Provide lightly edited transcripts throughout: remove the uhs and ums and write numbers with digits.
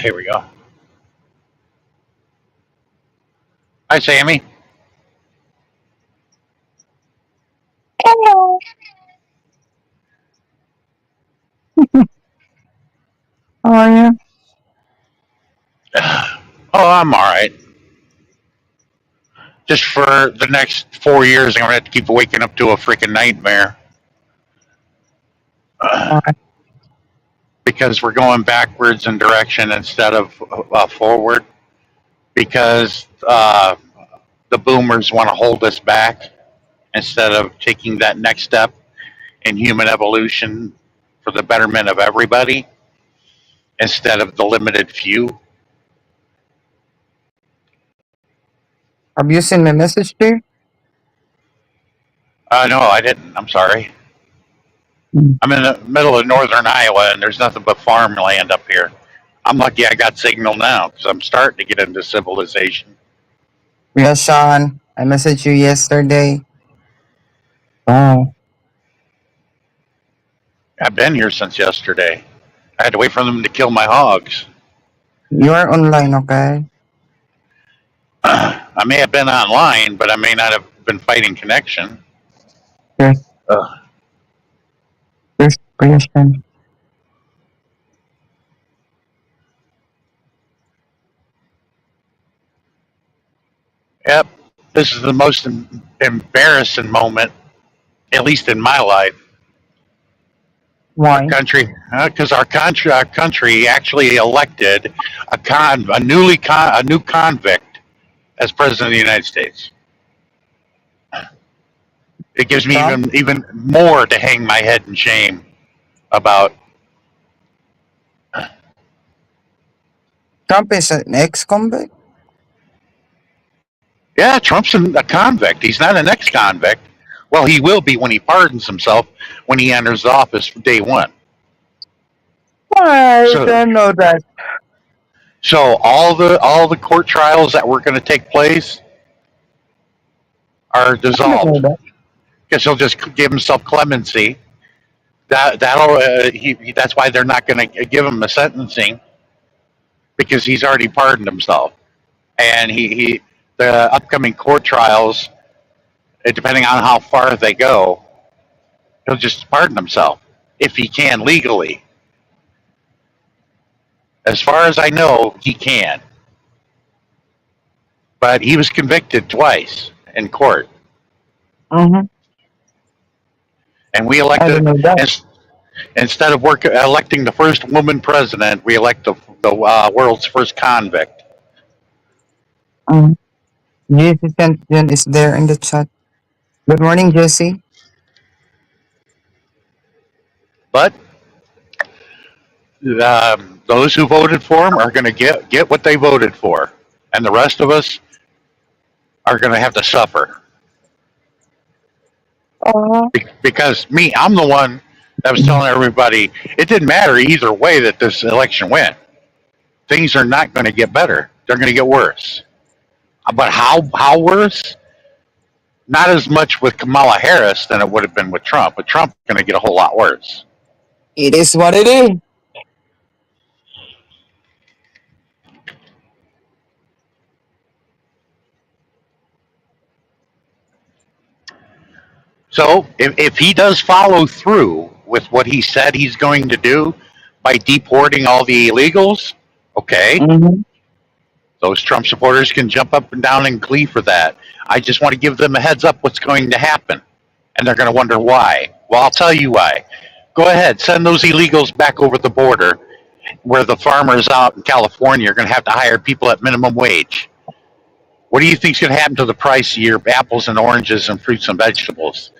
Here we go. Hi, Sammy. Hello. How are you? Oh, I'm all right. Just for the next 4 years, I'm gonna have to keep waking up to a freaking nightmare Why? because we're going backwards in direction instead of forward. Because the boomers want to hold us back instead of taking that next step in human evolution for the betterment of everybody instead of the limited few. Have you seen my message there? No, I didn't. I'm sorry. Mm. I'm in the middle of northern Iowa, and there's nothing but farmland up here. I'm lucky I got signal now because I'm starting to get into civilization. Yes, Sean. I messaged you yesterday. Oh, I've been here since yesterday. I had to wait for them to kill my hogs. you are online, okay? I may have been online, but I may not have been fighting connection. Yes, Ugh. first question. Yep, this is the most embarrassing moment, at least in my life. Our Why? country, because our country actually elected a new convict as president of the United States. It gives me Trump? even more to hang my head in shame about. Trump is an ex-convict? Yeah, Trump's a convict. He's not an ex-convict. Well, he will be when he pardons himself when he enters office day one. I So, don't know that. so all the court trials that were going to take place are I don't know dissolved that. because he'll just give himself clemency. That's why they're not going to give him a sentencing because he's already pardoned himself, and he the upcoming court trials, depending on how far they go, he'll just pardon himself if he can legally. As far as I know, he can, but he was convicted twice in court, Mm-hmm. and we I don't elected know that. instead of electing the first woman president, we elect the world's first convict. Mm. Jesse Sentient is there in the chat. Good morning, Jesse. But those who voted for him are going to get what they voted for, and the rest of us are going to have to suffer. Oh, Because me, I'm the one that was telling everybody it didn't matter either way that this election went. Things are not going to get better; they're going to get worse. But how worse? Not as much with Kamala Harris than it would have been with Trump. But Trump's going to get a whole lot worse. it is what it is. So if he does follow through with what he said he's going to do by deporting all the illegals, okay, Mm-hmm. those Trump supporters can jump up and down in glee for that. I just want to give them a heads up what's going to happen. And they're going to wonder why. Well, I'll tell you why. Go ahead, send those illegals back over the border where the farmers out in California are going to have to hire people at minimum wage. What do you think is going to happen to the price of your apples and oranges and fruits and vegetables?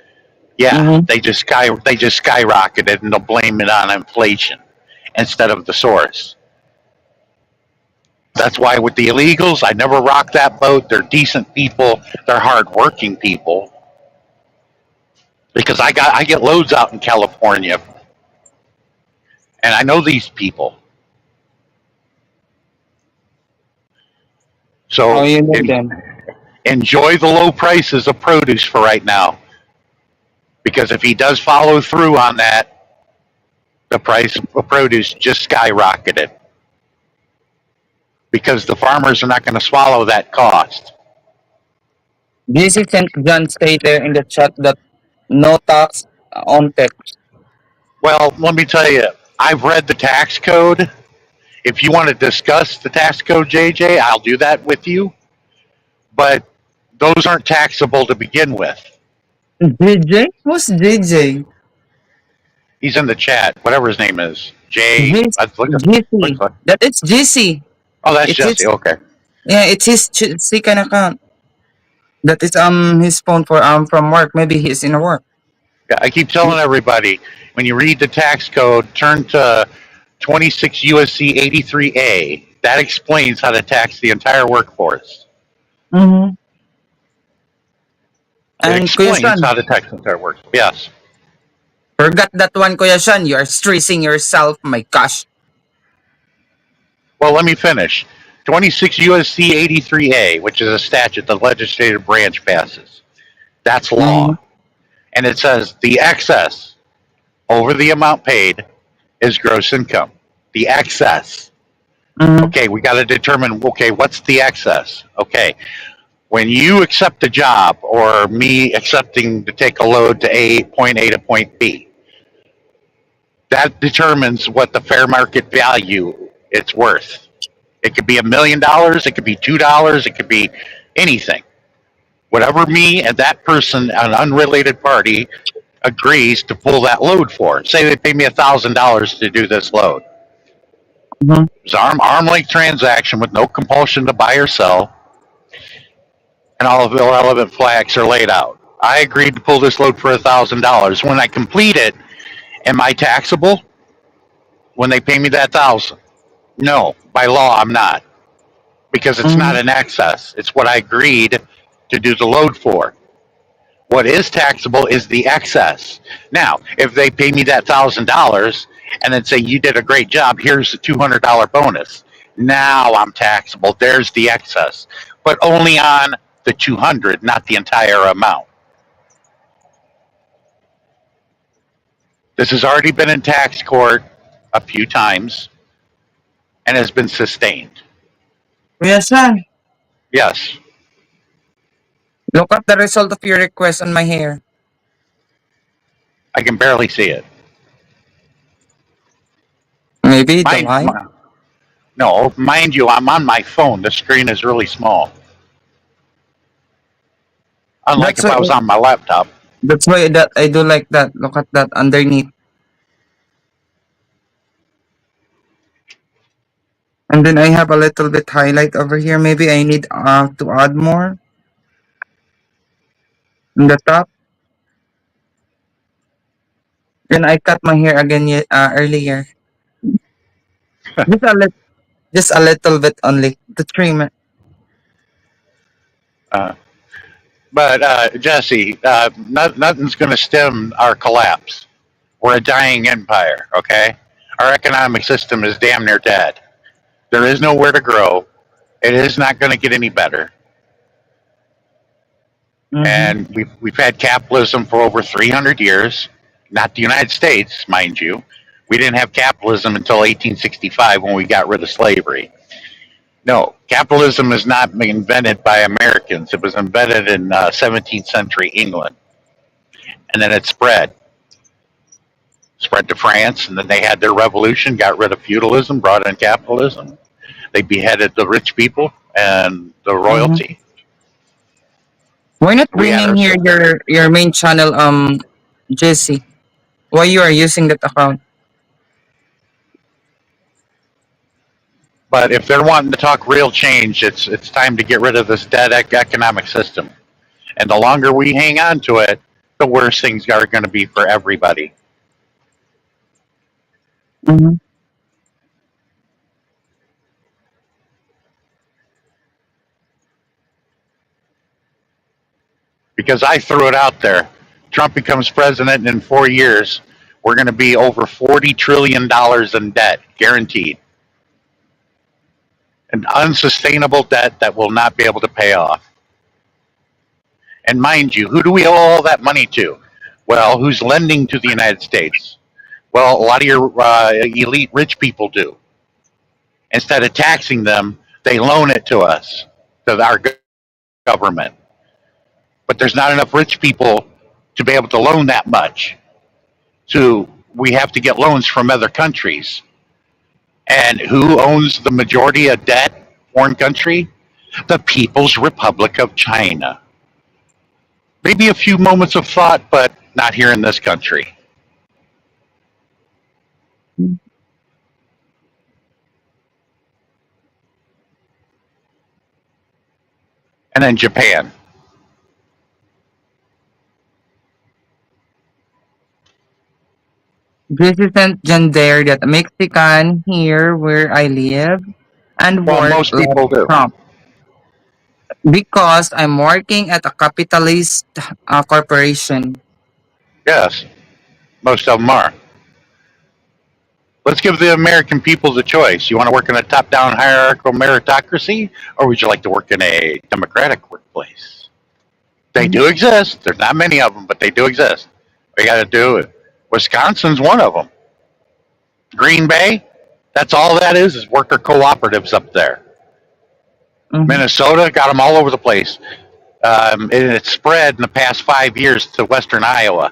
Yeah, Mm-hmm. they just skyrocketed, and they'll blame it on inflation instead of the source. That's why with the illegals, I never rock that boat. They're decent people. They're hardworking people. Because I get loads out in California, and I know these people. Oh, So you know them. enjoy the low prices of produce for right now. Because if he does follow through on that, the price of produce just skyrocketed. because the farmers are not going to swallow that cost. GC St. John stay there in the chat that no tax on tech. Well, let me tell you, I've read the tax code. If you want to discuss the tax code, JJ, I'll do that with you. But those aren't taxable to begin with. JJ? Who's JJ? He's in the chat, whatever his name is. Jay. GC. That it's GC. Oh, that's It's Jesse. his, Okay. yeah, it's his second account. That is his phone for from work. Maybe he's in work. Yeah, I keep telling everybody when you read the tax code, turn to 26 USC 83A. That explains how to tax the entire workforce. Mm-hmm. It And Kuya explains Shan, how to tax the entire workforce. Yes. forgot that one, Kuya Shan. You are stressing yourself. My gosh. Well, let me finish. 26 USC 83A, which is a statute the legislative branch passes. That's law. Mhm. And it says the excess over the amount paid is gross income. The excess. Mhm. Okay, we got to determine, okay, what's the excess? Okay, when you accept a job or me accepting to take a load to point A to point B, that determines what the fair market value it's worth. It could be $1 million, it could be $2, it could be anything. Whatever me and that person, an unrelated party, agrees to pull that load for. Say they pay me $1,000 to do this load. Mhm. It's an arm length transaction with no compulsion to buy or sell, and all of the relevant flags are laid out. I agreed to pull this load for $1,000. When I complete it, am I taxable when they pay me that $1,000? No, by law I'm not, because it's not Mhm. an excess. It's what I agreed to do the load for. What is taxable is the excess. Now, if they pay me that $1,000 and then say you did a great job, here's the $200 bonus. Now I'm taxable. There's the excess, but only on the 200, not the entire amount. This has already been in tax court a few times and has been sustained. Kuya Shan, Yes, look up the result of your request on my hair. I can barely see it. Maybe the Mind, light. no, mind you, I'm on my phone. The screen is really small. Unlike That's if why. I was on my laptop. That's why that I do like that. Look at that underneath. And then I have a little bit highlight over here. Maybe I need to add more in the top. Then I cut my hair again earlier. Just a little, just a little bit only to trim it. Uh, but Jesse, nothing's going to stem our collapse. We're a dying empire, okay? Our economic system is damn near dead. There is nowhere to grow. It is not going to get any better. Mm-hmm. And we've had capitalism for over 300 years. Not the United States, mind you. We didn't have capitalism until 1865 when we got rid of slavery. No, capitalism is not invented by Americans. It was invented in 17th century England. And then it spread to France, and then they had their revolution, got rid of feudalism, brought in capitalism. They beheaded the rich people and the Mm-hmm. royalty. Why not We had bringing our here your main channel, Jesse? Why you are using that account? But if they're wanting to talk real change, it's time to get rid of this dead economic system. And the longer we hang on to it, the worse things are going to be for everybody. Mm-hmm. Because I threw it out there. Trump becomes president in 4 years, we're going to be over $40 trillion in debt, guaranteed. An unsustainable debt that will not be able to pay off. And mind you, who do we owe all that money to? Well, who's lending to the United States? Well, a lot of your elite rich people do. Instead of taxing them, They loan it to us, to our government. But there's not enough rich people to be able to loan that much. So we have to get loans from other countries. And who owns the majority of debt? Foreign country? The People's Republic of China. Maybe a few moments of thought, but not here in this country. And then Japan. This isn't gender that Mexican here where I live and Well, work most like people do. Trump because I'm working at a capitalist corporation. Yes, most of them are. Let's give the American people the choice. You want to work in a top down hierarchical meritocracy, or would you like to work in a democratic workplace? They do exist. There's not many of them, but they do exist. We got to do it. Wisconsin's one of them. Green Bay, that's all that is worker cooperatives up there. Mhm. Minnesota got them all over the place. And it's spread in the past 5 years to western Iowa.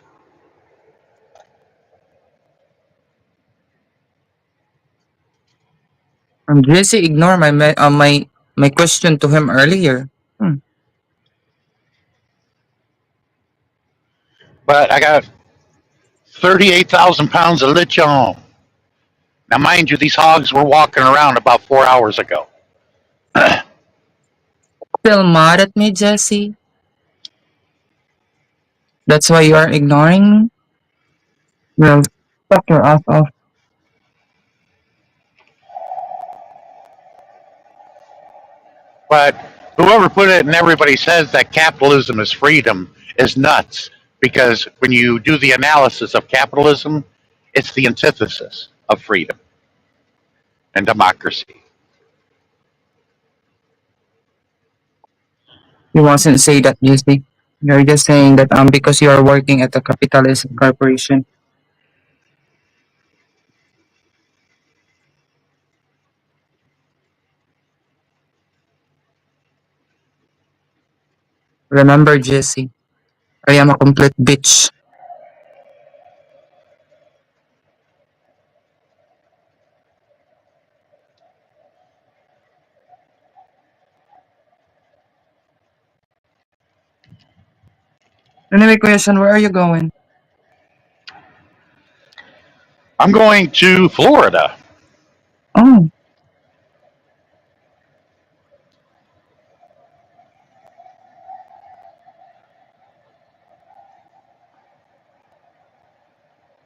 Jesse ignored my question to him earlier. But I got 38,000 pounds of lechon. Now, mind you, these hogs were walking around about 4 hours ago. Still mad at me, Jesse? That's why you are ignoring me? Well, fuck your ass off. But whoever put it, and everybody says that capitalism is freedom, is nuts. Because when you do the analysis of capitalism, it's the antithesis of freedom and democracy. You wasn't say that, Jesse. You're just saying that because you are working at a capitalist corporation. Remember, Jesse, I am a complete bitch. Anyway, question, where are you going? I'm going to Florida. Oh,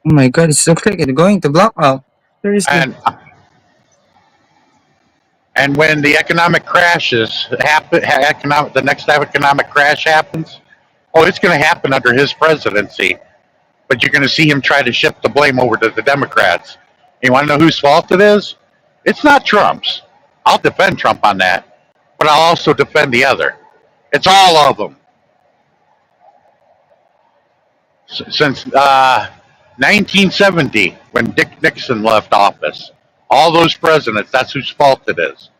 oh my god, it looks like it's going to block out. Seriously. And when the economic crashes happen, the next economic crash happens, oh, it's going to happen under his presidency. But you're going to see him try to shift the blame over to the Democrats. You want to know whose fault it is? It's not Trump's. I'll defend Trump on that, but I'll also defend the other. It's all of them. Since 1970, when Dick Nixon left office, all those presidents, that's whose fault it is.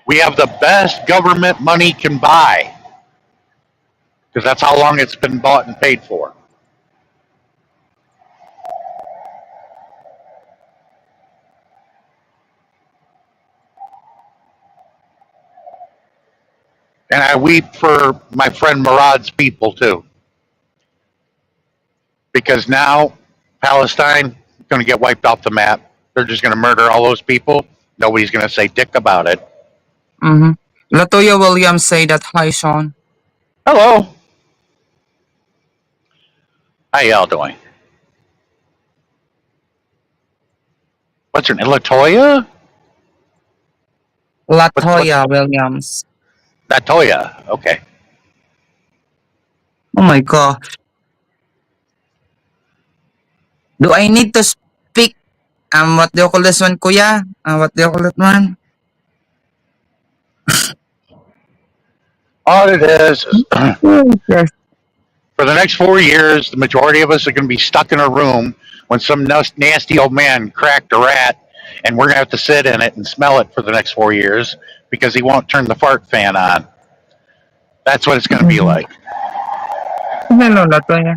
We have the best government money can buy because that's how long it's been bought and paid for. And I weep for my friend Murad's people too. Because now Palestine is going to get wiped off the map. They're just going to murder all those people. Nobody's going to say dick about it. Mm-hmm. Latoya Williams say that, hi, Sean. Hello. How y'all doing? What's her name? Latoya? Latoya Williams. Latoya. Okay. Oh my god. Do I need to speak? What do you call this one, kuya? What do you call it, man? All it is Yes. for the next 4 years, the majority of us are going to be stuck in a room when some nasty old man cracked a rat, and we're gonna have to sit in it and smell it for the next 4 years because he won't turn the fart fan on. That's what it's gonna be Mhm. like. Hello, Latoya.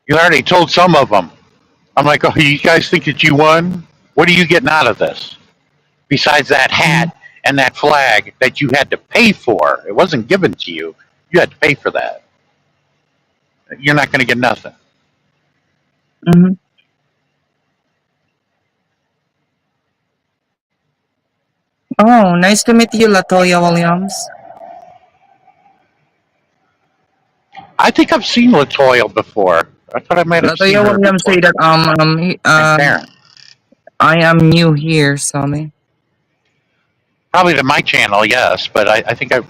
You already told some of them. I'm like, oh, you guys think that you won? What are you getting out of this? Besides that Mhm. hat and that flag that you had to pay for. It wasn't given to you. You had to pay for that. You're not going to get nothing. Mhm. Oh, nice to meet you, Latoya Williams. I think I've seen Latoya before. I thought I might have seen Latoya her Williams before. say that And Darren. I am new here, Sally. Probably to my channel, yes, but I think I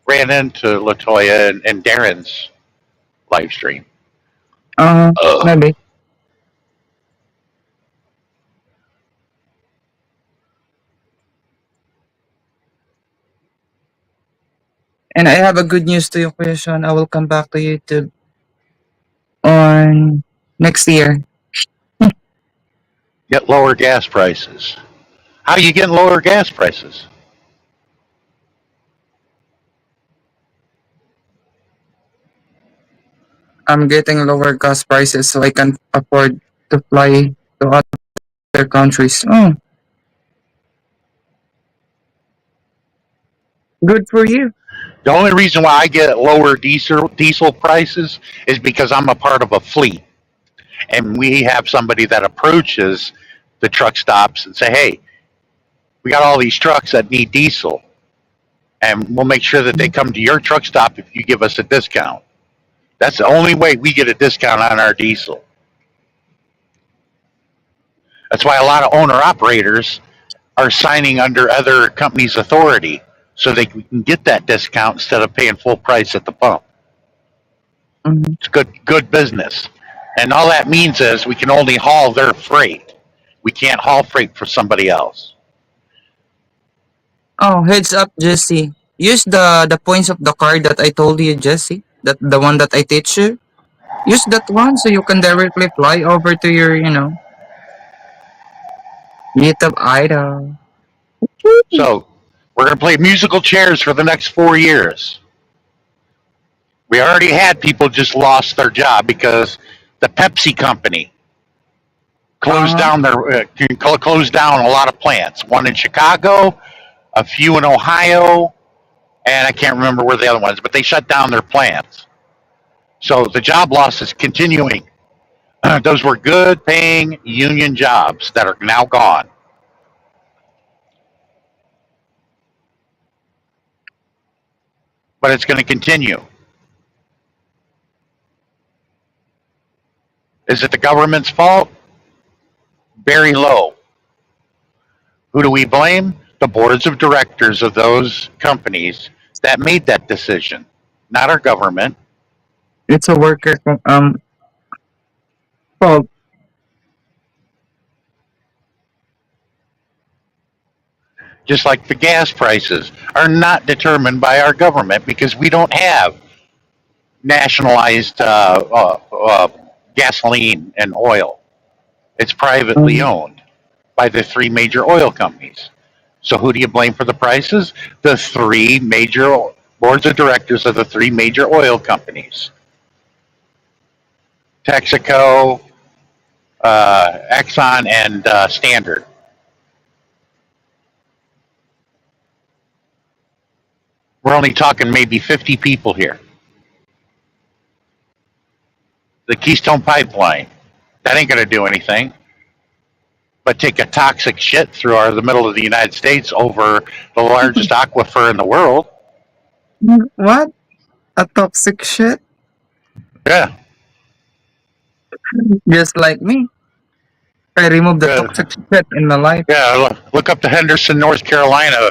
ran into Latoya and Darren's live stream. Ugh. Maybe. And I have a good news to your question. I will come back to YouTube on next year. Get lower gas prices. How are you getting lower gas prices? I'm getting lower gas prices so I can afford to fly to other countries. Oh, good for you. The only reason why I get lower diesel prices is because I'm a part of a fleet, and we have somebody that approaches the truck stops and say, "Hey, we got all these trucks that need diesel, and we'll make sure that they come to your truck stop if you give us a discount." That's the only way we get a discount on our diesel. That's why a lot of owner operators are signing under other companies' authority so they can get that discount instead of paying full price at the pump. Mhm. It's good business. And all that means is we can only haul their freight. We can't haul freight for somebody else. Oh, heads up, Jesse. Use the points of the card that I told you, Jesse. That the one that I teach you. Use that one so you can directly fly over to your, YouTube idol. So we're going to play musical chairs for the next 4 years. We already had people just lost their job because the Pepsi company closed Uh-huh. down closed down a lot of plants. One in Chicago, a few in Ohio, and I can't remember where the other ones, but they shut down their plants. So the job loss is continuing. Those were good paying union jobs that are now gone, but it's going to continue. Is it the government's fault? Very low. Who do we blame? The boards of directors of those companies that made that decision, not our government. It's a worker fault. Just like the gas prices are not determined by our government because we don't have nationalized gasoline and oil. It's privately Mhm. owned by the three major oil companies. So who do you blame for the prices? The three major boards of directors of the three major oil companies: Texaco, Exxon, and Standard. We're only talking maybe 50 people here. The Keystone Pipeline, that ain't going to do anything but take a toxic shit through the middle of the United States over the largest aquifer in the world. What? A toxic shit? Yeah, Just like me. I remove the good. toxic shit in my life. Yeah, look up to Henderson, North Carolina.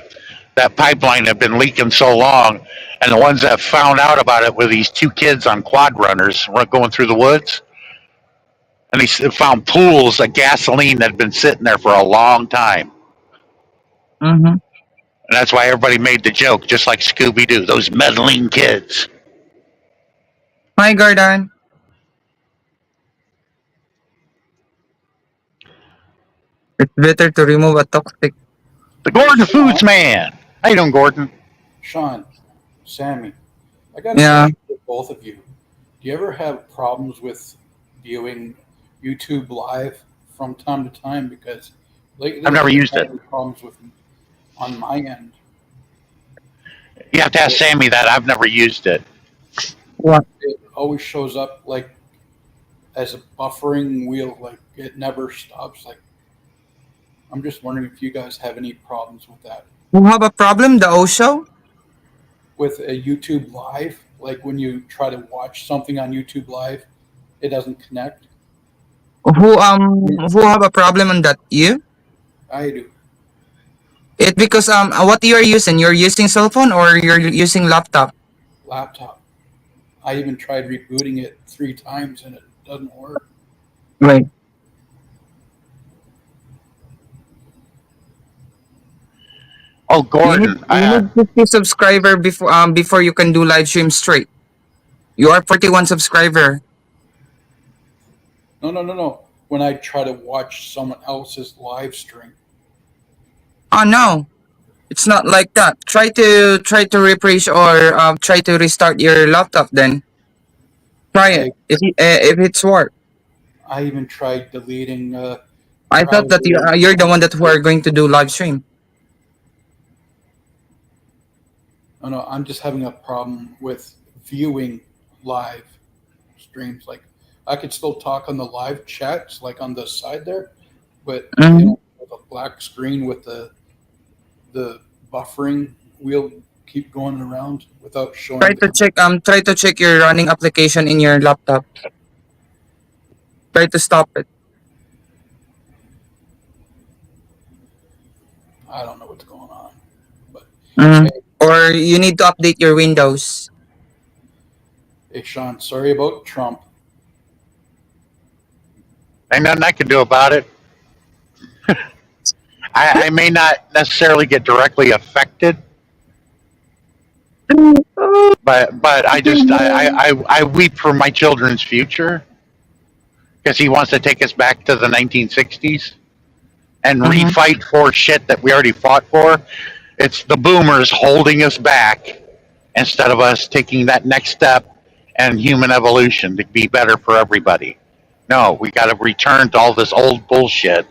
That pipeline had been leaking so long, and the ones that found out about it were these two kids on quad runners going through the woods, and they found pools of gasoline that had been sitting there for a long time. Mm-hmm. And that's why everybody made the joke, just like Scooby Doo, those meddling kids. Hi, Gordon. It's better to remove a toxic. The Gordon Foods Man. How you doing, Gordon? Sean, Sammy, I got a Yeah. question for both of you. Do you ever have problems with viewing YouTube Live from time to time? Because lately I've never I'm used it. having problems with on my end. You have to ask Sammy that. I've never used it. What? It always shows up like as a buffering wheel, like it never stops. Like I'm just wondering if you guys have any problems with that. You have a problem, the Osho? With a YouTube Live, like when you try to watch something on YouTube Live, it doesn't connect. Who have a problem on that? You? I do. It because what you are using? You're using cell phone or you're using laptop? Laptop. I even tried rebooting it 3 times and it doesn't work. Right. Oh, You need, Gordon. you need 50 subscriber before you can do live stream straight. You are 41 subscriber. No. When I try to watch someone else's live stream, Oh no, it's not like that. Try to refresh or try to restart your laptop. Then try it. If it's work. I even tried deleting I thought that browser. you're the one that who are going to do live stream. No, I'm just having a problem with viewing live streams. Like I could still talk on the live chats, like on the side there, but Mhm. with a black screen with the buffering wheel keep going around without showing. Try to check your running application in your laptop. Try to stop it. I don't know what's going on, but Mhm. Or you need to update your Windows. hey, Sean, sorry about Trump. Ain't nothing I can do about it. I may not necessarily get directly affected, but I weep for my children's future because he wants to take us back to the 1960s and Mhm. refight for shit that we already fought for. It's the boomers holding us back instead of us taking that next step and human evolution to be better for everybody. No, we got to return to all this old bullshit.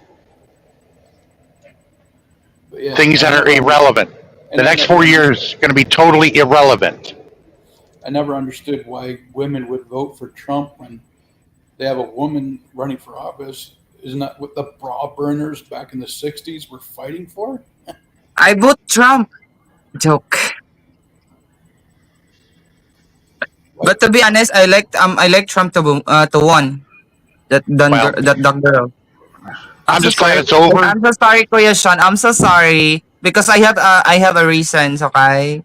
But yeah, Things that are irrelevant. The next 4 years going to be totally irrelevant. I never understood why women would vote for Trump when they have a woman running for office. Isn't that what the bra burners back in the 60s were fighting for? I vote Trump. Joke. But to be honest, I like Trump to won Well, that girl. I'm so just glad sorry. it's over. I'm so sorry, Kuya Sean. I'm so sorry because I have a reason. Okay.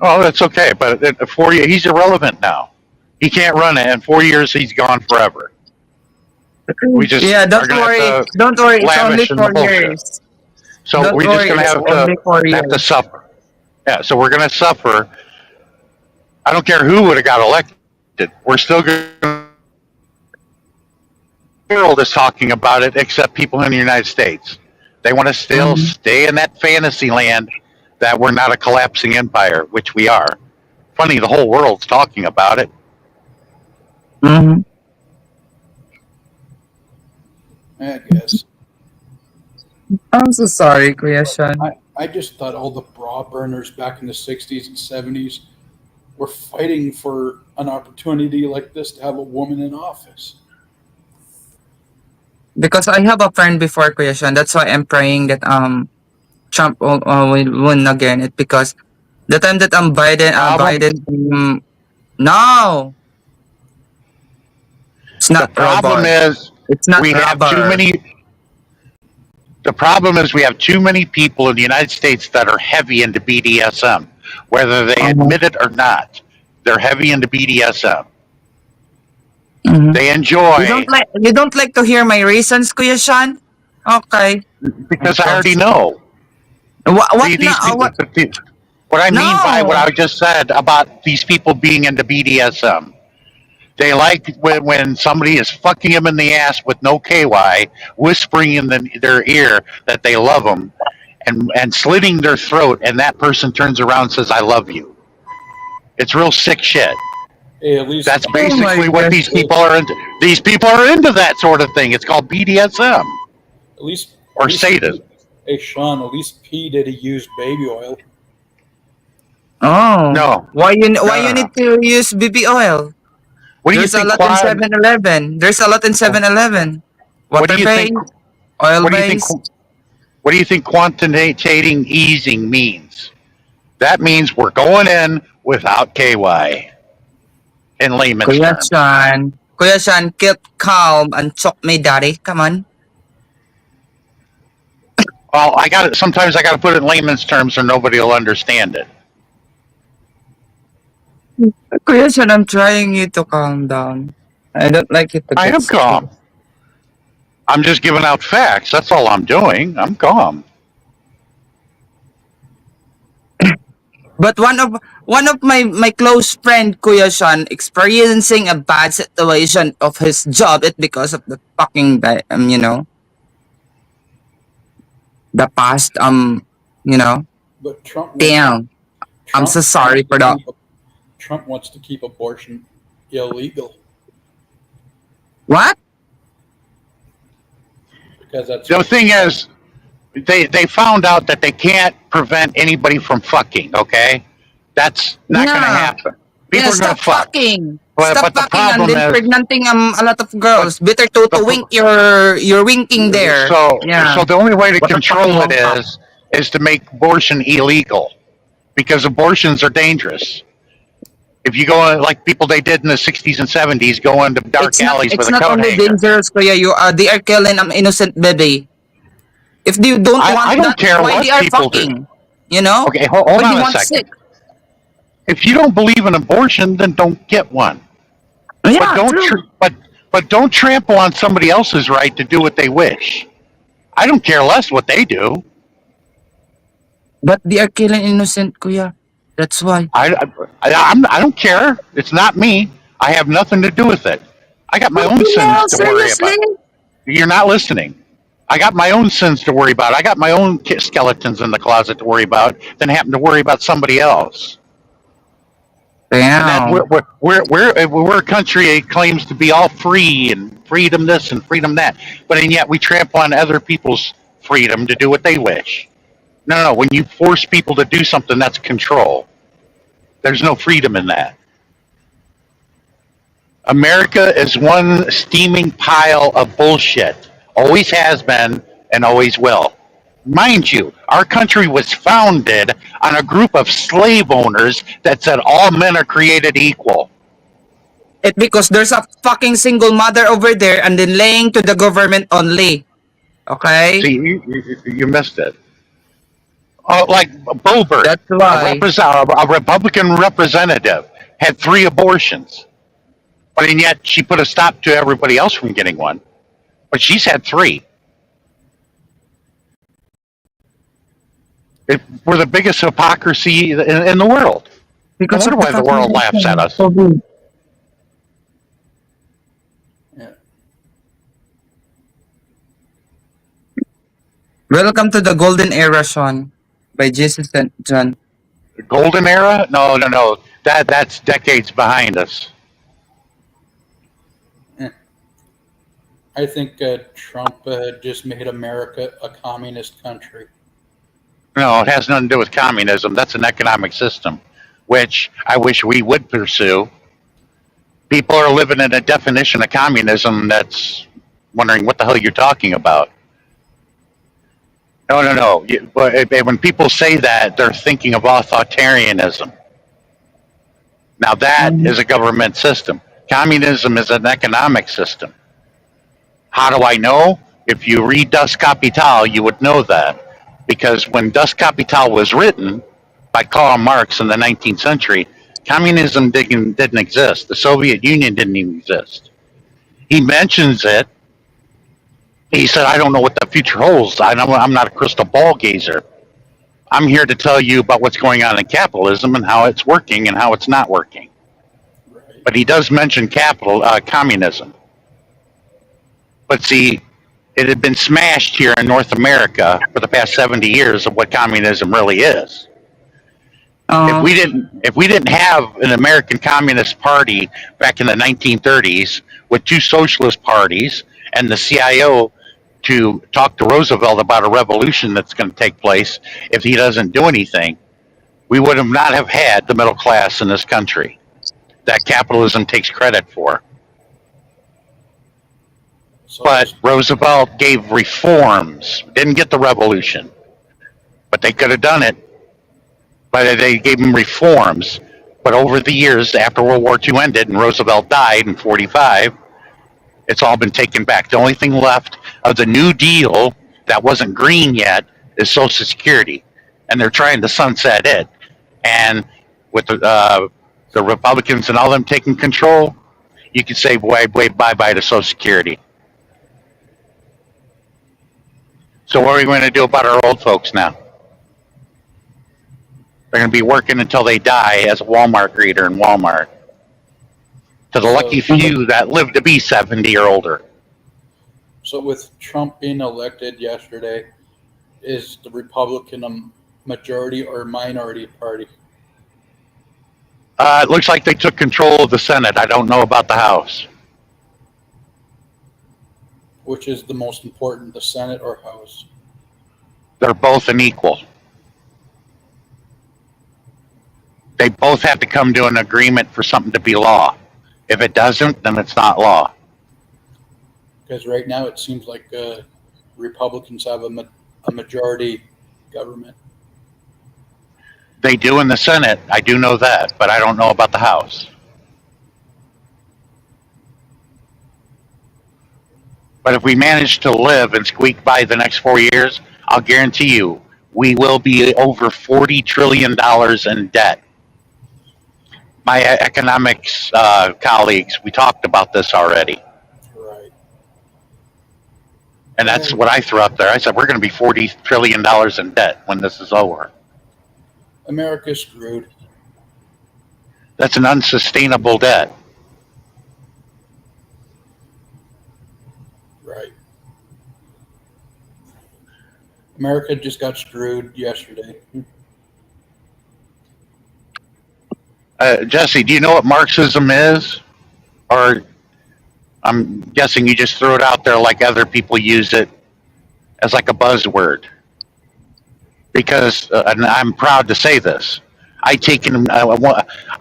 Oh, that's okay. But in 4 years, he's irrelevant now. He can't run it. In 4 years, he's gone forever. We just Yeah, are don't going to worry. have to Don't worry. It's only lavish in the 4 bullshit. years. So Don't we're just worry. going to It's only 4 have to years. suffer. Yeah. So we're going to suffer. I don't care who would have got elected. We're still going to. The world is talking about it, except people in the United States. They want to still Mhm. stay in that fantasy land that we're not a collapsing empire, which we are. Funny, the whole world's talking about it. Mhm. I guess. I'm so sorry, Kuya Sean. I just thought all the bra burners back in the 60s and 70s were fighting for an opportunity like this to have a woman in office. Because I have a friend before Kuya Sean. That's why I'm praying that Trump will win again. It because the time that Problem? no, it's The not problem robber. is It's not we have too robber. many. The problem is we have too many people in the United States that are heavy into BDSM, whether they admit it or not. They're heavy into BDSM. Mhm. They enjoy You don't like to hear my reasons, Kuya Sean? Okay. because I already know. What These na? people, what I mean by what No. I just said about these people being into BDSM. They like when somebody is fucking them in the ass with no KY, whispering in their ear that they love them, and slitting their throat, and that person turns around and says, "I love you." It's real sick shit. Hey, at least That's Oh my basically what gosh. these people are into. These people are into that sort of thing. It's called BDSM at least or sadism. Hey Sean, at least P did he use baby oil? Oh. No, Why you no. need to use BB oil? What do you There's a think? lot in 7-Eleven. There's a lot in 7-Eleven. What do Water you think? based, oil What do you think? based. What do you think quantitating easing means? That means we're going in without KY in layman's Kuya terms. Sean. Kuya Sean, keep calm and choke me, daddy. Come on. Well, I got it. Sometimes I got to put it in layman's terms so nobody will understand it. Kuya Sean, I'm trying you to calm down. I don't like it to I get am calm. I'm just giving out facts. That's all I'm doing. I'm calm. But one of my close friend Kuya Sean experiencing a bad situation of his job it because of the fucking the past But damn. I'm so sorry for that. Trump wants to keep abortion illegal What? because that's The thing is, they found out that they can't prevent anybody from fucking. Okay, that's not going to Yeah. happen. People Yeah, are going stop to fuck. fucking. But Stop the fucking and problem then is, pregnanting a lot of girls. Better to the- wink your winking there. so Yeah. so the only way to What the control fuck it wrong? is to make abortion illegal, because abortions are dangerous. If you go like people they did in the 60s and 70s, go into dark alleys It's with a not coat only hanger. dangerous, Kuya. They are killing an innocent baby. If they don't want I don't that, care why what they are people do. fucking? You know? Okay, hold Why they on a want second. sick? If you don't believe in abortion, then don't get one. Yeah, But don't true. but don't trample on somebody else's right to do what they wish. I don't care less what they do. But they are killing innocent, Kuya. That's why. I don't care. It's not me. I have nothing to do with it. I got my own No, sins to worry seriously? about. You're not listening. I got my own sins to worry about. I got my own skeletons in the closet to worry about than having to worry about somebody else. And that Damn. we're a country that claims to be all free and freedom this and freedom that, but and yet we trample on other people's freedom to do what they wish. No, when you force people to do something, that's control. There's no freedom in that. America is one steaming pile of bullshit. Always has been and always will. Mind you, our country was founded on a group of slave owners that said all men are created equal. It because there's a fucking single mother over there and then laying to the government only. Okay? See, you missed it. Oh, like Boebert, That's why. a Republican representative, had 3 abortions, but and yet she put a stop to everybody else from getting one. But she's had 3. We're the biggest hypocrisy in the world. No Because wonder of why the world laughs at us. yeah. Welcome to the golden era, Sean. By Jesus and John. The golden era? No. That's decades behind us. I think Trump just made America a communist country. No, it has nothing to do with communism. That's an economic system, which I wish we would pursue. People are living in a definition of communism that's wondering what the hell you're talking about. No. When people say that, they're thinking of authoritarianism. Now that is a government system. Communism is an economic system. How do I know? If you read Das Kapital, you would know that. Because when Das Kapital was written by Karl Marx in the 19th century, communism didn't exist. The Soviet Union didn't even exist. He mentions it. He said, I don't know what the future holds. I'm not a crystal ball gazer. I'm here to tell you about what's going on in capitalism and how it's working and how it's not working. Right. But he does mention communism. But see, it had been smashed here in North America for the past 70 years of what communism really is. Uh, If we didn't have an American Communist Party back in the 1930s with two socialist parties and the CIO to talk to Roosevelt about a revolution that's going to take place if he doesn't do anything, we would have not have had the middle class in this country that capitalism takes credit for. So But Roosevelt gave reforms, didn't get the revolution, but they could have done it. But they gave him reforms. But over the years, after World War II ended and Roosevelt died in 45, it's all been taken back. The only thing left of the New Deal that wasn't green yet is Social Security, and they're trying to sunset it. And with the Republicans and all them taking control, you could say bye-bye to Social Security. So what are we going to do about our old folks now? They're going to be working until they die as a Walmart greeter in Walmart. To the lucky few that live to be 70 or older. So with Trump being elected yesterday, is the Republican a majority or minority party? It looks like they took control of the Senate. I don't know about the House. Which is the most important, the Senate or House? They're both an equal. They both have to come to an agreement for something to be law. If it doesn't, then it's not law. Because right now it seems like Republicans have a majority government. They do in the Senate. I do know that, but I don't know about the House. But if we manage to live and squeak by the next 4 years, I'll guarantee you we will be over $40 trillion in debt. My economics colleagues, we talked about this already. Right. And that's what I threw up there. I said, we're going to be $40 trillion in debt when this is over. America's screwed. That's an unsustainable debt. Right. America just got screwed yesterday. Jesse, do you know what Marxism is? Or I'm guessing you just threw it out there like other people use it as like a buzzword. Because, and I'm proud to say this, I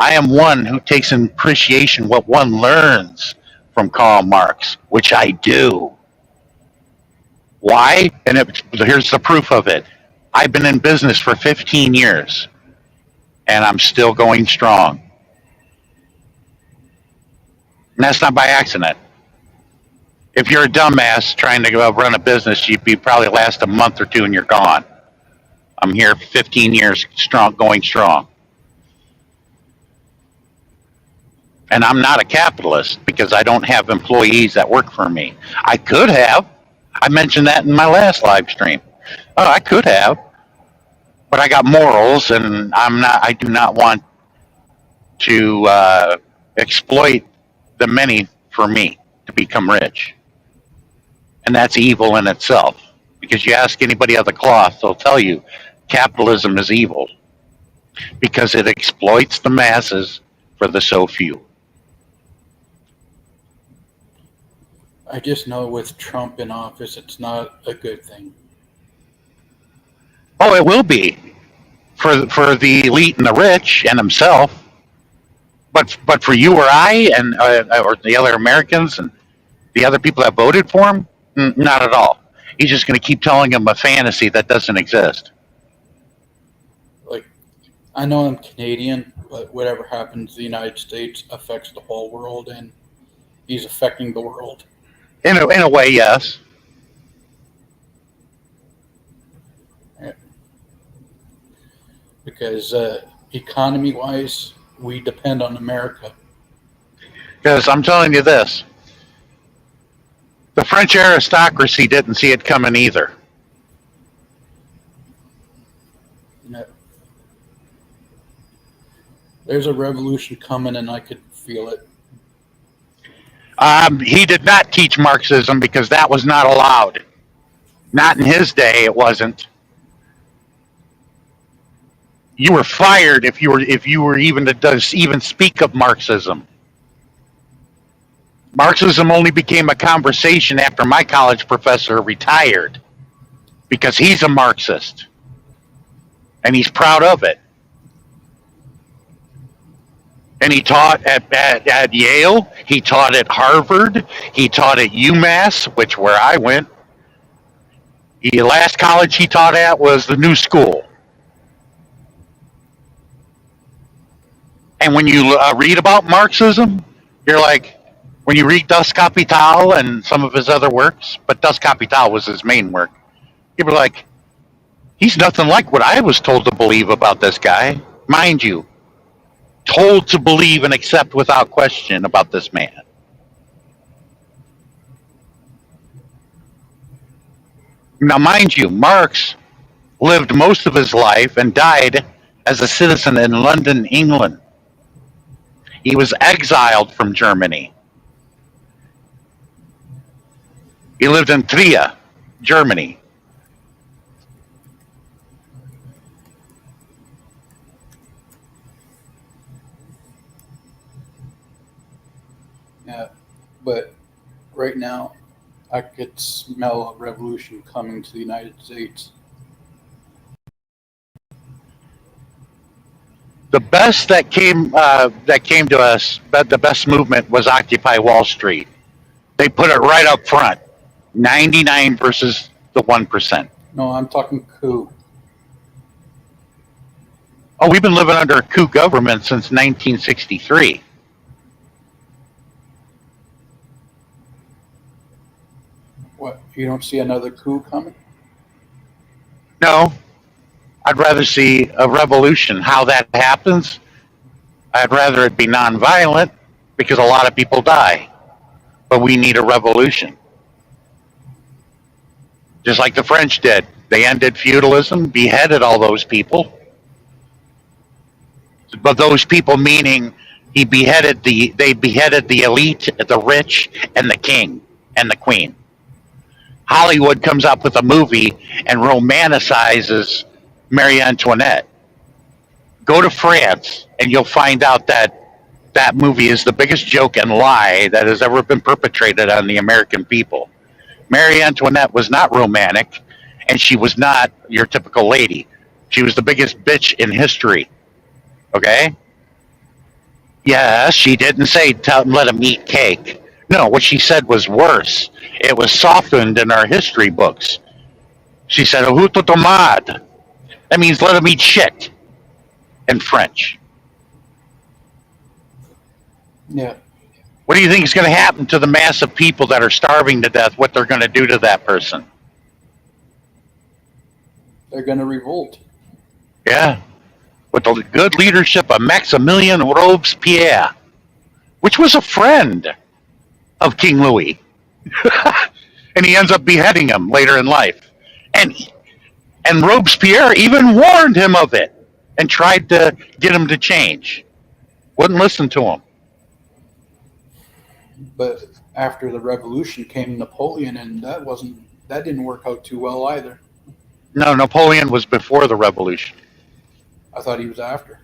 am one who takes in appreciation what one learns from Karl Marx, which I do. Why? And here's the proof of it. I've been in business for 15 years, and I'm still going strong. And that's not by accident. If you're a dumbass trying to run a business, you'd probably last a month or two and you're gone. I'm here 15 years strong, going strong. And I'm not a capitalist because I don't have employees that work for me. I could have. I mentioned that in my last live stream. Oh, I could have. But I got morals, and I do not want to exploit the many for me to become rich. And that's evil in itself. Because you ask anybody of the cloth, they'll tell you capitalism is evil. Because it exploits the masses for the so few. I just know with Trump in office, it's not a good thing. Oh, it will be for the elite and the rich and himself. But for you or I and or the other Americans and the other people that voted for him, not at all. He's just going to keep telling them a fantasy that doesn't exist. Like, I know I'm Canadian, but whatever happens in the United States affects the whole world, and he's affecting the world. In a way, yes. because economy-wise, we depend on America. Because I'm telling you this, the French aristocracy didn't see it coming either. Yeah. There's a revolution coming, and I could feel it. He did not teach Marxism because that was not allowed. Not in his day, it wasn't. You were fired if you were even to even speak of Marxism. Marxism only became a conversation after my college professor retired because he's a Marxist and he's proud of it. And he taught at Yale, he taught at Harvard, he taught at UMass, which where I went. The last college he taught at was the New School. And when you read about Marxism, you're like, when you read Das Kapital and some of his other works, but Das Kapital was his main work, you're like, he's nothing like what I was told to believe about this guy. Mind you, told to believe and accept without question about this man. Now, mind you, Marx lived most of his life and died as a citizen in London, England. He was exiled from Germany. He lived in Trier, Germany. Yeah, but right now, I could smell a revolution coming to the United States. The best that came to us, but the best movement was Occupy Wall Street. They put it right up front, 99 versus the 1%. No, I'm talking coup. Oh, we've been living under a coup government since 1963. What, you don't see another coup coming? No, I'd rather see a revolution. How that happens, I'd rather it be nonviolent because a lot of people die. But we need a revolution. Just like the French did. They ended feudalism, beheaded all those people. But those people meaning they beheaded the elite, the rich, and the king and the queen. Hollywood comes up with a movie and romanticizes Marie Antoinette. Go to France and you'll find out that that movie is the biggest joke and lie that has ever been perpetrated on the American people. Marie Antoinette was not romantic, and she was not your typical lady. She was the biggest bitch in history. Okay? Yes, she didn't say let him eat cake. No, what she said was worse. It was softened in our history books. She said, "Hutu tomad." That means let him eat shit in French. Yeah. What do you think is going to happen to the mass of people that are starving to death? What they're going to do to that person? They're going to revolt. Yeah. With the good leadership of Maximilien Robespierre, which was a friend of King Louis. And he ends up beheading him later in life. And Robespierre even warned him of it and tried to get him to change. Wouldn't listen to him. But after the revolution came Napoleon, and that didn't work out too well either. No, Napoleon was before the revolution. I thought he was after.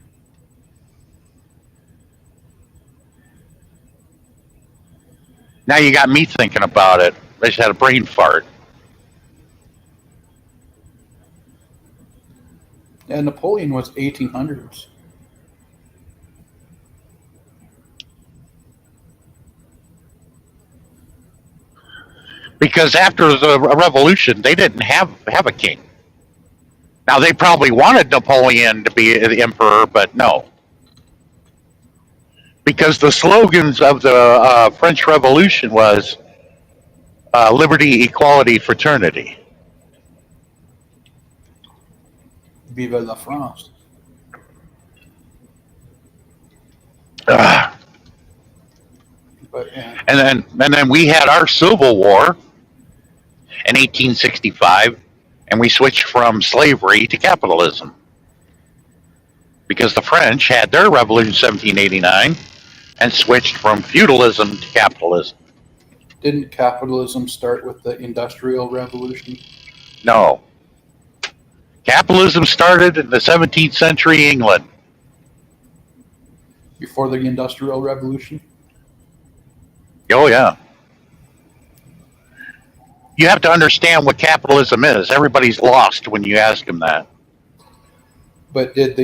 Now you got me thinking about it. I just had a brain fart. Yeah, Napoleon was 1800s. Because after the revolution, they didn't have a king. Now they probably wanted Napoleon to be the emperor, but no. Because the slogans of the French Revolution was liberty, equality, fraternity. Vive la France. But yeah, And then we had our Civil War in 1865, and we switched from slavery to capitalism because the French had their revolution in 1789 and switched from feudalism to capitalism. didn't capitalism start with the Industrial Revolution? No. Capitalism started in the 17th century England. Before the Industrial Revolution? Oh, yeah. You have to understand what capitalism is. Everybody's lost when you ask them that. But did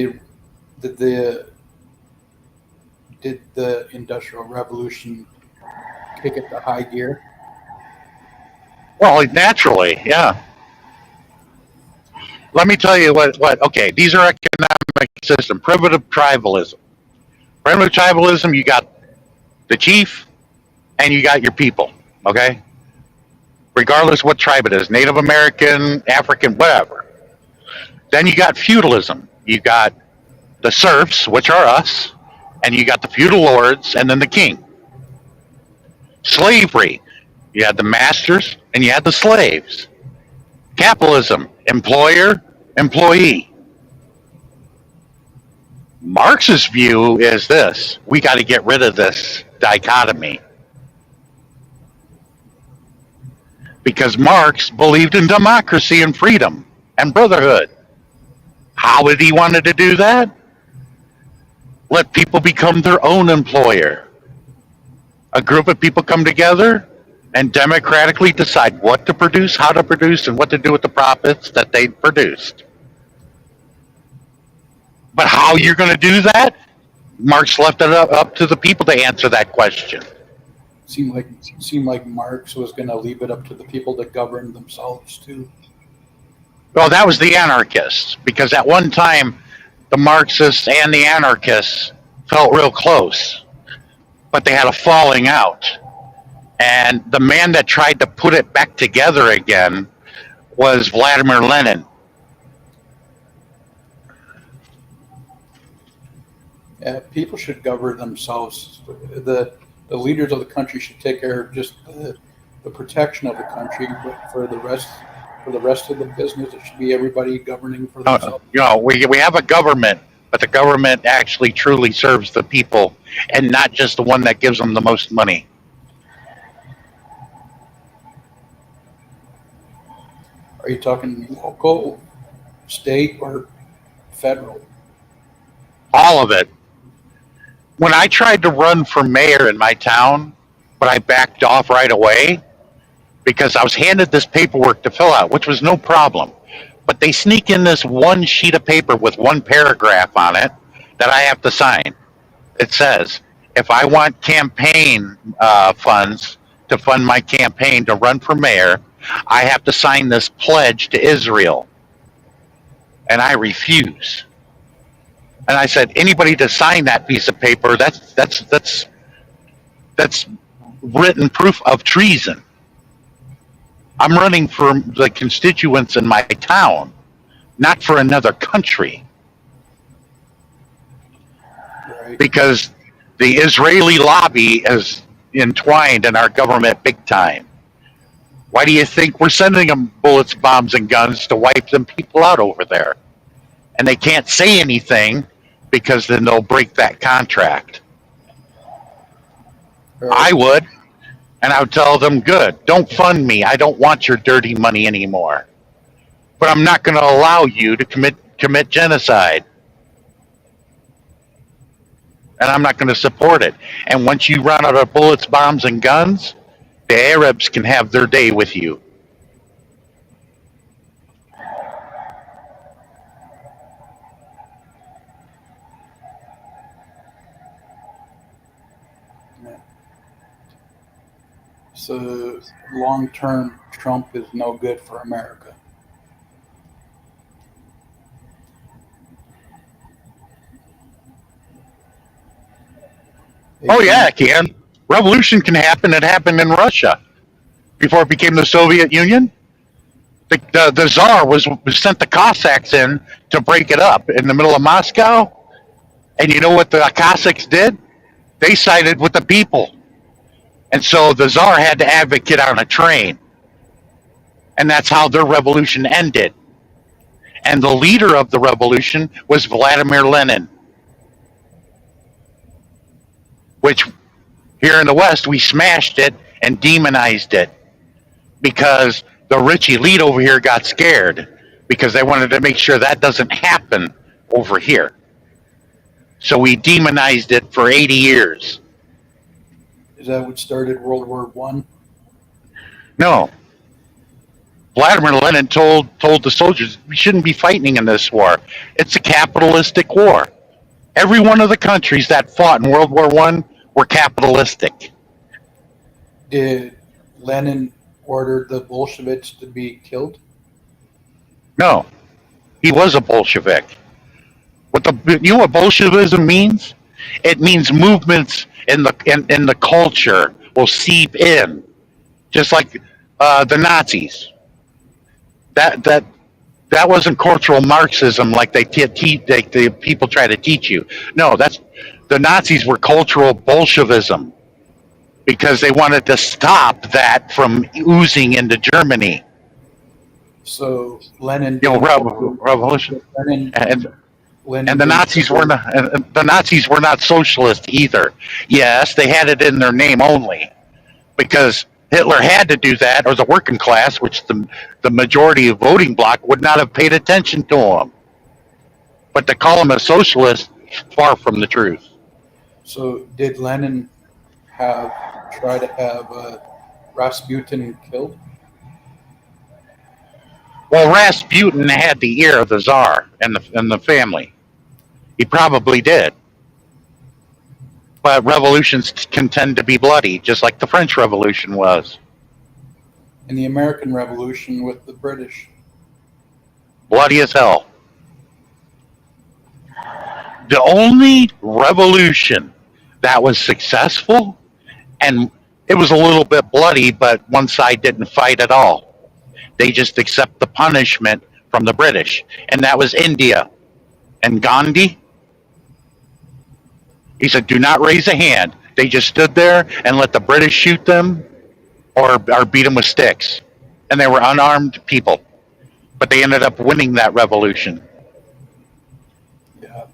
the Industrial Revolution kick it to high gear? Well, naturally, yeah. Let me tell you what okay, these are economic system. Primitive tribalism. Primitive tribalism, you got the chief and you got your people, okay? Regardless what tribe it is, Native American, African, whatever. Then you got feudalism. You got the serfs, which are us, and you got the feudal lords and then the king. Slavery. You had the masters and you had the slaves. Capitalism, employer, employee. Marx's view is this: we got to get rid of this dichotomy. Because Marx believed in democracy and freedom and brotherhood. How did he wanted to do that? Let people become their own employer. A group of people come together and democratically decide what to produce, how to produce, and what to do with the profits that they produced. But how you're going to do that? Marx left it up to the people to answer that question. Seemed like Marx was going to leave it up to the people to govern themselves too. Well, that was the anarchists, because at one time the Marxists and the anarchists felt real close, but they had a falling out. And the man that tried to put it back together again was Vladimir Lenin. Yeah, people should govern themselves. The leaders of the country should take care of just the protection of the country, but for the rest of the business, it should be everybody governing for themselves. We have a government, but the government actually truly serves the people and not just the one that gives them the most money. Are you talking local, state, or federal? All of it. When I tried to run for mayor in my town, but I backed off right away because I was handed this paperwork to fill out, which was no problem. But they sneak in this one sheet of paper with one paragraph on it that I have to sign. It says, if I want campaign funds to fund my campaign to run for mayor, I have to sign this pledge to Israel. And I refuse. And I said, anybody to sign that piece of paper, that's written proof of treason. I'm running for the constituents in my town, not for another country. Right. Because the Israeli lobby is entwined in our government big time. Why do you think we're sending them bullets, bombs, and guns to wipe them people out over there? And they can't say anything because then they'll break that contract. Right. I would, and I would tell them, good, don't fund me. I don't want your dirty money anymore. But I'm not going to allow you to commit genocide. And I'm not going to support it. And once you run out of bullets, bombs, and guns, the Arabs can have their day with you. So long term, Trump is no good for America. Oh, yeah, it can. Revolution can happen. It happened in Russia before it became the Soviet Union. The Tsar was sent the Cossacks in to break it up in the middle of Moscow. And you know what the Cossacks did? They sided with the people. And so the Tsar had to advocate on a train. And that's how their revolution ended. And the leader of the revolution was Vladimir Lenin, which here in the West, we smashed it and demonized it because the rich elite over here got scared because they wanted to make sure that doesn't happen over here. So we demonized it for 80 years. Is that what started World War One? No. Vladimir Lenin told the soldiers, we shouldn't be fighting in this war. It's a capitalistic war. Every one of the countries that fought in World War One were capitalistic. Did Lenin order the Bolsheviks to be killed? No, he was a Bolshevik. You know what Bolshevism means? It means movements in the culture will seep in, just like the Nazis. That wasn't cultural Marxism like the people try to teach you. No, the Nazis were cultural Bolshevism because they wanted to stop that from oozing into Germany. So Lenin, Revolution. Lenin, And the Nazis were not. The Nazis were not socialist either. Yes, they had it in their name only, because Hitler had to do that, or the working class, which the majority of voting bloc would not have paid attention to him. But to call him a socialist, far from the truth. So did Lenin try to have Rasputin killed? Well, Rasputin had the ear of the Tsar and the family. He probably did. But revolutions can tend to be bloody, just like the French Revolution was. In the American Revolution with the British? Bloody as hell. The only revolution that was successful, and it was a little bit bloody, but one side didn't fight at all. They just accept the punishment from the British, and that was India. And Gandhi, he said, do not raise a hand. They just stood there and let the British shoot them or beat them with sticks. And they were unarmed people. But they ended up winning that revolution. Yeah.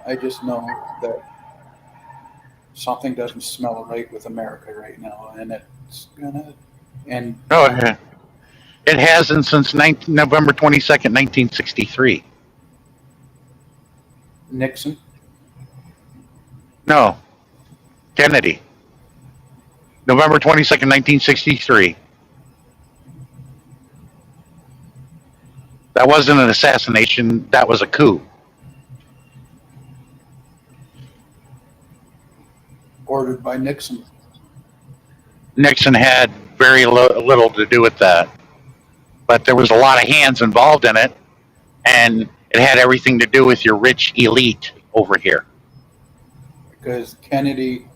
I just know that something doesn't smell right with America right now, and it's gonna end. Oh, yeah. It hasn't since November 22nd, 1963. Nixon? No, Kennedy. November 22nd, 1963. That wasn't an assassination, that was a coup. Ordered by Nixon. Nixon had very little to do with that. But there was a lot of hands involved in it, and it had everything to do with your rich elite over here. Because Kennedy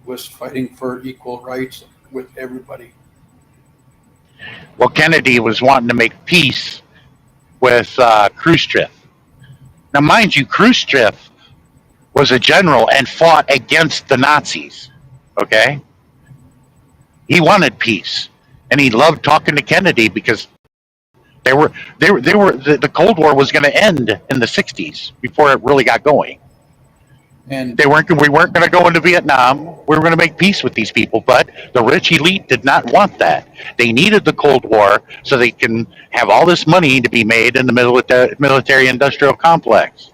was fighting for equal rights with everybody. Well, Kennedy was wanting to make peace with Khrushchev. Now, mind you, Khrushchev was a general and fought against the Nazis. Okay, he wanted peace, and he loved talking to Kennedy because the Cold War was going to end in the '60s before it really got going. And We weren't going to go into Vietnam. We were going to make peace with these people, but the rich elite did not want that. They needed the Cold War so they can have all this money to be made in the military-industrial complex.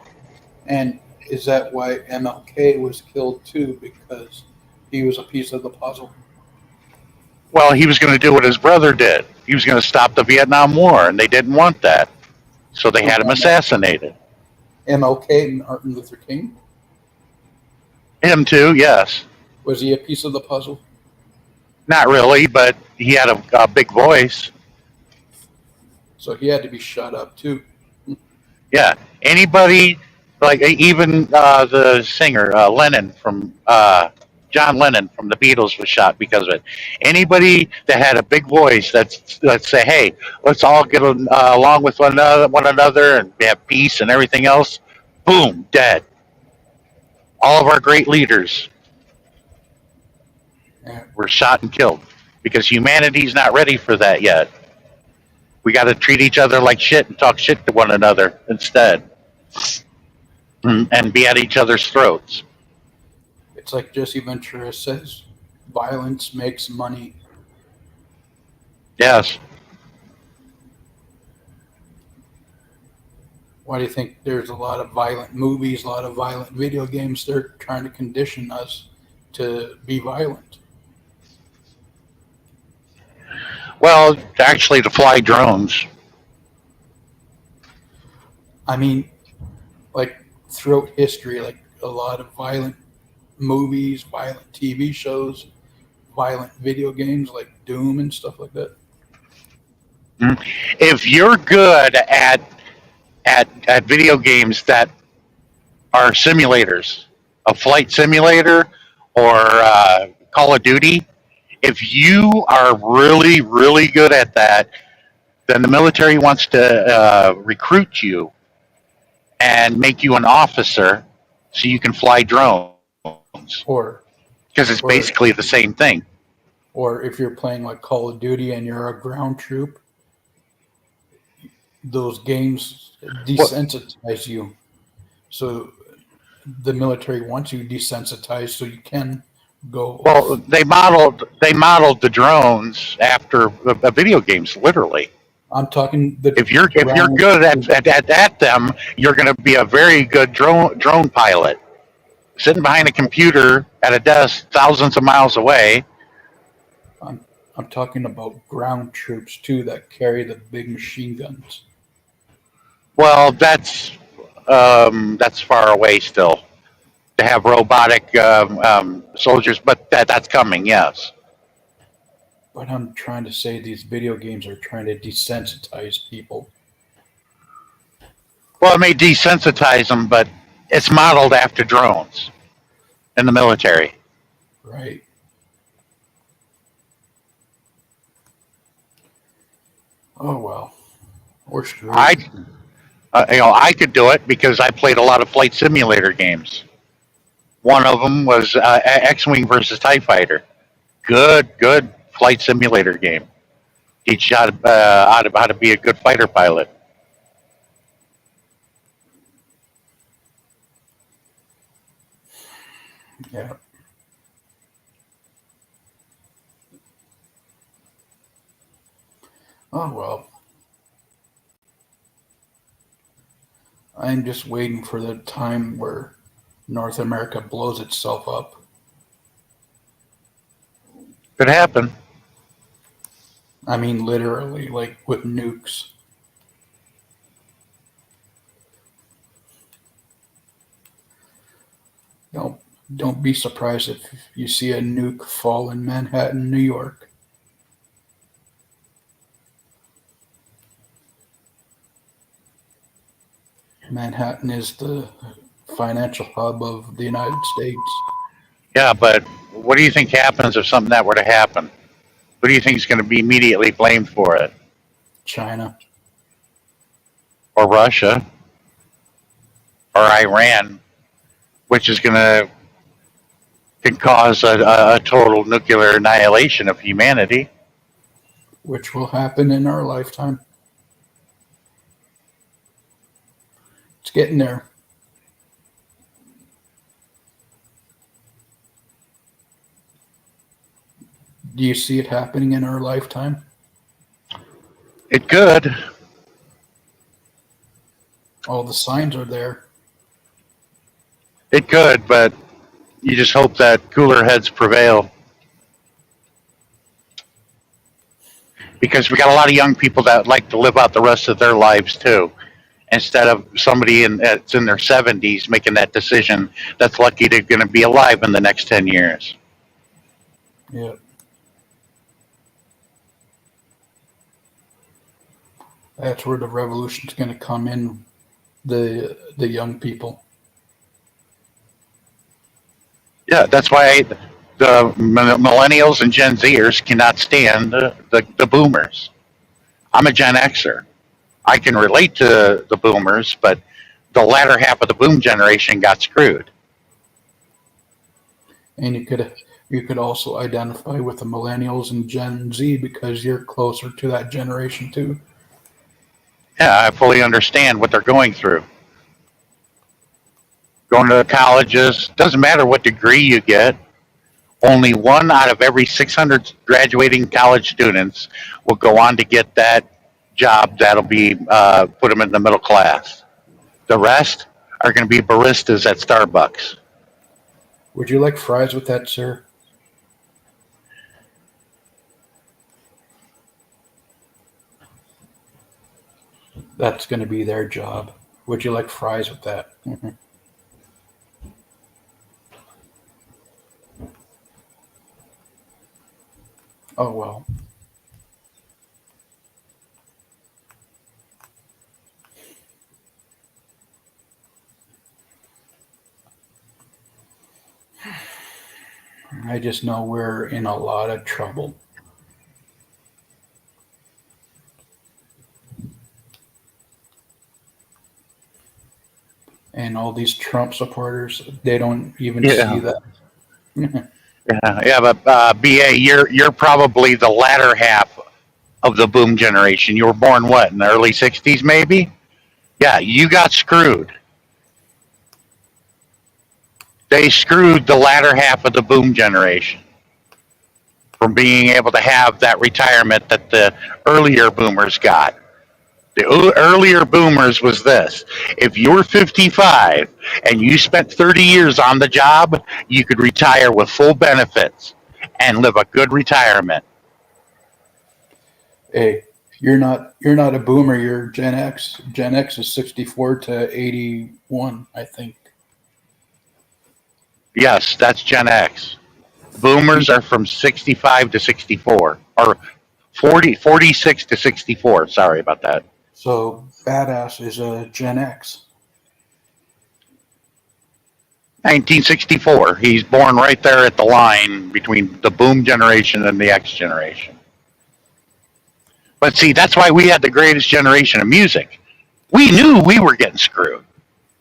and is that why MLK was killed too? Because he was a piece of the puzzle. Well, he was going to do what his brother did. He was going to stop the Vietnam War, and they didn't want that. So they had him assassinated. MLK, Martin Luther King, Him too, yes. was he a piece of the puzzle? Not really, but he had a big voice. So he had to be shut up too. Yeah. Anybody, like even the singer, Lennon from John Lennon from the Beatles was shot because of it. Anybody that had a big voice that say, hey, let's all get along with one another and have peace and everything else, Boom, dead. All of our great leaders Yeah. were shot and killed because humanity's not ready for that yet. We got to treat each other like shit and talk shit to one another instead, and be at each other's throats. It's like Jesse Ventura says, violence makes money. Yes. Why do you think there's a lot of violent movies, a lot of violent video games? They're trying to condition us to be violent. Well, actually, to fly drones. I mean, like throughout history, like a lot of violent movies, violent TV shows, violent video games like Doom and stuff like that. If you're good at video games that are simulators, a flight simulator or Call of Duty, if you are really, really good at that, then the military wants to recruit you and make you an officer so you can fly drones Or because it's or basically the same thing. or if you're playing like Call of Duty and you're a ground troop, those games desensitize you. So the military wants you desensitized so you can go. Well, they modeled the drones after video games, literally. I'm talking the If you're ground good troop. at them, you're going to be a very good drone pilot. Sitting behind a computer at a desk thousands of miles away. I'm talking about ground troops too that carry the big machine guns. Well, that's far away still. To have robotic soldiers, but that's coming. Yes. But I'm trying to say these video games are trying to desensitize people. Well, it may desensitize them, but it's modeled after drones in the military. Right. Oh well. We're screwed. I could do it because I played a lot of flight simulator games. One of them was X-wing versus TIE Fighter. Good flight simulator game. Teach you how to be a good fighter pilot. Yeah. Oh well. I'm just waiting for the time where North America blows itself up. Could happen. I mean, literally, like with nukes. Don't be surprised if you see a nuke fall in Manhattan, New York. Manhattan is the financial hub of the United States. Yeah, but what do you think happens if something that were to happen? Who do you think is going to be immediately blamed for it? China. Or Russia? Or Iran, which is going to can cause a total nuclear annihilation of humanity. Which will happen in our lifetime. It's getting there. Do you see it happening in our lifetime? It could. All the signs are there. It could, but you just hope that cooler heads prevail. Because we got a lot of young people that like to live out the rest of their lives too, instead of somebody that's in their 70s making that decision that's lucky they're going to be alive in the next 10 years. Yeah. That's where the revolution's going to come in, the young people. Yeah, that's why the millennials and Gen Zers cannot stand the boomers. I'm a Gen Xer. I can relate to the boomers, but the latter half of the boom generation got screwed. And you could also identify with the millennials and Gen Z because you're closer to that generation too. Yeah, I fully understand what they're going through. Going to the colleges, doesn't matter what degree you get, only one out of every 600 graduating college students will go on to get that job that'll be put them in the middle class. The rest are going to be baristas at Starbucks. Would you like fries with that, sir? That's going to be their job. Would you like fries with that? Mhm. Oh, well. I just know we're in a lot of trouble. And all these Trump supporters, they don't even see Yeah, that. yeah, but BA, you're probably the latter half of the boom generation. You were born what in the early '60s, maybe? Yeah, you got screwed. They screwed the latter half of the boom generation from being able to have that retirement that the earlier boomers got. The earlier boomers was this: if you were 55 and you spent 30 years on the job, you could retire with full benefits and live a good retirement. Hey, you're not a boomer, you're Gen X. Gen X is 64 to 81, I think. Yes, that's Gen X. Boomers are from 65 to 64, or 46 to 64. Sorry about that. So Badass is a Gen X. 1964. He's born right there at the line between the boom generation and the X generation. But see, that's why we had the greatest generation of music. We knew we were getting screwed.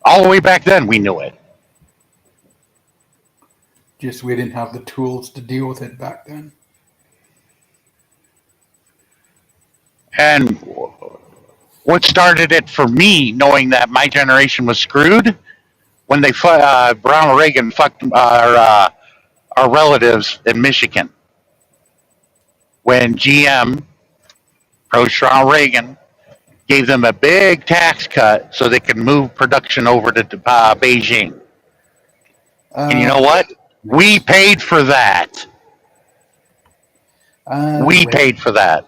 All the way back then, we knew it. Just we didn't have the tools to deal with it back then. And what started it for me, knowing that my generation was screwed, when Ronald Reagan fucked our relatives in Michigan. When GM, approached Ronald Reagan, gave them a big tax cut so they could move production over to Beijing. And you know what? We paid for that. We Wait. paid for that.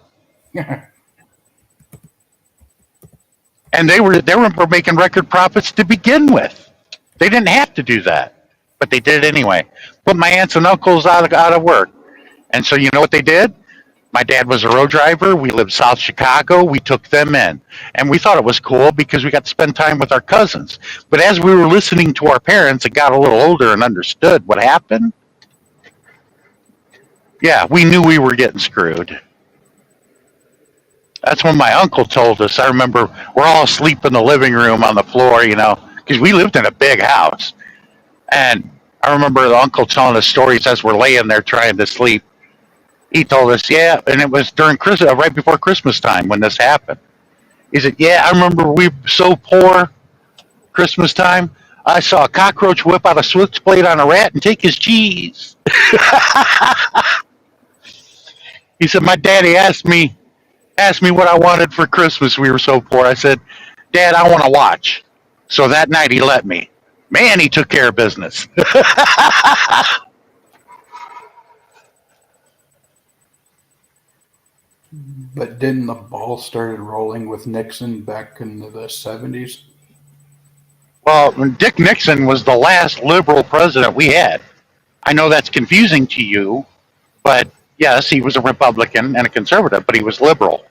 And they were making record profits to begin with. They didn't have to do that, but they did it anyway. Put my aunts and uncles out of work. And so you know what they did? My dad was a road driver. We lived South Chicago. We took them in. And we thought it was cool because we got to spend time with our cousins. But as we were listening to our parents and got a little older and understood what happened, yeah, we knew we were getting screwed. That's when my uncle told us. I remember we're all asleep in the living room on the floor, because we lived in a big house. And I remember the uncle telling us stories as we're laying there trying to sleep. He told us, yeah, and it was during Christmas, right before Christmas time when this happened. He said, yeah, I remember we were so poor Christmas time. I saw a cockroach whip out a switchblade on a rat and take his cheese. He said, my daddy asked me what I wanted for Christmas. We were so poor. I said, Dad, I want to watch. So that night he let me. Man, he took care of business. But didn't the ball started rolling with Nixon back in the 70s? Well, Dick Nixon was the last liberal president we had. I know that's confusing to you, but yes, he was a Republican and a conservative, but he was liberal.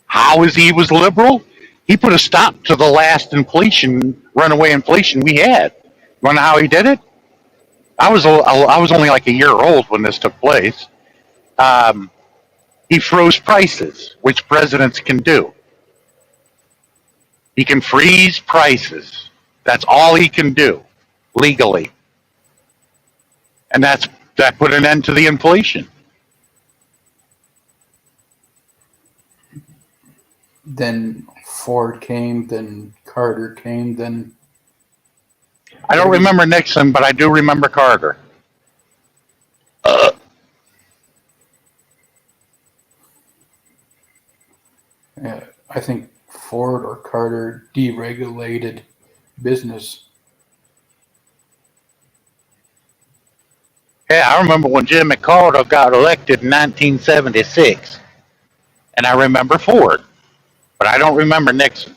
How is he was liberal? He put a stop to the last runaway inflation we had. You want to know how he did it? I was only like a year old when this took place. He froze prices, which presidents can do. He can freeze prices. That's all he can do legally. And that put an end to the inflation. Then Ford came, then Carter came, then I don't remember Nixon, but I do remember Carter. I think Ford or Carter deregulated business. Yeah, I remember when Jim McArdle got elected in 1976. And I remember Ford, but I don't remember Nixon.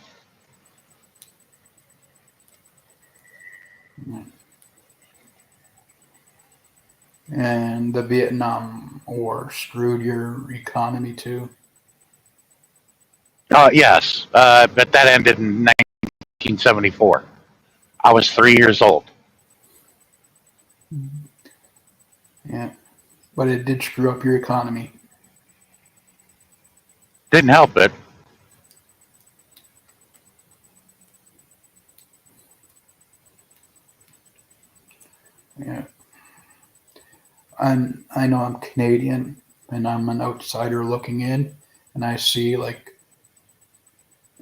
And the Vietnam War screwed your economy too. Yes, but that ended in 1974. I was 3 years old. Yeah, but it did screw up your economy. Didn't help it. Yeah, I know I'm Canadian and I'm an outsider looking in, and I see like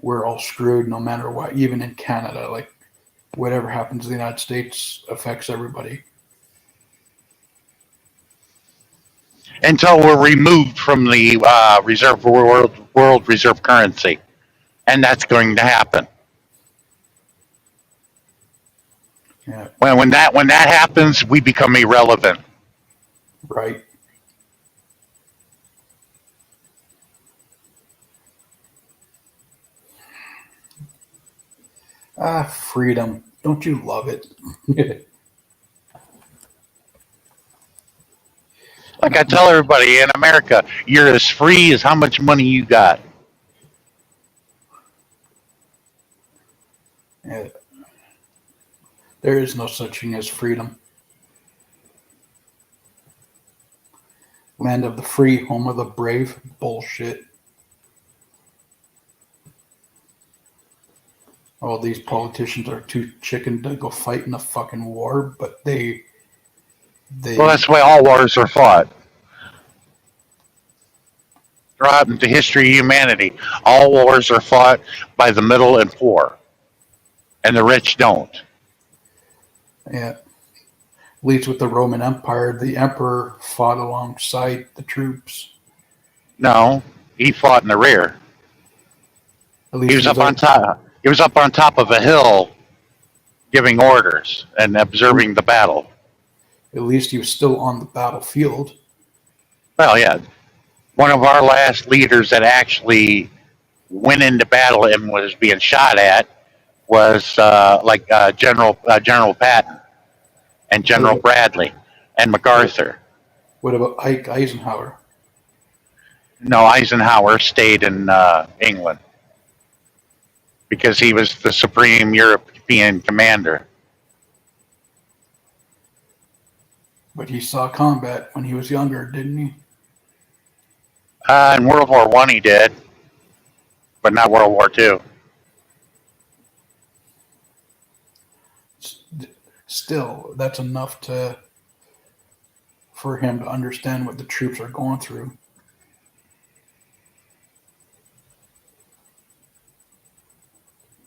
we're all screwed no matter what. Even in Canada, like whatever happens in the United States affects everybody. Until we're removed from the reserve world reserve currency, and that's going to happen. Yeah, When that happens, we become irrelevant. right. Ah, freedom. Don't you love it? Like I tell everybody in America, you're as free as how much money you got. Yeah, there is no such thing as freedom. Land of the free, home of the brave. Bullshit. All these politicians are too chicken to go fight in a fucking war, but they Well, that's the way all wars are fought. Throughout the history of humanity, all wars are fought by the middle and poor, and the rich don't. yeah, leads with the Roman Empire. The emperor fought alongside the troops. No, he fought in the rear. At He least was up on top. He was up on top of a hill, giving orders and observing the battle. At least he was still on the battlefield. Well, yeah, one of our last leaders that actually went into battle and was being shot at was General Patton and General Bradley and MacArthur. What about Ike Eisenhower? No, Eisenhower stayed in England because he was the supreme European commander. But he saw combat when he was younger, didn't he? In World War One, he did, but not World War Two. Still, that's enough for him to understand what the troops are going through.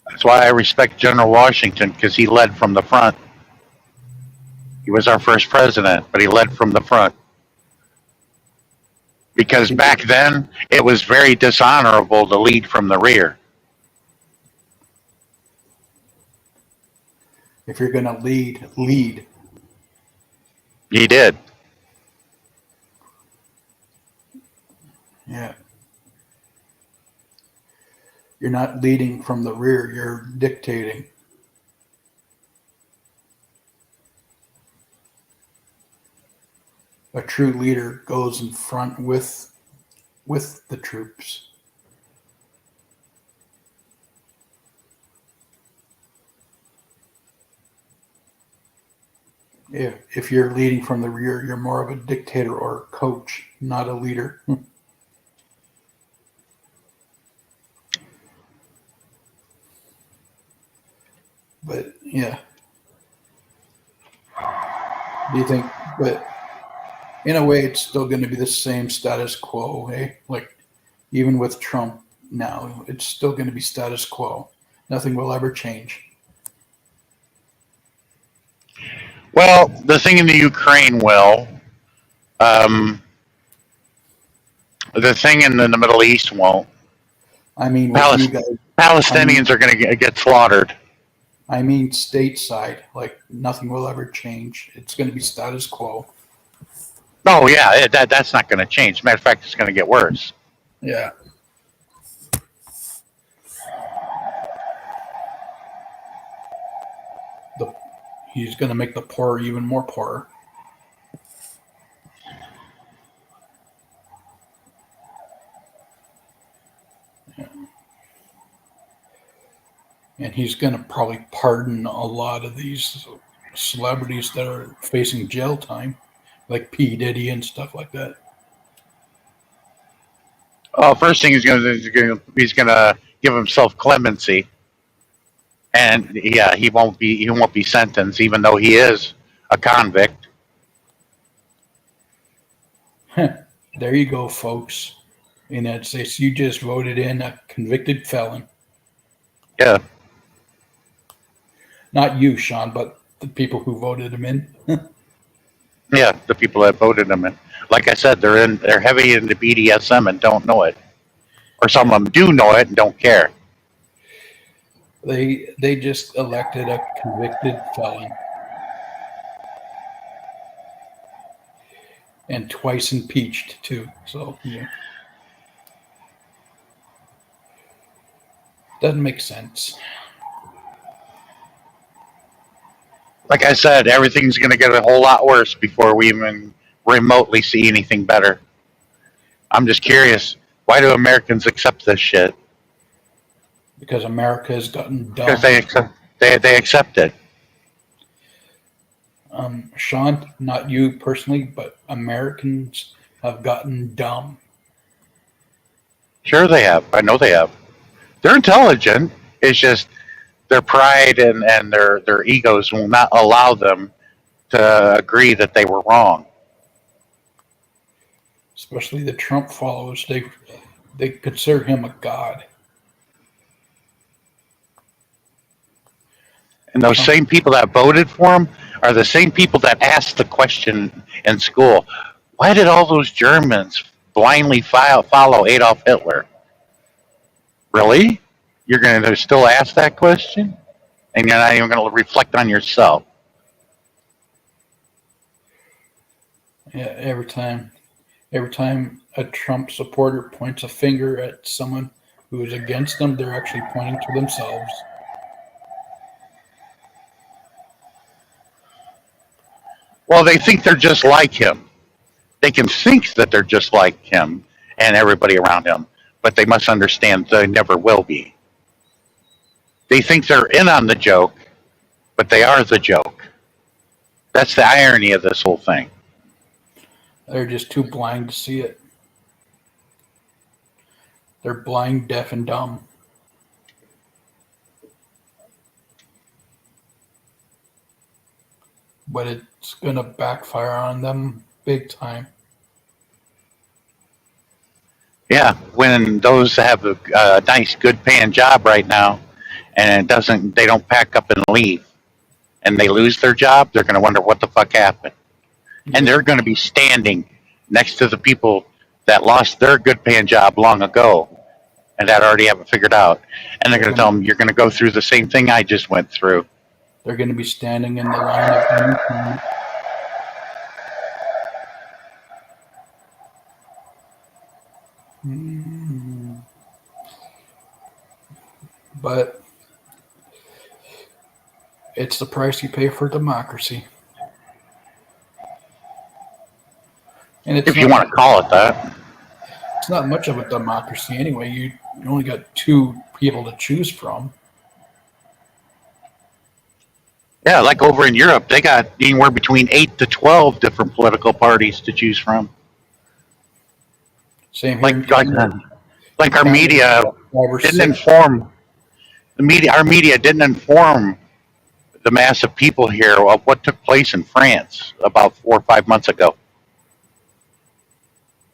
That's why I respect General Washington, because he led from the front. He was our first president, but he led from the front. Because back then, it was very dishonorable to lead from the rear. If you're going to lead, lead. He did. Yeah. You're not leading from the rear, you're dictating. A true leader goes in front with the troops. If you're leading from the rear, you're more of a dictator or a coach, not a leader. But yeah, do you think? But in a way, it's still going to be the same status quo, eh? Like even with Trump now, it's still going to be status quo. Nothing will ever change. Well, the thing in the Ukraine will. Um, the thing in the Middle East won't. I mean, with you guys, Palestinians are going to get slaughtered. I mean, stateside, like nothing will ever change. It's going to be status quo. Oh yeah, that's not going to change. Matter of fact, it's going to get worse. Yeah. He's going to make the poor even more poor. Yeah. And he's going to probably pardon a lot of these celebrities that are facing jail time, like P. Diddy and stuff like that. Oh, first thing he's going to give himself clemency, and yeah, he won't be sentenced, even though he is a convict. There you go, folks. In the United States, you just voted in a convicted felon. Yeah. Not you, Sean, but the people who voted him in. Yeah, the people that voted him in. Like I said, they're heavy into BDSM and don't know it, or some of them do know it and don't care. They just elected a convicted felon. And twice impeached too. So yeah. Doesn't make sense. Like I said, everything's going to get a whole lot worse before we even remotely see anything better. I'm just curious, why do Americans accept this shit? Because America has gotten dumb. Because they accept it. Sean, not you personally, but Americans have gotten dumb. Sure they have. I know they have. They're intelligent. It's just their pride and their egos will not allow them to agree that they were wrong. Especially the Trump followers. They consider him a god. And those same people that voted for him are the same people that asked the question in school, why did all those Germans blindly follow Adolf Hitler? Really? You're going to still ask that question? And you're not even going to reflect on yourself? Yeah, every time a Trump supporter points a finger at someone who is against them, they're actually pointing to themselves. Well, they think they're just like him. They can think that they're just like him and everybody around him, but they must understand they never will be. They think they're in on the joke, but they are the joke. That's the irony of this whole thing. They're just too blind to see it. They're blind, deaf, and dumb. But it's going to backfire on them big time. Yeah, when those have a nice, good-paying job right now, and they don't pack up and leave, and they lose their job, they're going to wonder what the fuck happened. And they're going to be standing next to the people that lost their good-paying job long ago, and that already have it figured out. And they're going to tell them, you're going to go through the same thing I just went through. They're going to be standing in the line of unemployment. But it's the price you pay for democracy. And If you want to call it that. It's not much of a democracy anyway. You only got two people to choose from. Yeah, like over in Europe, they got anywhere between 8 to 12 different political parties to choose from. Same here. Like our media didn't inform. Our media didn't inform the mass of people here of what took place in France about 4 or 5 months ago.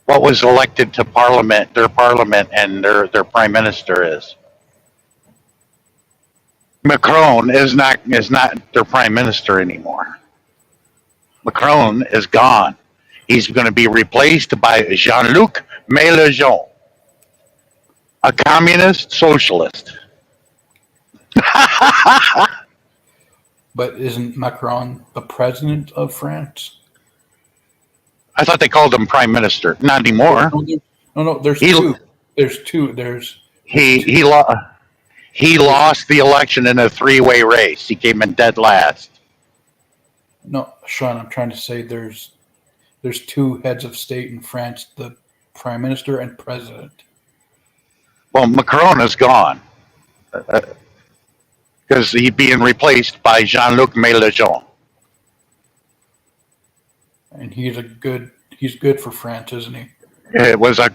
What was elected to parliament, and their prime minister is. Macron is not their prime minister anymore. Macron is gone. He's going to be replaced by Jean-Luc Mélenchon, a communist socialist. But isn't Macron the president of France? I thought they called him prime minister. Not anymore. No, there's He- two. There's two. There's He lost the election in a three-way race. He came in dead last. no, Sean. I'm trying to say there's two heads of state in France: the prime minister and president. Well, Macron is gone because he's being replaced by Jean-Luc Mélenchon. And he's good for France, isn't he? It was a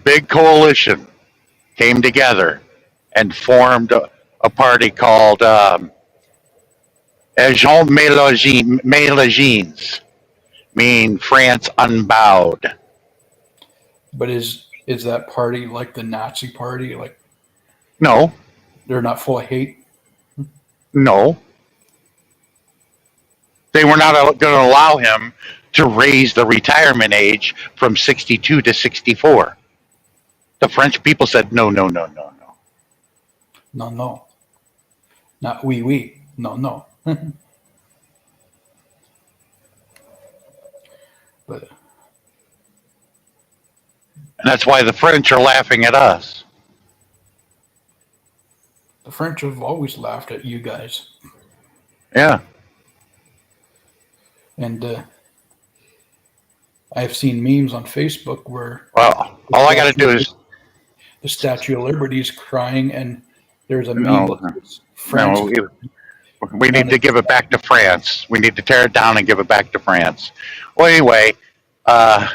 big coalition came together and formed a party called Jean Mélenchons, meaning France Unbowed. But is that party like the Nazi party? Like No, they're not full of hate? no. They were not going to allow him to raise the retirement age from 62 to 64. The French people said, no, no, no, no, no. No. Not oui. No. But And that's why the French are laughing at us. the French have always laughed at you guys. Yeah. And I've seen memes on Facebook where Well, all I got to do is the Statue of Liberty is crying, and there's a meme No. that says France. No, we need to give it back to France. We need to tear it down and give it back to France. Well, anyway, the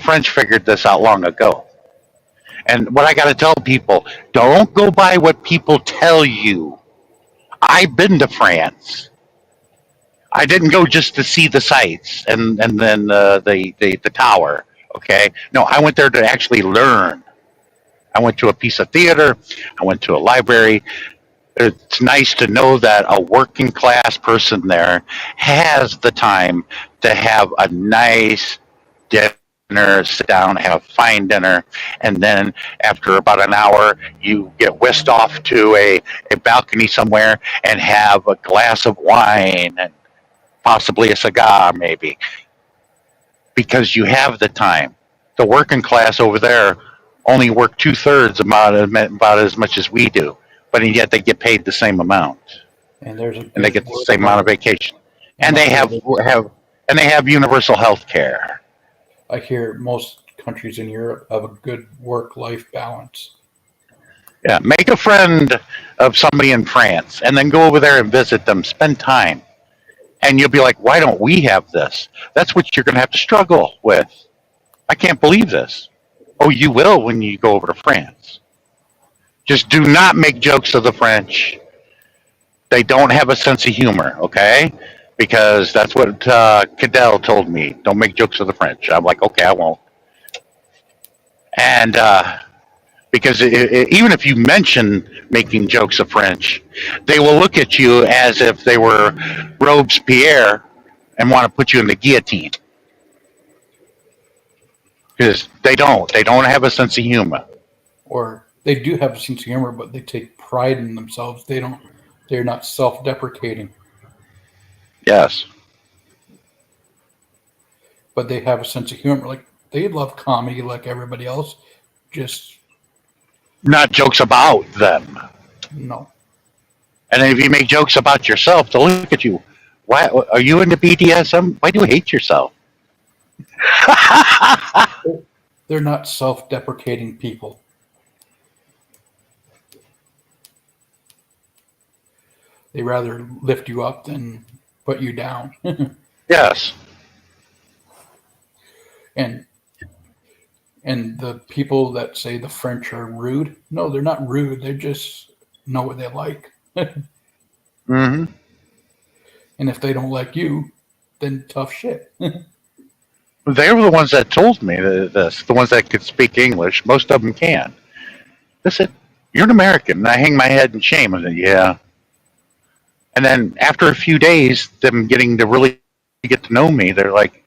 French figured this out long ago. And what I got to tell people, don't go by what people tell you. I've been to France. I didn't go just to see the sights and then the tower. Okay, no, I went there to actually learn. I went to a piece of theater. I went to a library. It's nice to know that a working class person there has the time to have a nice dinner, sit down, have a fine dinner, and then after about an hour, you get whisked off to a balcony somewhere and have a glass of wine and possibly a cigar, maybe, because you have the time. The working class over there only work 2/3 about as much as we do, but yet they get paid the same amount, And there's and they get the same amount of vacation, and they have universal health care. I hear most countries in Europe have a good work-life balance. Yeah, make a friend of somebody in France, and then go over there and visit them. Spend time, and you'll be like, "Why don't we have this?" That's what you're going to have to struggle with. I can't believe this. Oh, you will when you go over to France. Just do not make jokes of the French. They don't have a sense of humor, okay? Because that's what Cadell told me. Don't make jokes of the French. I'm like, okay, I won't. And because even if you mention making jokes of French, they will look at you as if they were Robespierre and want to put you in the guillotine. Because they don't. They don't have a sense of humor. Or they do have a sense of humor, but they take pride in themselves. They're not self-deprecating, Yes. but they have a sense of humor. Like they love comedy like everybody else. Just Not jokes about them. no. And if you make jokes about yourself, they'll look at you. Why are you into BDSM? Why do you hate yourself? They're not self-deprecating people. They rather lift you up than put you down. Yes. And the people that say the French are rude, no, they're not rude. They just know what they like. Hmm. And if they don't like you, then tough shit. They were the ones that told me this. The ones that could speak English. Most of them can. They said, "You're an American." And I hang my head in shame. I said, "Yeah." And then after a few days, them getting to really get to know me, they're like,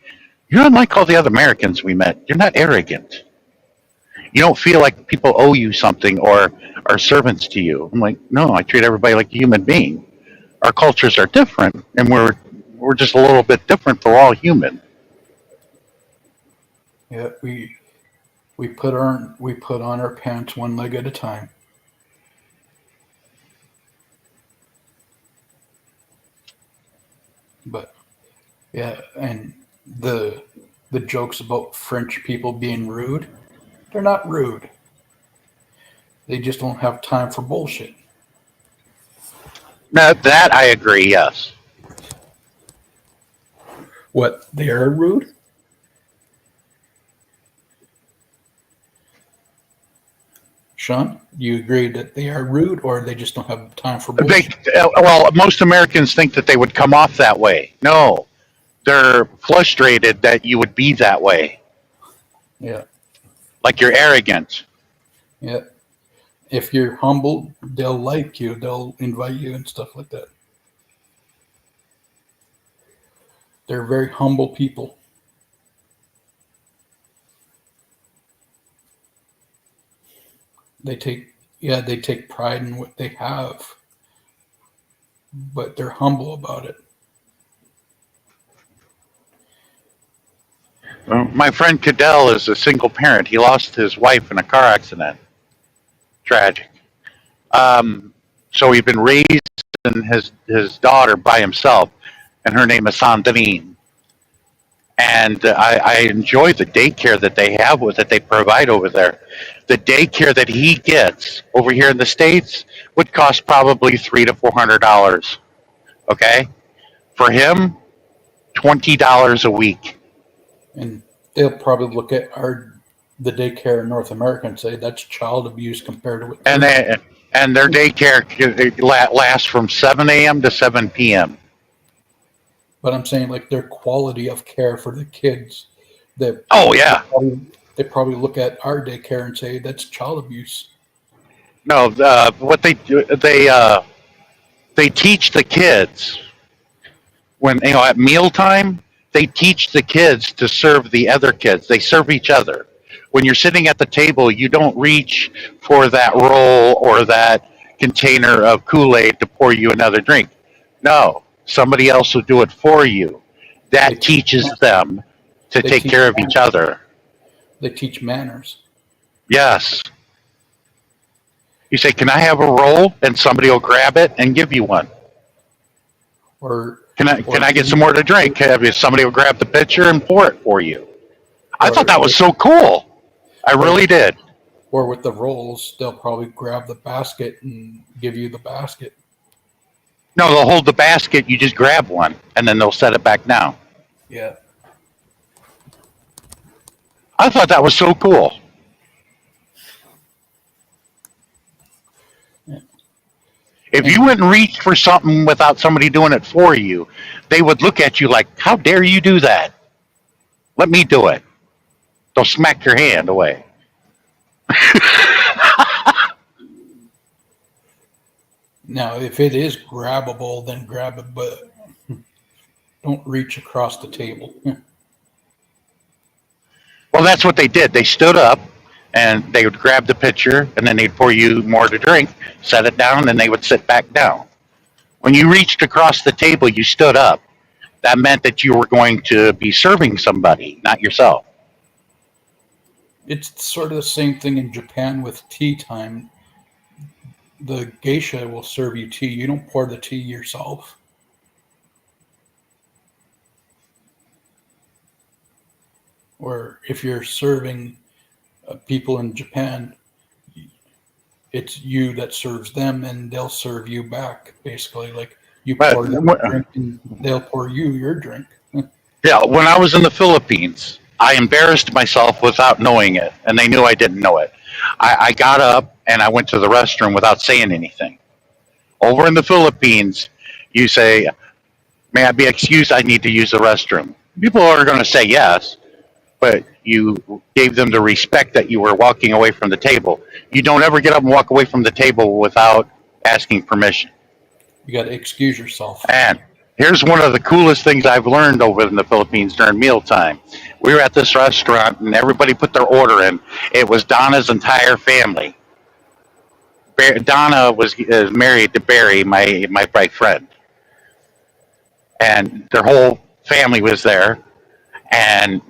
"You're unlike all the other Americans we met. You're not arrogant. You don't feel like people owe you something or are servants to you." I'm like, "No, I treat everybody like a human being. Our cultures are different, and we're just a little bit different. We're all human." Yeah, we put on our pants one leg at a time. But yeah, and the the jokes about French people being rude, they're not rude. They just don't have time for bullshit. Now that I agree. Yes. What? They are rude? Sean, do you agree that they are rude or they just don't have time for They bullshit? well, most Americans think that they would come off that way. No, they're frustrated that you would be that way, Yeah. like you're arrogant. Yeah. If you're humble, they'll like you, they'll invite you and stuff like that. They're very humble people. They take pride in what they have, but they're humble about it. My friend Cadell is a single parent. He lost his wife in a car accident. Tragic. Um, so he's been raising his daughter by himself, and her name is Sandrine. And I enjoy the daycare that they have with that they provide over there. The daycare that he gets over here in the states would cost probably $300 to $400. Okay, for him, $20 a week. And they'll probably look at the daycare in North America and say that's child abuse compared to what And they're. they, and their daycare lasts from 7 a.m. to 7 p.m. But I'm saying like their quality of care for the kids. They Oh yeah, they probably look at our daycare and say that's child abuse. no. What they do, they teach the kids when at mealtime. They teach the kids to serve the other kids. They serve each other. When you're sitting at the table, you don't reach for that roll or that container of Kool-Aid to pour you another drink. No, somebody else will do it for you. They That teach teaches them to they take teach care of each other. they teach manners. Yes. You say, "Can I have a roll?" And somebody will grab it and give you one. Or Can I get some more to drink? Somebody will grab the pitcher and pour it for you. I thought that or was so cool. I really did. or with the rolls, they'll probably grab the basket and give you the basket. No, they'll hold the basket. You just grab one, and then they'll set it back down. Yeah. I thought that was so cool. If you went and reached for something without somebody doing it for you, they would look at you like, "How dare you do that? Let me do it." They'll smack your hand away. Now, if it is grabbable, then grab it, but don't reach across the table. Well, that's what they did. They stood up and they would grab the pitcher and then they'd pour you more to drink, set it down, and they would sit back down. When you reached across the table, you stood up. That meant that you were going to be serving somebody, not yourself. It's sort of the same thing in Japan with tea time. The geisha will serve you tea. You don't pour the tea yourself. Or if you're serving people in Japan, it's you that serves them and they'll serve you back. Basically, like you But pour them a drink and they'll pour you your drink. yeah, when I was in the Philippines, I embarrassed myself without knowing it, and they knew I didn't know it. I got up and I went to the restroom without saying anything. Over in the Philippines, you say, "May I be excused? I need to use the restroom." People are going to say yes, but you gave them the respect that you were walking away from the table. You don't ever get up and walk away from the table without asking permission. You got to excuse yourself. And here's one of the coolest things I've learned over in the Philippines during mealtime. We were at this restaurant and everybody put their order in. It was Donna's entire family. Donna was married to Barry, my bright friend, and their whole family was there. And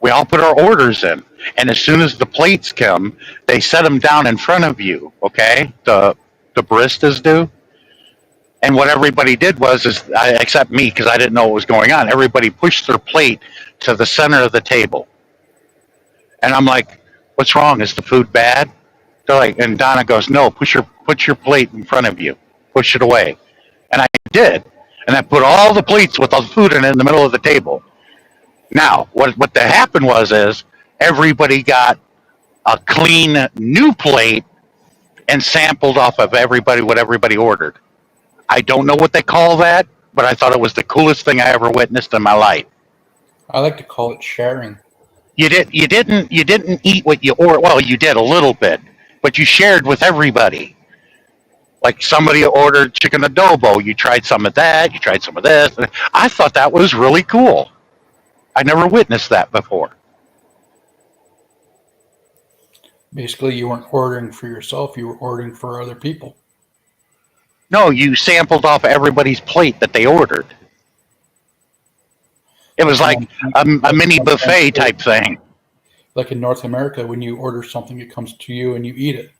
we all put our orders in. And as soon as the plates come, they set them down in front of you. Okay, the baristas do. And what everybody did except me, because I didn't know what was going on, everybody pushed their plate to the center of the table. And I'm like, "What's wrong? Is the food bad?" They're like, and Donna goes, "No, put your plate in front of you. Push it away." And I did. And I put all the plates with all the food in the middle of the table. Now, what happened is everybody got a clean new plate and sampled off of what everybody ordered. I don't know what they call that, but I thought it was the coolest thing I ever witnessed in my life. I like to call it sharing. You didn't eat what you ordered. Well, you did a little bit, but you shared with everybody. Like somebody ordered chicken adobo, you tried some of that, you tried some of this. I thought that was really cool. I never witnessed that before. Basically, you weren't ordering for yourself, you were ordering for other people. No, you sampled off everybody's plate that they ordered. It was like a mini buffet type thing. Like in North America, when you order something, it comes to you and you eat it.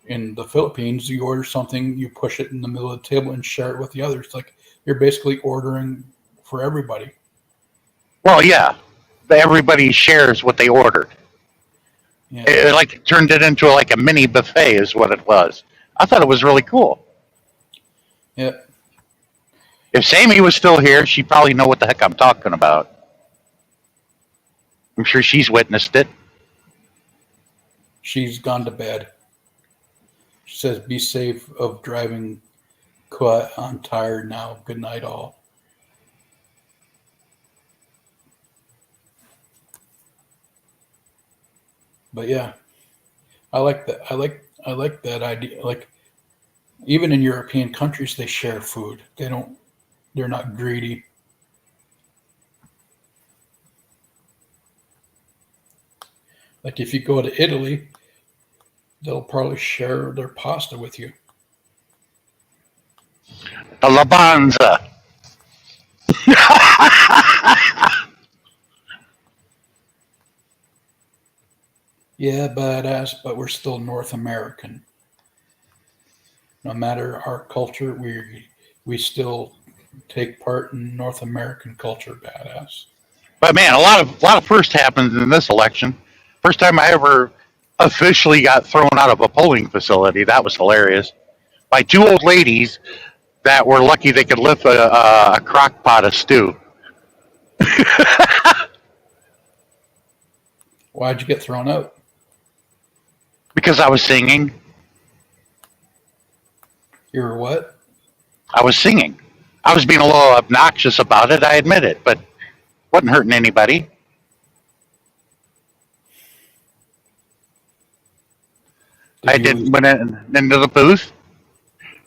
In the Philippines, you order something, you push it in the middle of the table and share it with the others. Like you're basically ordering for everybody. Well, yeah, everybody shares what they ordered. Yeah. It like turned it into like a mini buffet is what it was. I thought it was really cool. Yeah. If Sammy was still here, she'd probably know what the heck I'm talking about. I'm sure she's witnessed it. She's gone to bed. She says, "Be safe of driving. I'm tired now. Good night, all." But yeah, I like that. I like that idea. Like even in European countries, they share food. They're not greedy. Like if you go to Italy, they'll probably share their pasta with you. The Labanza. Yeah, badass, but we're still North American. No matter our culture, we still take part in North American culture, badass. But man, a lot of first happened in this election. First time I ever officially got thrown out of a polling facility. That was hilarious. By two old ladies that were lucky they could lift a crock pot of stew. Why'd you get thrown out? Because I was singing. You were what? I was singing. I was being a little obnoxious about it, I admit it, but wasn't hurting anybody. I went into the booth,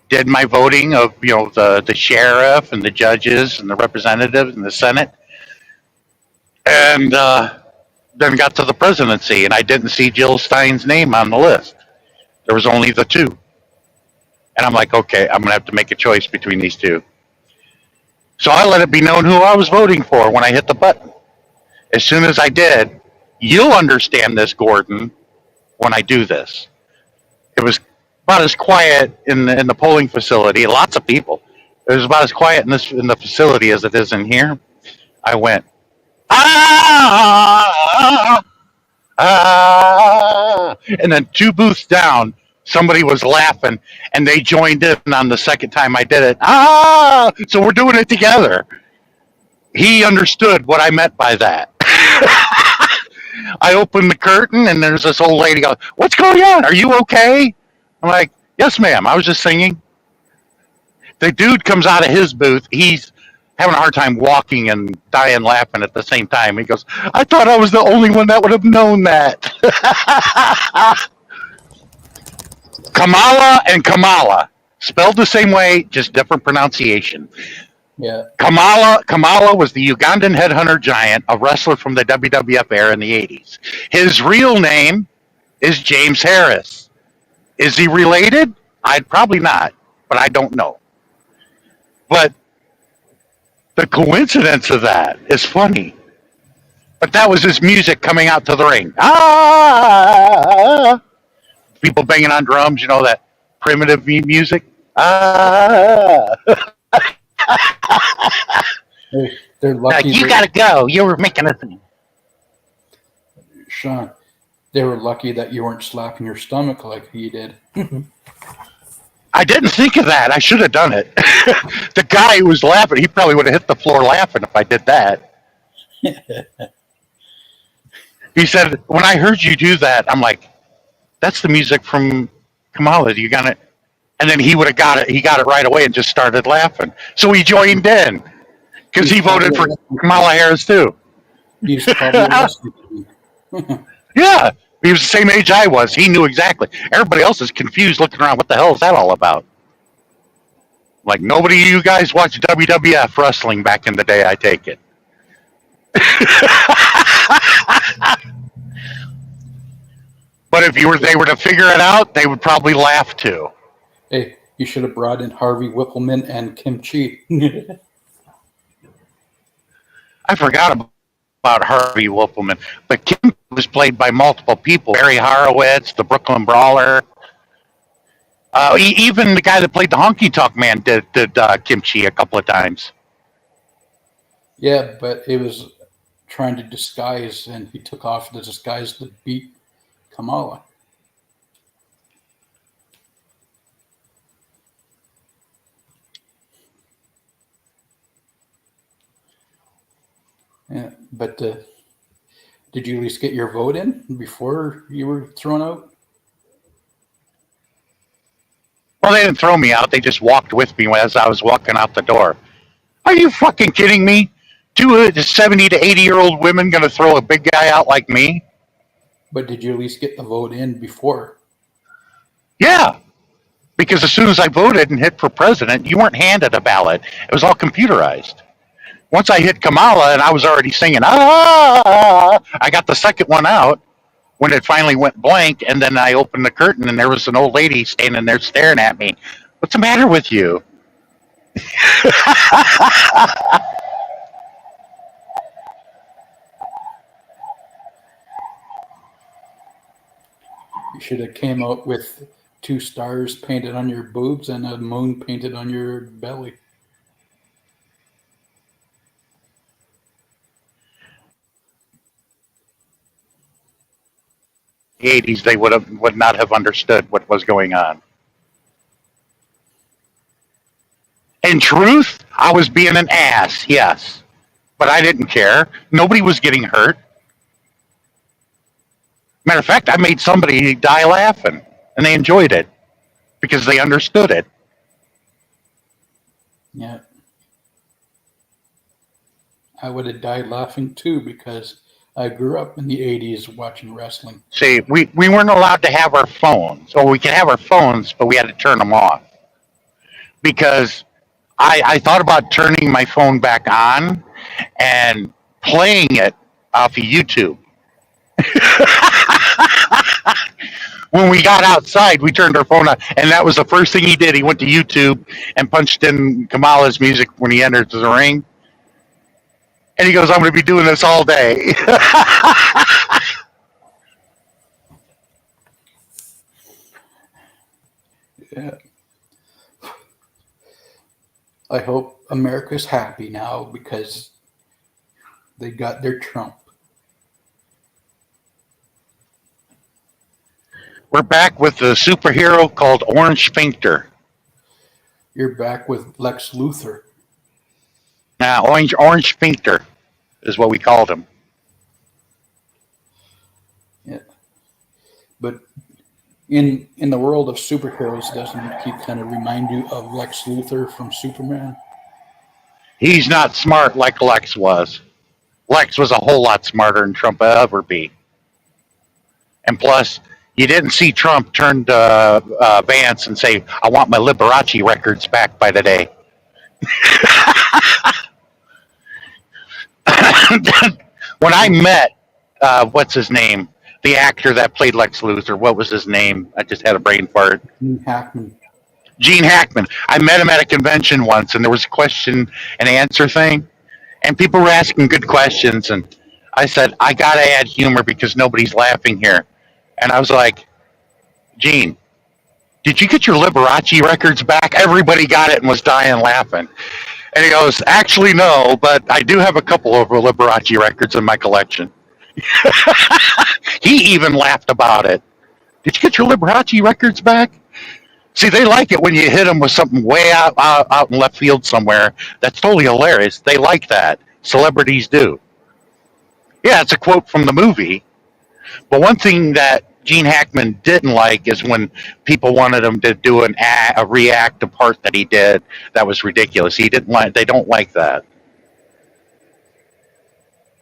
did my voting of the sheriff and the judges and the representatives and the Senate, and then got to the presidency, and I didn't see Jill Stein's name on the list. There was only the two, and I'm like, okay, I'm gonna have to make a choice between these two. So I let it be known who I was voting for when I hit the button. As soon as I did, you'll understand this, Gordon, when I do this. It was about as quiet in the polling facility. Lots of people. It was about as quiet in the facility as it is in here. I went, ah, ah, and then two booths down, somebody was laughing, and they joined in on the second time I did it. Ah, so we're doing it together. He understood what I meant by that. I opened the curtain, and there's this old lady goes, "What's going on? Are you okay?" I'm like, "Yes, ma'am. I was just singing." The dude comes out of his booth. He's having a hard time walking and dying laughing at the same time. He goes, I thought I was the only one that would have known that. Kamala and Kamala. Spelled the same way, just different pronunciation. Yeah. Kamala was the Ugandan headhunter giant, a wrestler from the WWF era in the 80s. His real name is James Harris. Is he related? I'd probably not, but I don't know. But the coincidence of that is funny. But that was his music coming out to the ring. Ah! People banging on drums, you know, that primitive music. Ah! They're lucky. You gotta go. You were making a thing. Sean, they were lucky that you weren't slapping your stomach like he did. I didn't think of that. I should have done it. The guy who was laughing, he probably would have hit the floor laughing if I did that. He said, when I heard you do that, I'm like, that's the music from Kamala. You got it? And then he would have got it. He got it right away and just started laughing. So he joined in because he voted for Kamala Harris too. He's probably Yeah, he was the same age I was. He knew exactly. Everybody else is confused, looking around. What the hell is that all about? Like, nobody of you guys watched WWF wrestling back in the day, I take it. But if they were to figure it out, they would probably laugh too. Hey, you should have brought in Harvey Whippleman and Kim Chi. I forgot about Harvey Whippleman, but Kim was played by multiple people. Barry Horowitz, the Brooklyn Brawler. Even the guy that played the Honky Tonk Man did Kim Chi a couple of times. Yeah, but it was trying to disguise, and he took off the disguise to beat Kamala. Yeah, but did you at least get your vote in before you were thrown out? Well, they didn't throw me out. They just walked with me as I was walking out the door. Are you fucking kidding me? 70 to 80-year-old women going to throw a big guy out like me? But did you at least get the vote in before? Yeah, because as soon as I voted and hit for president, you weren't handed a ballot. It was all computerized. Once I hit Kamala and I was already singing, I got the second one out when it finally went blank, and then I opened the curtain and there was an old lady standing there staring at me. What's the matter with you? You should have came out with 2 stars painted on your boobs and a moon painted on your belly. The 80s, they would not have understood what was going on. In truth, I was being an ass, yes. But I didn't care. Nobody was getting hurt. Matter of fact, I made somebody die laughing, and they enjoyed it because they understood it. Yeah. I would have died laughing too because I grew up in the 80s watching wrestling. See, we weren't allowed to have our phones. Or we could have our phones, but we had to turn them off. Because I thought about turning my phone back on and playing it off of YouTube. When we got outside, we turned our phone on, and that was the first thing he did. He went to YouTube and punched in Kamala's music when he entered the ring. And he goes, I'm going to be doing this all day. Yeah. I hope America's happy now because they got their Trump. We're back with a superhero called Orange Sphincter. You're back with Lex Luthor. Now, Orange Sphincter is what we called him. Yeah. But In the world of superheroes, doesn't he kind of remind you of Lex Luthor from Superman? He's not smart like Lex was. Lex was a whole lot smarter than Trump will ever be. And plus, you didn't see Trump turn to Vance and say, I want my Liberace records back by today. When I met, what's his name? The actor that played Lex Luthor, what was his name? I just had a brain fart. Gene Hackman. Gene Hackman. I met him at a convention once, and there was a question and answer thing, and people were asking good questions, and I said, I gotta add humor because nobody's laughing here. And I was like, Gene, did you get your Liberace records back? Everybody got it and was dying laughing. And he goes, actually, no, but I do have a couple of Liberace records in my collection. He even laughed about it. Did you get your Liberace records back? See, they like it when you hit them with something way out in left field somewhere. That's totally hilarious. They like that. Celebrities do. Yeah, it's a quote from the movie. But one thing that Gene Hackman didn't like is when people wanted him to do a react a part that he did that was ridiculous. He didn't like. They don't like that.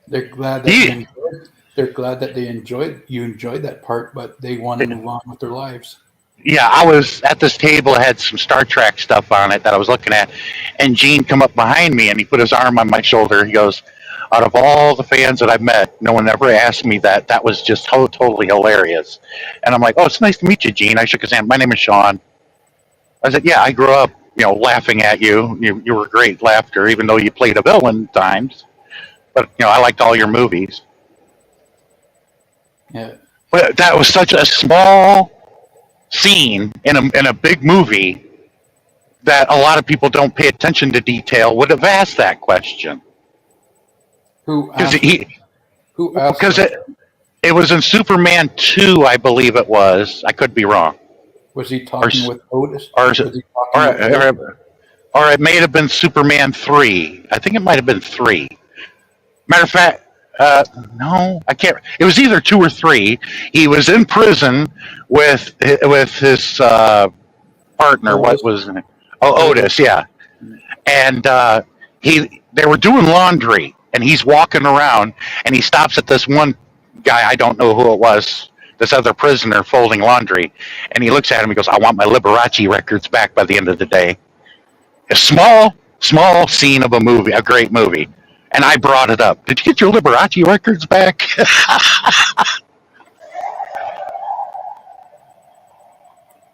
They're glad that they're glad that you enjoyed that part, but they want to move on with their lives. Yeah, I was at this table that had some Star Trek stuff on it that I was looking at, and Gene come up behind me and he put his arm on my shoulder. He goes, out of all the fans that I've met, no one ever asked me that. That was just totally hilarious. And I'm like, oh, it's nice to meet you, Gene. I shook his hand. My name is Sean. I said, yeah, I grew up, laughing at you. You were great laughter, even though you played a villain times. But, I liked all your movies. Yeah. But that was such a small scene in a big movie that a lot of people don't pay attention to detail would have asked that question. Who asked? Because it was in Superman 2, I believe it was. I could be wrong. Was he talking with Otis? Or it may have been Superman 3. I think it might have been 3. Matter of fact, no, I can't. It was either 2 or 3. He was in prison with his partner. Otis. What was his name? Oh, Otis, yeah. And they were doing laundry, and he's walking around, and he stops at this one guy. I don't know who it was. This other prisoner folding laundry, and he looks at him. He goes, "I want my Liberace records back by the end of the day." A small scene of a movie, a great movie. And I brought it up. Did you get your Liberace records back?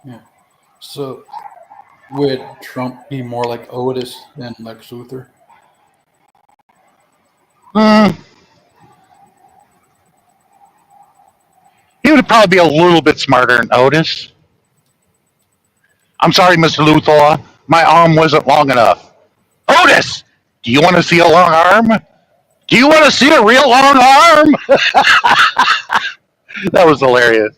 Yeah. So, would Trump be more like Otis than Lex Luthor? He would probably be a little bit smarter than Otis. I'm sorry, Mr. Luthor. My arm wasn't long enough. Otis! Do you want to see a long arm? Do you want to see a real long arm? That was hilarious.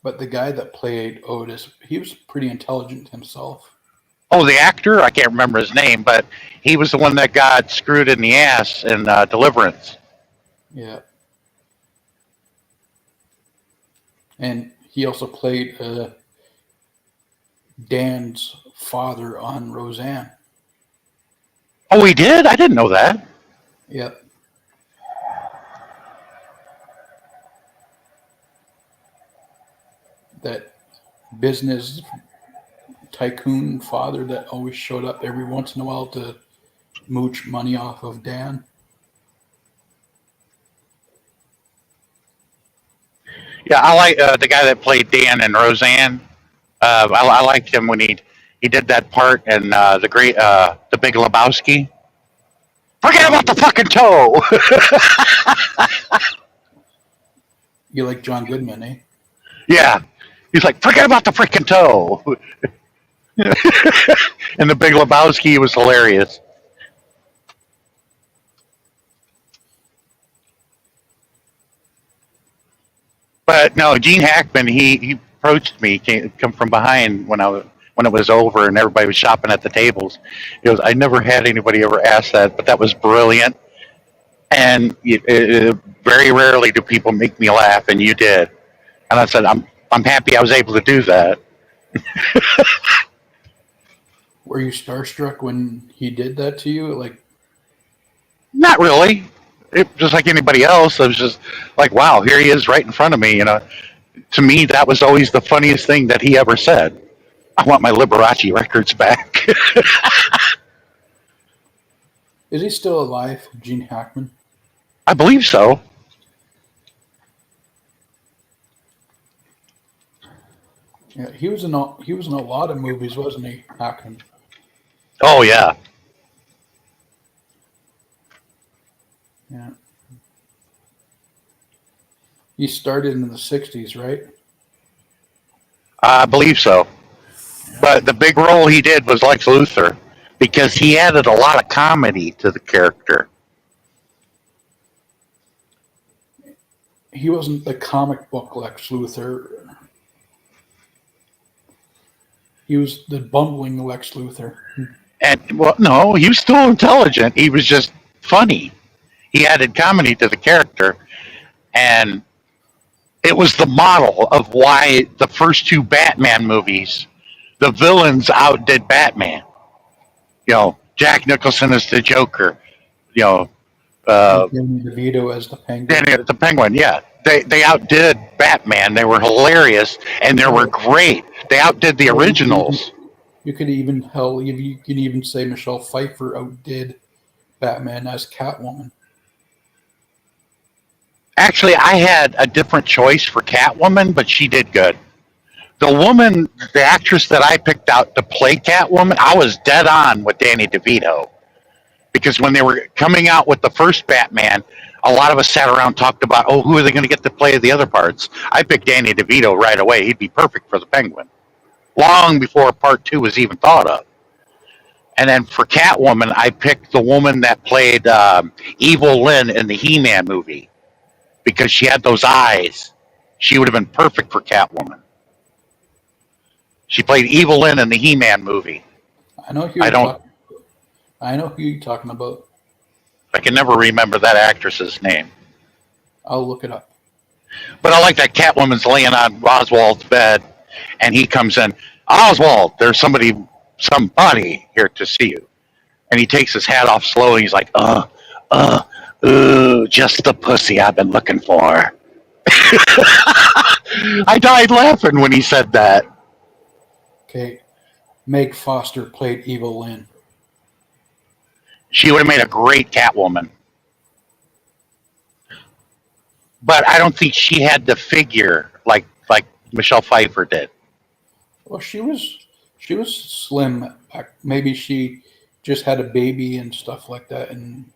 But the guy that played Otis, he was pretty intelligent himself. Oh, the actor? I can't remember his name, but he was the one that got screwed in the ass in Deliverance. Yeah. And he also played Dan's father on Roseanne. Oh, he did? I didn't know that. Yep. That business tycoon father that always showed up every once in a while to mooch money off of Dan. Yeah, I like the guy that played Dan and Roseanne. I liked him when he did that part in the Big Lebowski. Forget about the fucking toe. You like John Goodman, eh? Yeah, he's like, forget about the freaking toe. And the Big Lebowski was hilarious. But no, Gene Hackman, he approached me, come from behind when it was over and everybody was shopping at the tables. He goes, I never had anybody ever ask that, but that was brilliant. And very rarely do people make me laugh, and you did. And I said, I'm happy I was able to do that. Were you starstruck when he did that to you? Like, Not really. Just like anybody else, I was just like, wow, here he is right in front of me. To me, that was always the funniest thing that he ever said. I want my Liberace records back. is he still alive, Gene Hackman? I believe so. Yeah, he was in a lot of movies, wasn't he, Hackman? Oh yeah, Yeah. He started in the '60s, right? I believe so. But the big role he did was Lex Luthor because he added a lot of comedy to the character. He wasn't the comic book Lex Luthor. He was the bumbling Lex Luthor. And well, no, he was still intelligent. He was just funny. He added comedy to the character, and it was the model of why the first two Batman movies, the villains outdid Batman. Jack Nicholson as the Joker. You know, Danny DeVito as the Penguin. Danny the Penguin. Yeah, they outdid Batman. They were hilarious and they were great. They outdid the originals. You could even you can even say Michelle Pfeiffer outdid Batman as Catwoman. Actually, I had a different choice for Catwoman, but she did good. The actress that I picked out to play Catwoman, I was dead on with Danny DeVito. Because when they were coming out with the first Batman, a lot of us sat around and talked about, oh, who are they going to get to play the other parts? I picked Danny DeVito right away. He'd be perfect for the Penguin. Long before part two was even thought of. And then for Catwoman, I picked the woman that played Evil Lynn in the He-Man movie. Because she had those eyes. She would have been perfect for Catwoman. She played Evil Lynn in the He-Man movie. I know who you're talking about. I can never remember that actress's name. I'll look it up. But I like that Catwoman's laying on Oswald's bed, and he comes in. Oswald, there's somebody here to see you. And he takes his hat off slowly. He's like, just the pussy I've been looking for. I died laughing when he said that. Okay, Meg Foster played Evil Lynn. She would have made a great Catwoman. But I don't think she had the figure like Michelle Pfeiffer did. Well, she was slim. Maybe she just had a baby and stuff like that, and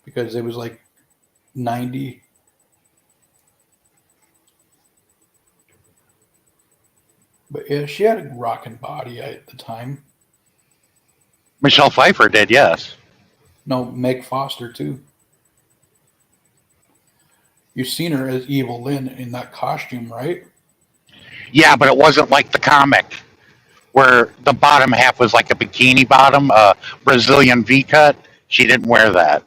because it was like 90. But yeah, she had a rocking body at the time. Michelle Pfeiffer did, yes. No, Meg Foster too. You've seen her as Evil Lynn in that costume, right? Yeah, but it wasn't like the comic where the bottom half was like a bikini bottom, a Brazilian V-cut. She didn't wear that.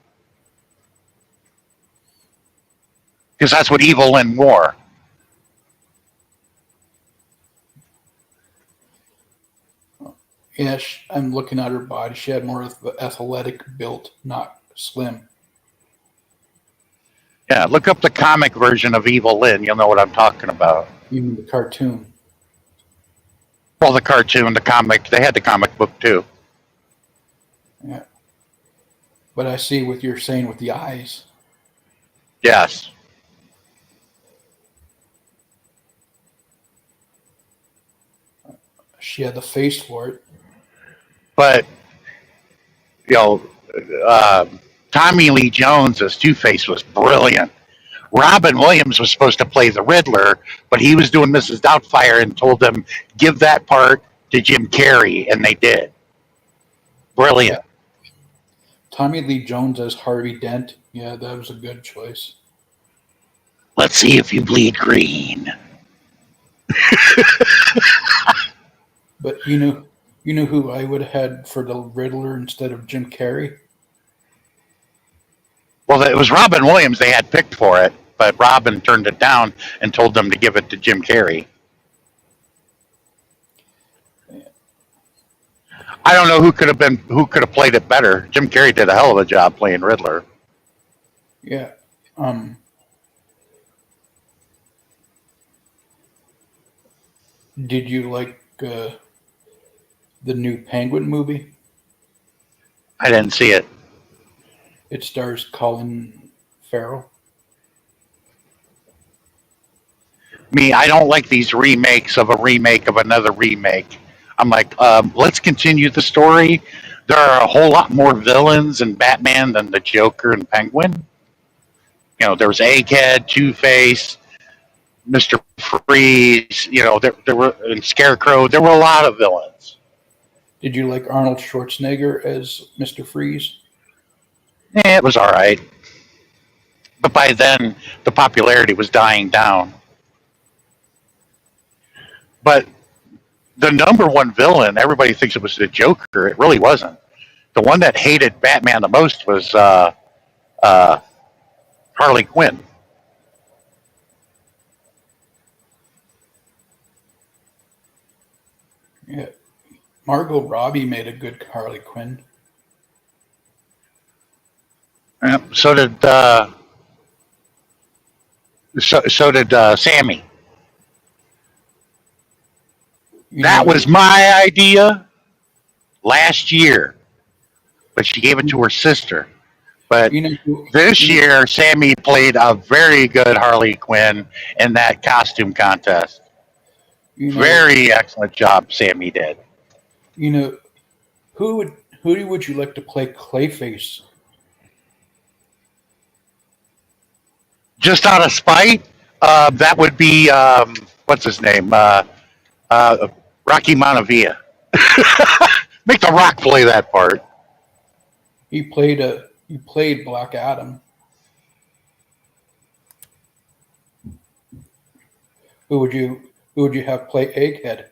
Because that's what Evil Lynn wore. Yeah, I'm looking at her body. She had more of the athletic build, not slim. Yeah, look up the comic version of Evil Lynn. You'll know what I'm talking about. Even the cartoon. Well, the cartoon, the comic, they had the comic book too. Yeah. But I see what you're saying with the eyes. Yes. She had the face for it. But, Tommy Lee Jones as Two-Face was brilliant. Robin Williams was supposed to play the Riddler, but he was doing Mrs. Doubtfire and told them, give that part to Jim Carrey, and they did. Brilliant. Tommy Lee Jones as Harvey Dent. Yeah, that was a good choice. Let's see if you bleed green. But you know who I would have had for the Riddler instead of Jim Carrey? Well, it was Robin Williams they had picked for it, but Robin turned it down and told them to give it to Jim Carrey. I don't know who could have played it better. Jim Carrey did a hell of a job playing Riddler. Yeah. Did you like the new Penguin movie? I didn't see it. It stars Colin Farrell. Me, I don't like these remakes of a remake of another remake. I'm like, let's continue the story. There are a whole lot more villains in Batman than the Joker and Penguin. You know, there was Egghead, Two Face, Mister Freeze. You know, there were and Scarecrow. There were a lot of villains. Did you like Arnold Schwarzenegger as Mr. Freeze? It was all right, but by then the popularity was dying down. But the number one villain, everybody thinks it was the Joker. It really wasn't. The one that hated Batman the most was Harley Quinn. Yeah. Margot Robbie made a good Harley Quinn. Yep. So did Sammy. You That know, was my idea last year, but she gave it to her sister. But you know, this year, Sammy played a very good Harley Quinn in that costume contest. you know, Very excellent job, Sammy did. you know, who would you like to play Clayface? Just out of spite, that would be what's his name, Rocky Montevilla. Make The Rock play that part. He played Black Adam. Who would you have play Egghead?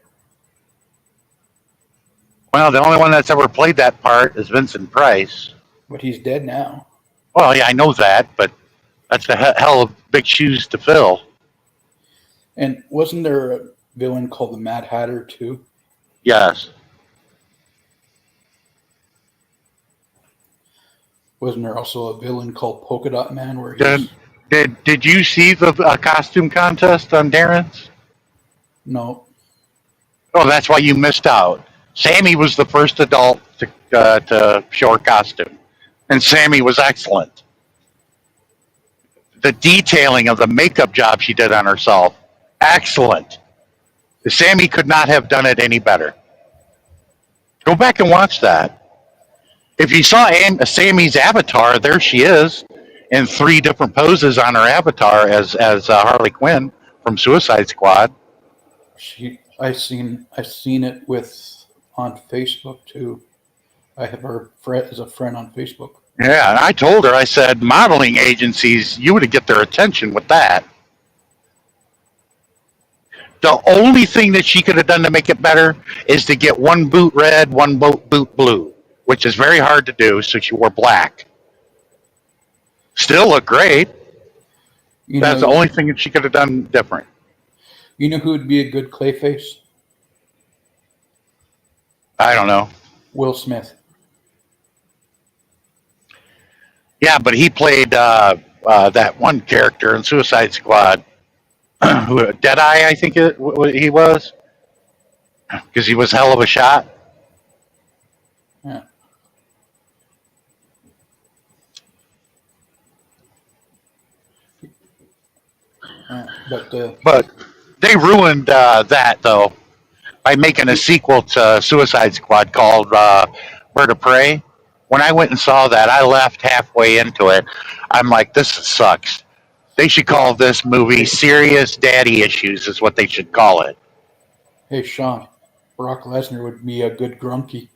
Well, the only one that's ever played that part is Vincent Price. But he's dead now. Well, yeah, I know that, but that's a hell of big shoes to fill. And wasn't there a villain called the Mad Hatter too? Yes. Wasn't there also a villain called Polka Dot Man where he's Did you see the costume contest on Darren's? no? Oh, that's why you missed out. Sammy was the first adult to show her costume, and Sammy was excellent. The detailing of the makeup job she did on herself, excellent. Sammy could not have done it any better. Go back and watch that. If you saw Sammy's avatar, there she is in 3 different poses on her avatar as Harley Quinn from Suicide Squad. I've seen it with on Facebook too. I have her as a friend on Facebook. Yeah, and I told her, I said, modeling agencies, you would get their attention with that. The only thing that she could have done to make it better is to get one boot red, one boot blue, which is very hard to do, so she wore black. Still look great. That's the only thing that she could have done different. You know who would be a good Clayface? I don't know. Will Smith. Yeah, but he played that one character in Suicide Squad, who Deadeye, I think he was, because he was hell of a shot. Yeah. But they ruined that though by making a sequel to Suicide Squad called Bird of Prey. When I went and saw that, I left halfway into it. I'm like, this sucks. They should call this movie Serious Daddy Issues is what they should call it. Hey, Sean, Brock Lesnar would be a good Grunky.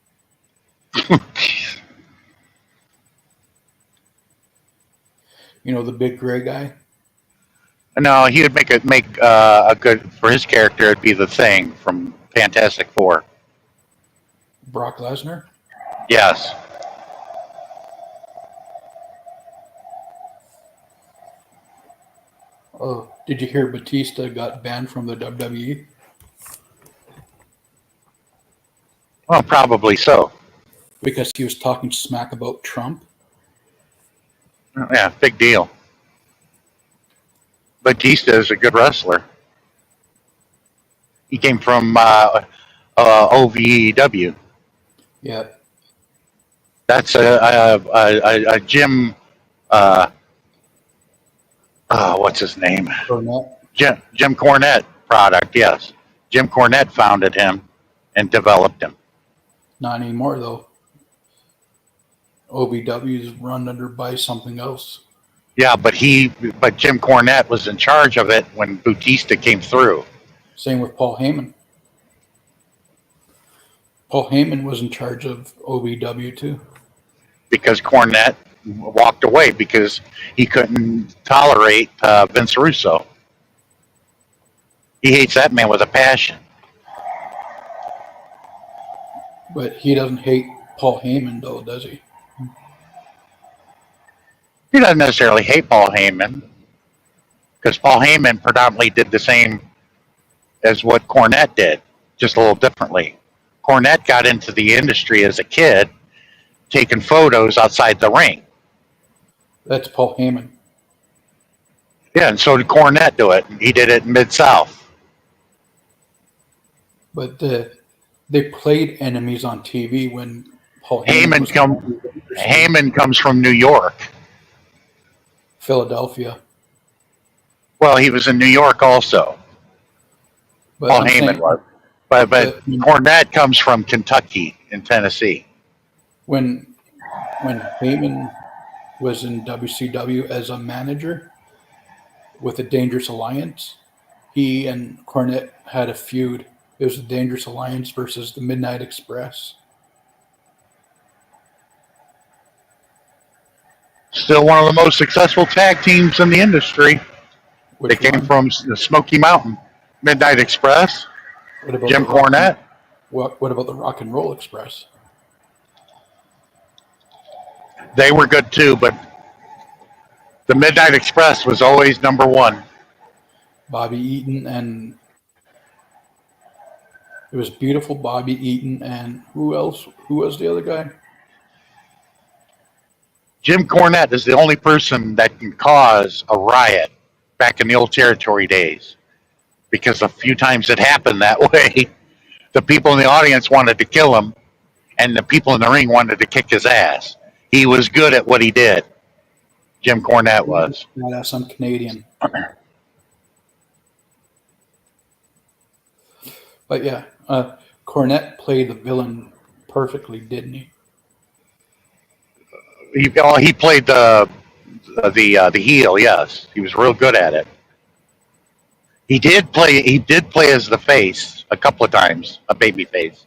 You know, the big gray guy? No, he would make a good, for his character, it'd be the Thing from Fantastic Four. Brock Lesnar? Yes. Oh, did you hear Batista got banned from the WWE Well, probably so. because he was talking smack about Trump? Yeah, big deal. Batista is a good wrestler. He came from OVW. Yeah, That's a Jim. Uh, what's his name? Cornette. Jim Cornette product. Yes, Jim Cornette founded him and developed him. Not anymore though. OVW is run under by something else. Yeah, but Jim Cornette was in charge of it when Batista came through. Same with Paul Heyman. Paul Heyman was in charge of OVW too. Because Cornette walked away because he couldn't tolerate Vince Russo. He hates that man with a passion. But he doesn't hate Paul Heyman though, does he? He doesn't necessarily hate Paul Heyman because Paul Heyman predominantly did the same as what Cornette did, just a little differently. Cornette got into the industry as a kid, taking photos outside the ring. That's Paul Heyman. Yeah, and so did Cornette do it. He did it in Mid-South. But they played enemies on TV when Paul Heyman Heyman comes from New York. Philadelphia. Well, he was in New York also. But Paul I'm Heyman saying, was. But Cornette comes from Kentucky and Tennessee. when Heyman was in WCW as a manager with the Dangerous Alliance, he and Cornette had a feud. It was the Dangerous Alliance versus the Midnight Express. Still one of the most successful tag teams in the industry. Which They came one? from the Smoky Mountain. Midnight Express, What about Jim the Rock- Cornette. What about the Rock and Roll Express? They were good too, but the Midnight Express was always number one. Bobby Eaton and it was beautiful. Bobby Eaton and who else? Who was the other guy? Jim Cornette is the only person that can cause a riot back in the old territory days. Because a few times it happened that way. The people in the audience wanted to kill him, and the people in the ring wanted to kick his ass. He was good at what he did. Jim Cornette was. Badass, I'm Canadian. But yeah, Cornette played the villain perfectly, didn't he? He played the heel. Yes, he was real good at it. He did play as the face a couple of times, a baby face.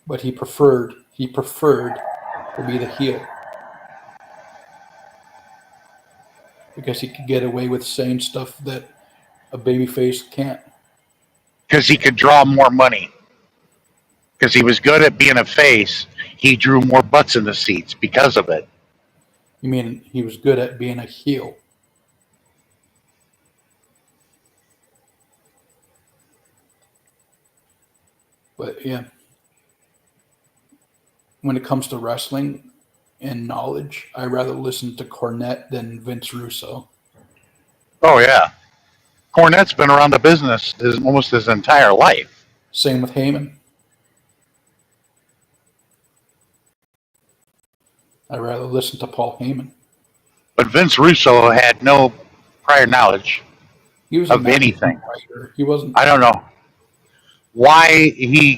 But he preferred to be the heel because he could get away with saying stuff that a babyface can't. Because he could draw more money. Because he was good at being a face, he drew more butts in the seats because of it. You mean he was good at being a heel? But yeah, when it comes to wrestling and knowledge, I rather listen to Cornette than Vince Russo. Oh yeah, Cornette's been around the business almost his entire life. Same with Heyman. I rather listen to Paul Heyman. But Vince Russo had no prior knowledge He was of a anything. writer. He wasn't. I don't know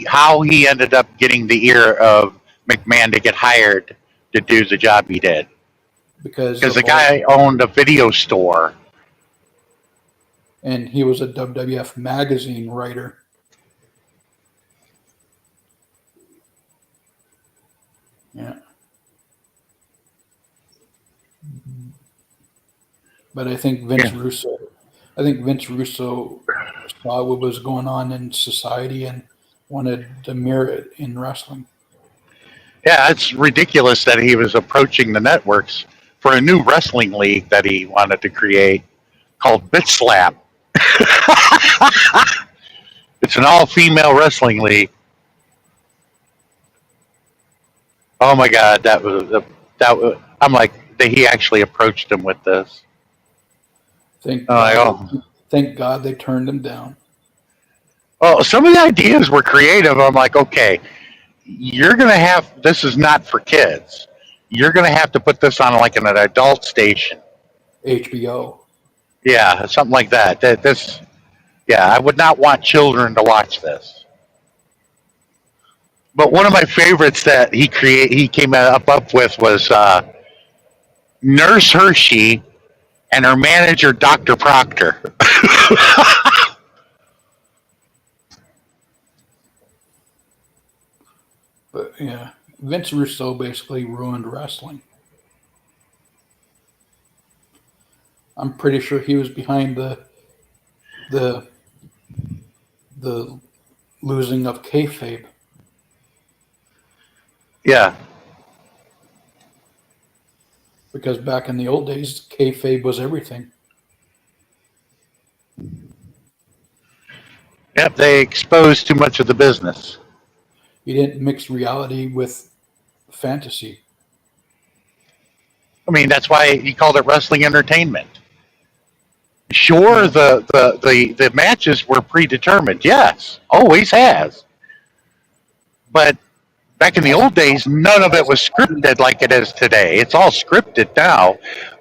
how he ended up getting the ear of McMahon to get hired to do the job he did. Because the guy owned a video store. And he was a WWF magazine writer. Yeah. But I think Vince Russo saw what was going on in society and wanted to mirror it in wrestling. Yeah, it's ridiculous that he was approaching the networks for a new wrestling league that he wanted to create called Bitch Slap. It's an all-female wrestling league. Oh my God, that was. I'm like, he actually approached him with this. Thank I'm like, God. oh, Thank God they turned him down. oh, some of the ideas were creative. I'm like, okay, you're gonna have. This is not for kids. You're gonna have to put this on like an adult station. HBO. Yeah, something like that. This. Yeah, I would not want children to watch this. But one of my favorites that he came up with was Nurse Hershey and her manager Dr. Proctor. But yeah, Vince Russo basically ruined wrestling. I'm pretty sure he was behind the the losing of kayfabe. Yeah, Because back in the old days, kayfabe was everything. yep. They exposed too much of the business. You didn't mix reality with fantasy. I mean, that's why he called it wrestling entertainment. Sure, the matches were predetermined. Yes, always has. But back in the old days, none of it was scripted like it is today. It's all scripted now,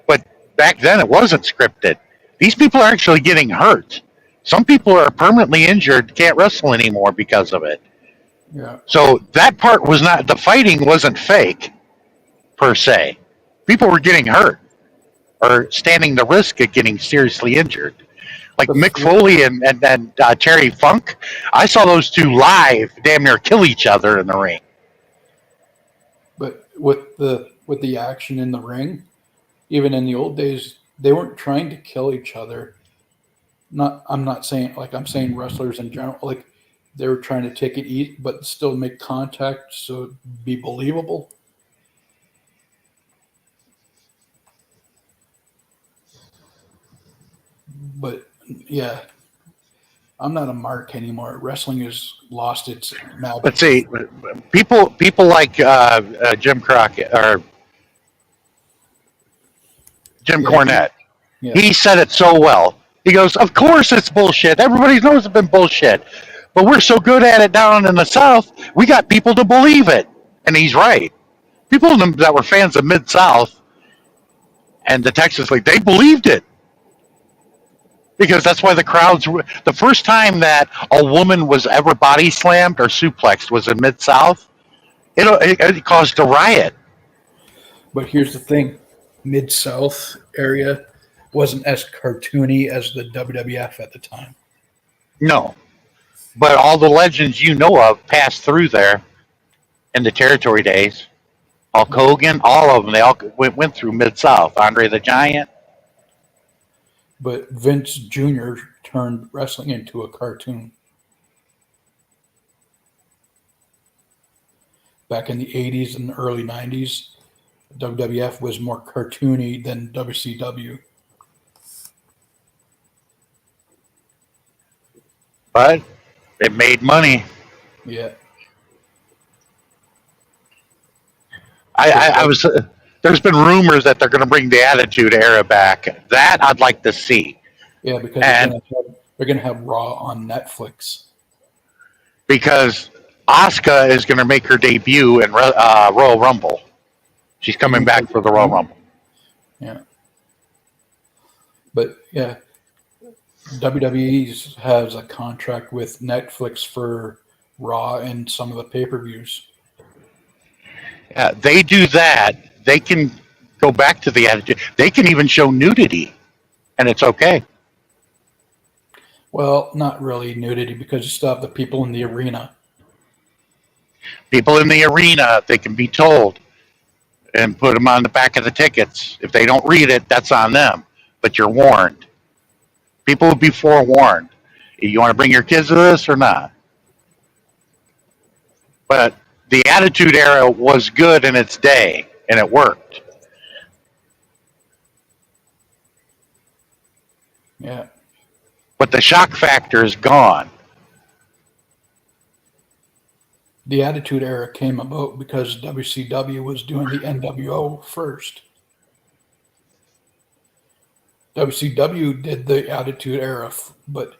but back then it wasn't scripted. These people are actually getting hurt. Some people are permanently injured, can't wrestle anymore because of it. Yeah. So that part was not, the fighting wasn't fake per se. People were getting hurt or standing the risk of getting seriously injured. Like Mick Foley and Terry Funk, I saw those two live damn near kill each other in the ring. But with the action in the ring, even in the old days, they weren't trying to kill each other. I'm not saying, like, I'm saying wrestlers in general, like they were trying to take it easy, but still make contact so it'd be believable. But yeah, I'm not a mark anymore. Wrestling has lost its magic. Let's see, people like Jim Crockett or Jim Cornette. Yeah. He said it so well. He goes, "Of course it's bullshit. Everybody knows it's been bullshit, but we're so good at it down in the South. We got people to believe it." And he's right. People that were fans of Mid South and the Texas League, they believed it. Because that's why the crowds. The first time that a woman was ever body slammed or suplexed was in Mid South. It caused a riot. But here's the thing: Mid South area wasn't as cartoony as the WWF at the time. No, but all the legends you know of passed through there in the territory days. Hulk Hogan, all of them, they all went through Mid South. Andre the Giant. But Vince Jr. turned wrestling into a cartoon. Back in the 80s and early 90s, WWF was more cartoony than WCW. But it made money. Yeah. I was. There's been rumors that they're going to bring the Attitude Era back. That I'd like to see. Yeah, because they're going to have Raw on Netflix. Because Asuka is going to make her debut in Royal Rumble. She's coming back for the Royal Rumble. Yeah. But yeah, WWE has a contract with Netflix for Raw and some of the pay-per-views. Yeah, they do that. They can go back to the Attitude. They can even show nudity, and it's okay. Well, not really nudity because you still have the people in the arena. People in the arena, they can be told and put them on the back of the tickets. If they don't read it, that's on them. But you're warned. People will be forewarned. You want to bring your kids to this or not? But the Attitude Era was good in its day, and it worked. Yeah. But the shock factor is gone. The Attitude Era came about because WCW was doing the NWO first. WCW did the Attitude Era, but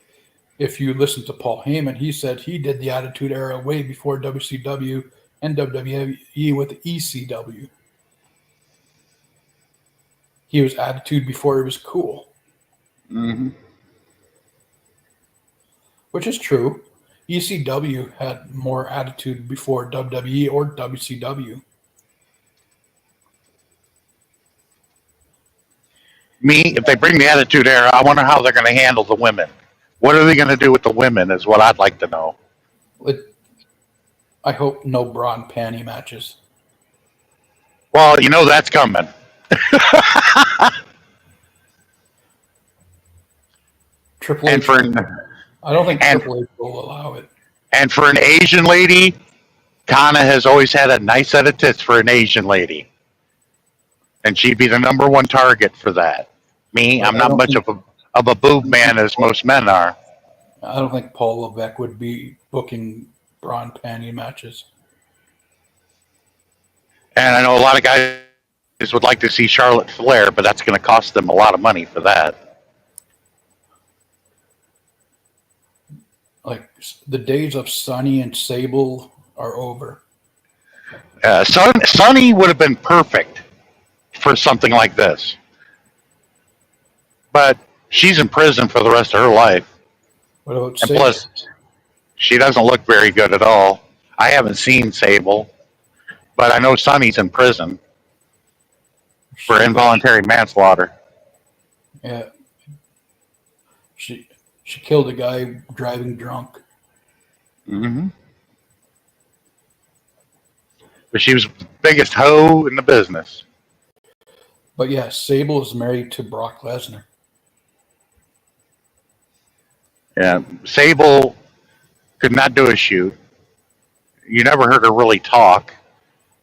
if you listen to Paul Heyman, he said he did the Attitude Era way before WCW and WWE with ECW. He was Attitude before he was cool. Mm-hmm. Which is true. ECW had more attitude before WWE or WCW. Me, if they bring the Attitude Era, I wonder how they're going to handle the women. What are they going to do with the women is what I'd like to know. I hope no bra and panty matches. Well, you know that's coming. Triple And H, for I don't think and- Triple H will allow it. and for an Asian lady, Kana has always had a nice set of tits for an Asian lady. And she'd be the number one target for that. Me, I'm not much of a boob man as most men are. I don't think Paul Levesque would be booking bra and panty matches. And I know a lot of guys would like to see Charlotte Flair, but that's going to cost them a lot of money for that. Like the days of Sunny and Sable are over. Sunny would have been perfect for something like this. But she's in prison for the rest of her life. What about And Sable? plus, she doesn't look very good at all. I haven't seen Sable, but I know Sunny's in prison for involuntary manslaughter. Yeah. She killed a guy driving drunk. Mm-hmm. But she was the biggest hoe in the business. But yeah, Sable is married to Brock Lesnar. Yeah, Sable could not do a shoot. You never heard her really talk.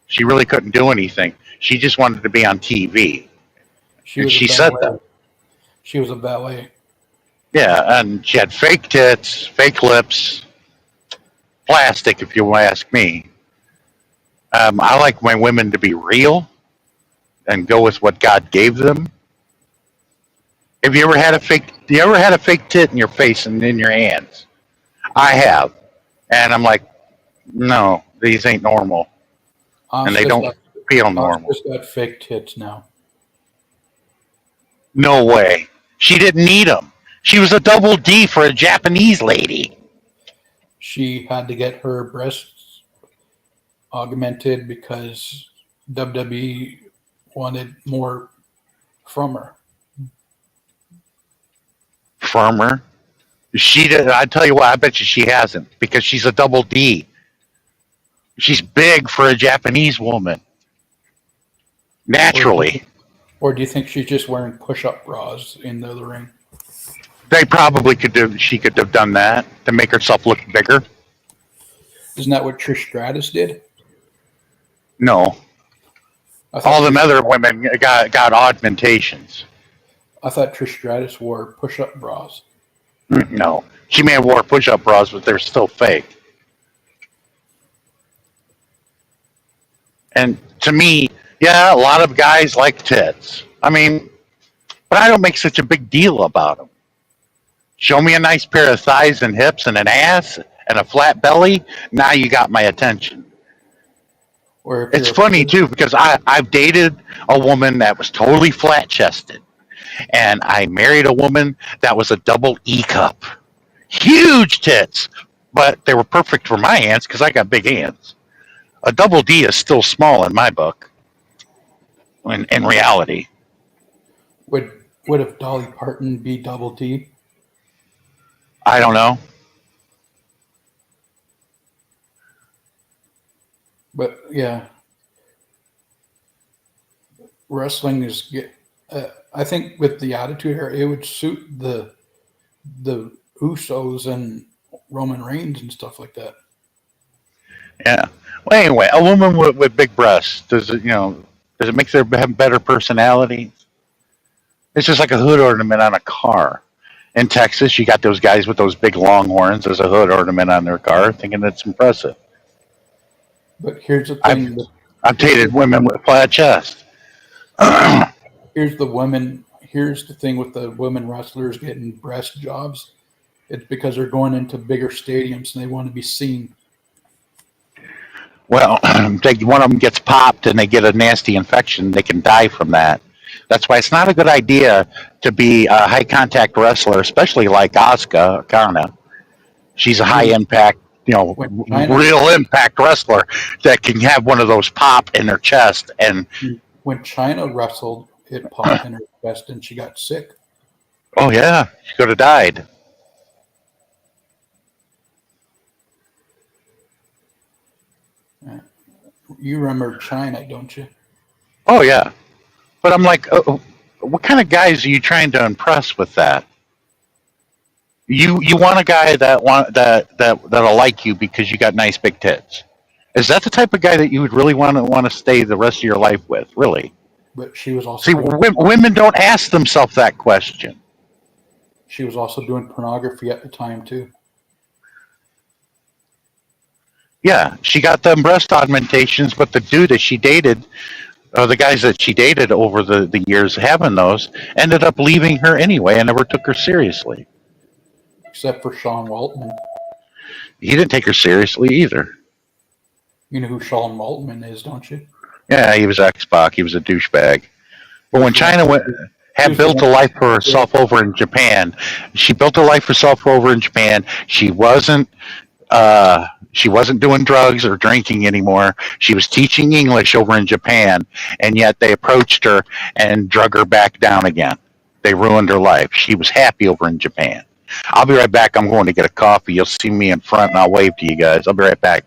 She really couldn't do anything. She just wanted to be on TV. And she said that. She was a ballet. Yeah, and she had fake tits, fake lips, plastic, if you ask me. I like my women to be real and go with what God gave them. Have you ever had a fake? Do you ever had a fake tit in your face and in your hands? I have, and I'm like, no, these ain't normal, and they don't feel normal. Just got fake tits now. No way. She didn't need them. She was a double D for a Japanese lady. She had to get her breasts augmented because WWE wanted more from her. Firmer. She did. I tell you what. I bet you she hasn't because she's a double D. She's big for a Japanese woman. Naturally, Or do you think she's just wearing push-up bras in the ring? they probably could do. She could have done that to make herself look bigger. Isn't that what Trish Stratus did? No, I thought all them other women got augmentations. I thought Trish Stratus wore push-up bras. No, she may have wore push-up bras, but they're still fake. And to me, yeah, a lot of guys like tits. I mean, but I don't make such a big deal about them. Show me a nice pair of thighs and hips and an ass and a flat belly. Now you got my attention. Or if It's you're- funny too because I've dated a woman that was totally flat chested, and I married a woman that was a double E cup, huge tits, but they were perfect for my hands because I got big hands. A double D is still small in my book. In reality, Would if Dolly Parton be double D? I don't know. But yeah, wrestling is. I think with the Attitude Era, it would suit the Usos and Roman Reigns and stuff like that. Yeah. Well, anyway, a woman with big breasts does it make them have better personality? It's just like a hood ornament on a car. In Texas, you got those guys with those big longhorns as a hood ornament on their car, thinking it's impressive. But here's the I've thing: I've dated women with flat chests. here's the women. Here's the thing with the women wrestlers getting breast jobs. It's because they're going into bigger stadiums and they want to be seen. Well, one of them gets popped and they get a nasty infection. They can die from that. That's why it's not a good idea to be a high contact wrestler, especially like Asuka Kana. She's a high impact, When China, real impact wrestler that can have one of those pop in her chest. And when China wrestled, it popped in her chest and she got sick. oh yeah, she could have died. You remember China, don't you? Oh yeah, but I'm like, what kind of guys are you trying to impress with that? You want a guy that'll like you because you got nice big tits. Is that the type of guy that you would really want to stay the rest of your life with? Really? But she was also See, doing, women don't ask themselves that question. she was also doing pornography at the time too. Yeah, she got them breast augmentations, but the dude that she dated, or the guys that she dated over the years having those, ended up leaving her anyway and never took her seriously. Except for Sean Waltman. He didn't take her seriously either. You know who Sean Waltman is, don't you? Yeah, he was X-Pac. He was a douchebag. But when China had built a life for herself over in Japan, she built a life for herself over in Japan. She wasn't doing drugs or drinking anymore. She was teaching English over in Japan, and yet they approached her and drug her back down again. They ruined her life. She was happy over in Japan. I'll be right back. I'm going to get a coffee. You'll see me in front, and I'll wave to you guys. I'll be right back.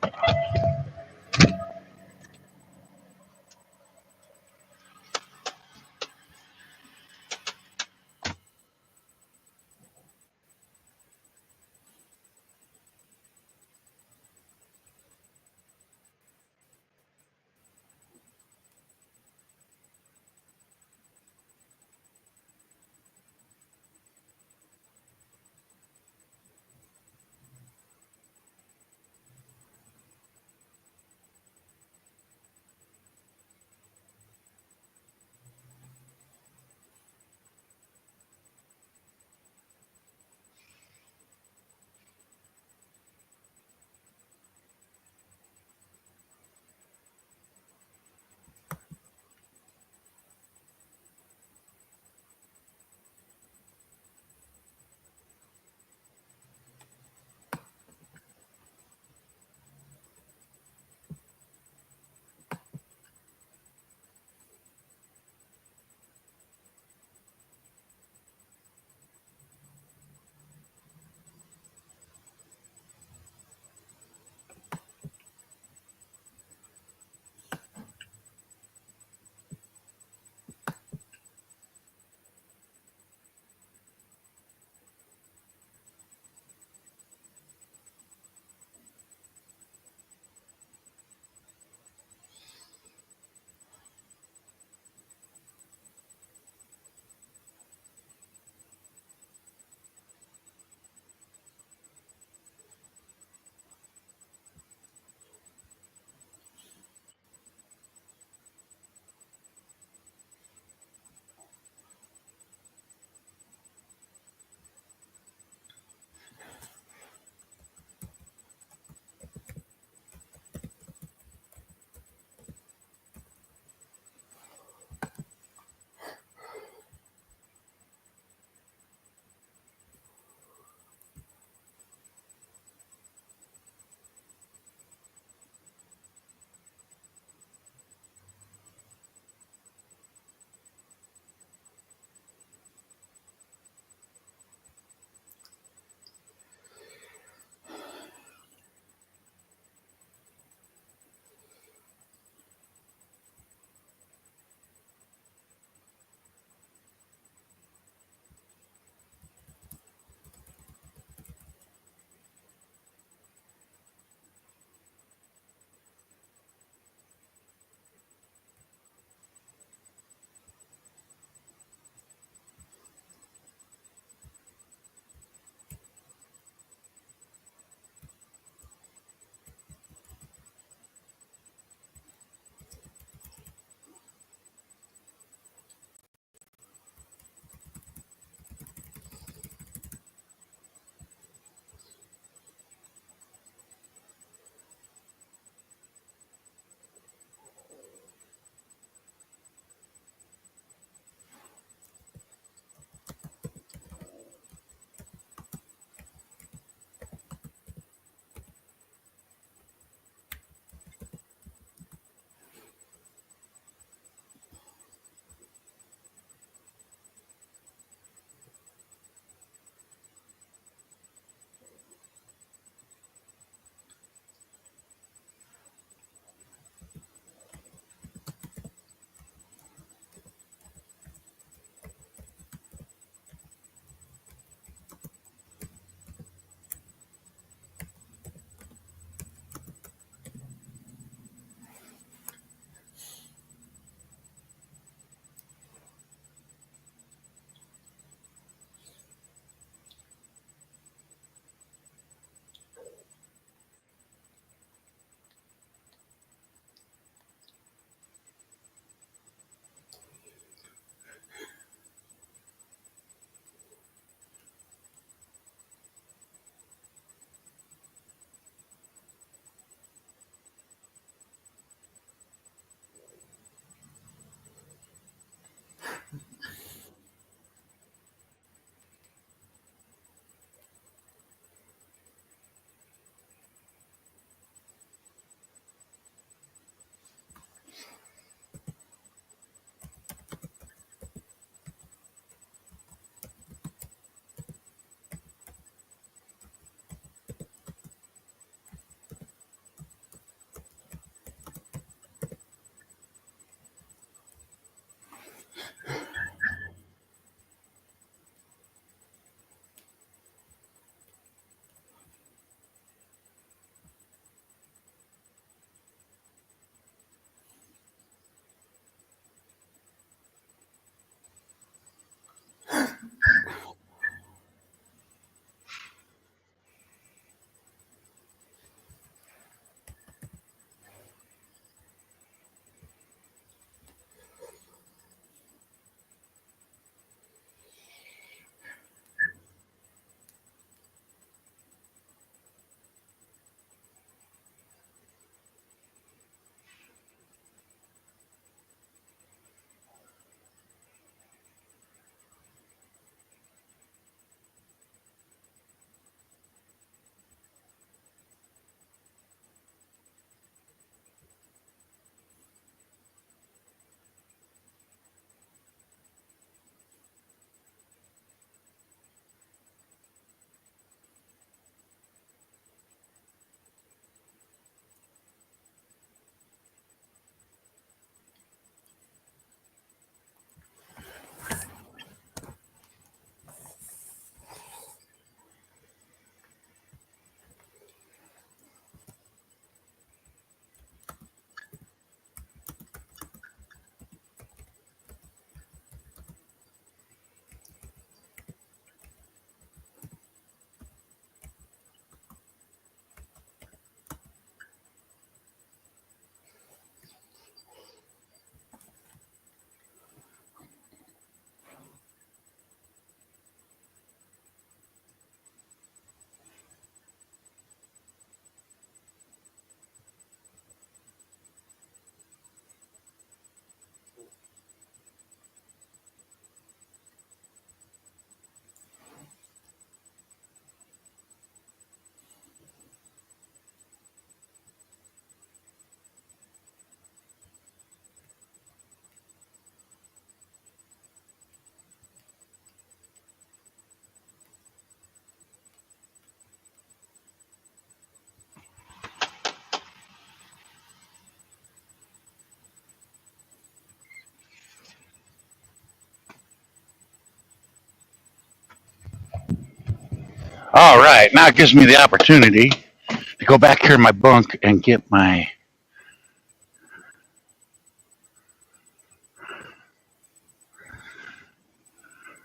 All right, now it gives me the opportunity to go back here in my bunk and get my.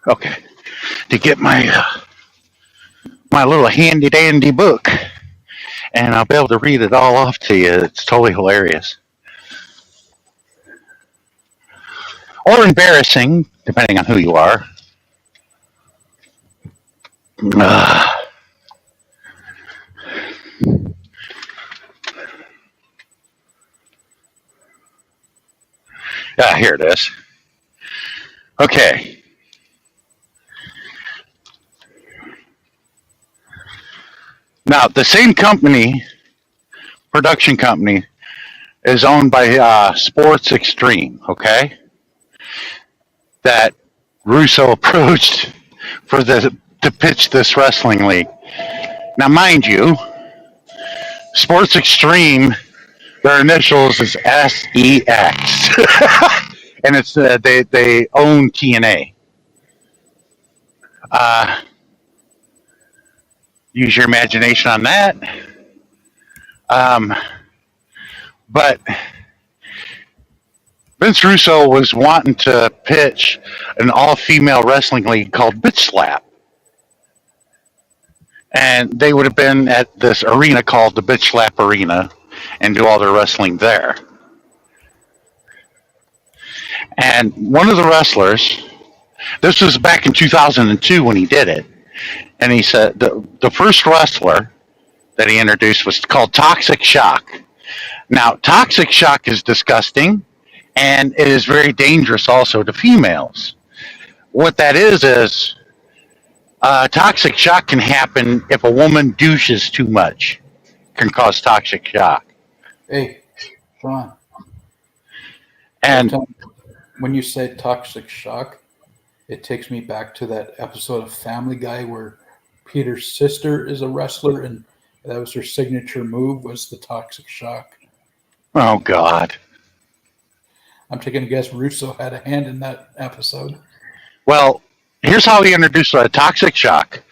Okay, to get my little handy dandy book, and I'll be able to read it all off to you. It's totally hilarious. Or embarrassing, depending on who you are. Uh, here it is. Okay. Now, the same company, production company, is owned by Sports Extreme, okay? That Russo approached to pitch this wrestling league. Now, mind you, Sports Extreme, their initials is SEX, and it's they own TNA. Use your imagination on that. But Vince Russo was wanting to pitch an all-female wrestling league called Bitch Slap. And they would have been at this arena called the Bitch Slap Arena and do all their wrestling there. And one of the wrestlers, this was back in 2002 when he did it, and he said the first wrestler that he introduced was called Toxic Shock. Now, Toxic Shock is disgusting, and it is very dangerous also to females. What that is toxic shock can happen if a woman douches too much. Can cause toxic shock. Hey, Sean. And when you say toxic shock, it takes me back to that episode of Family Guy where Peter's sister is a wrestler, and that was her signature move, was the toxic shock. Oh, God. I'm taking a guess Russo had a hand in that episode. Well, here's how he introduced toxic shock.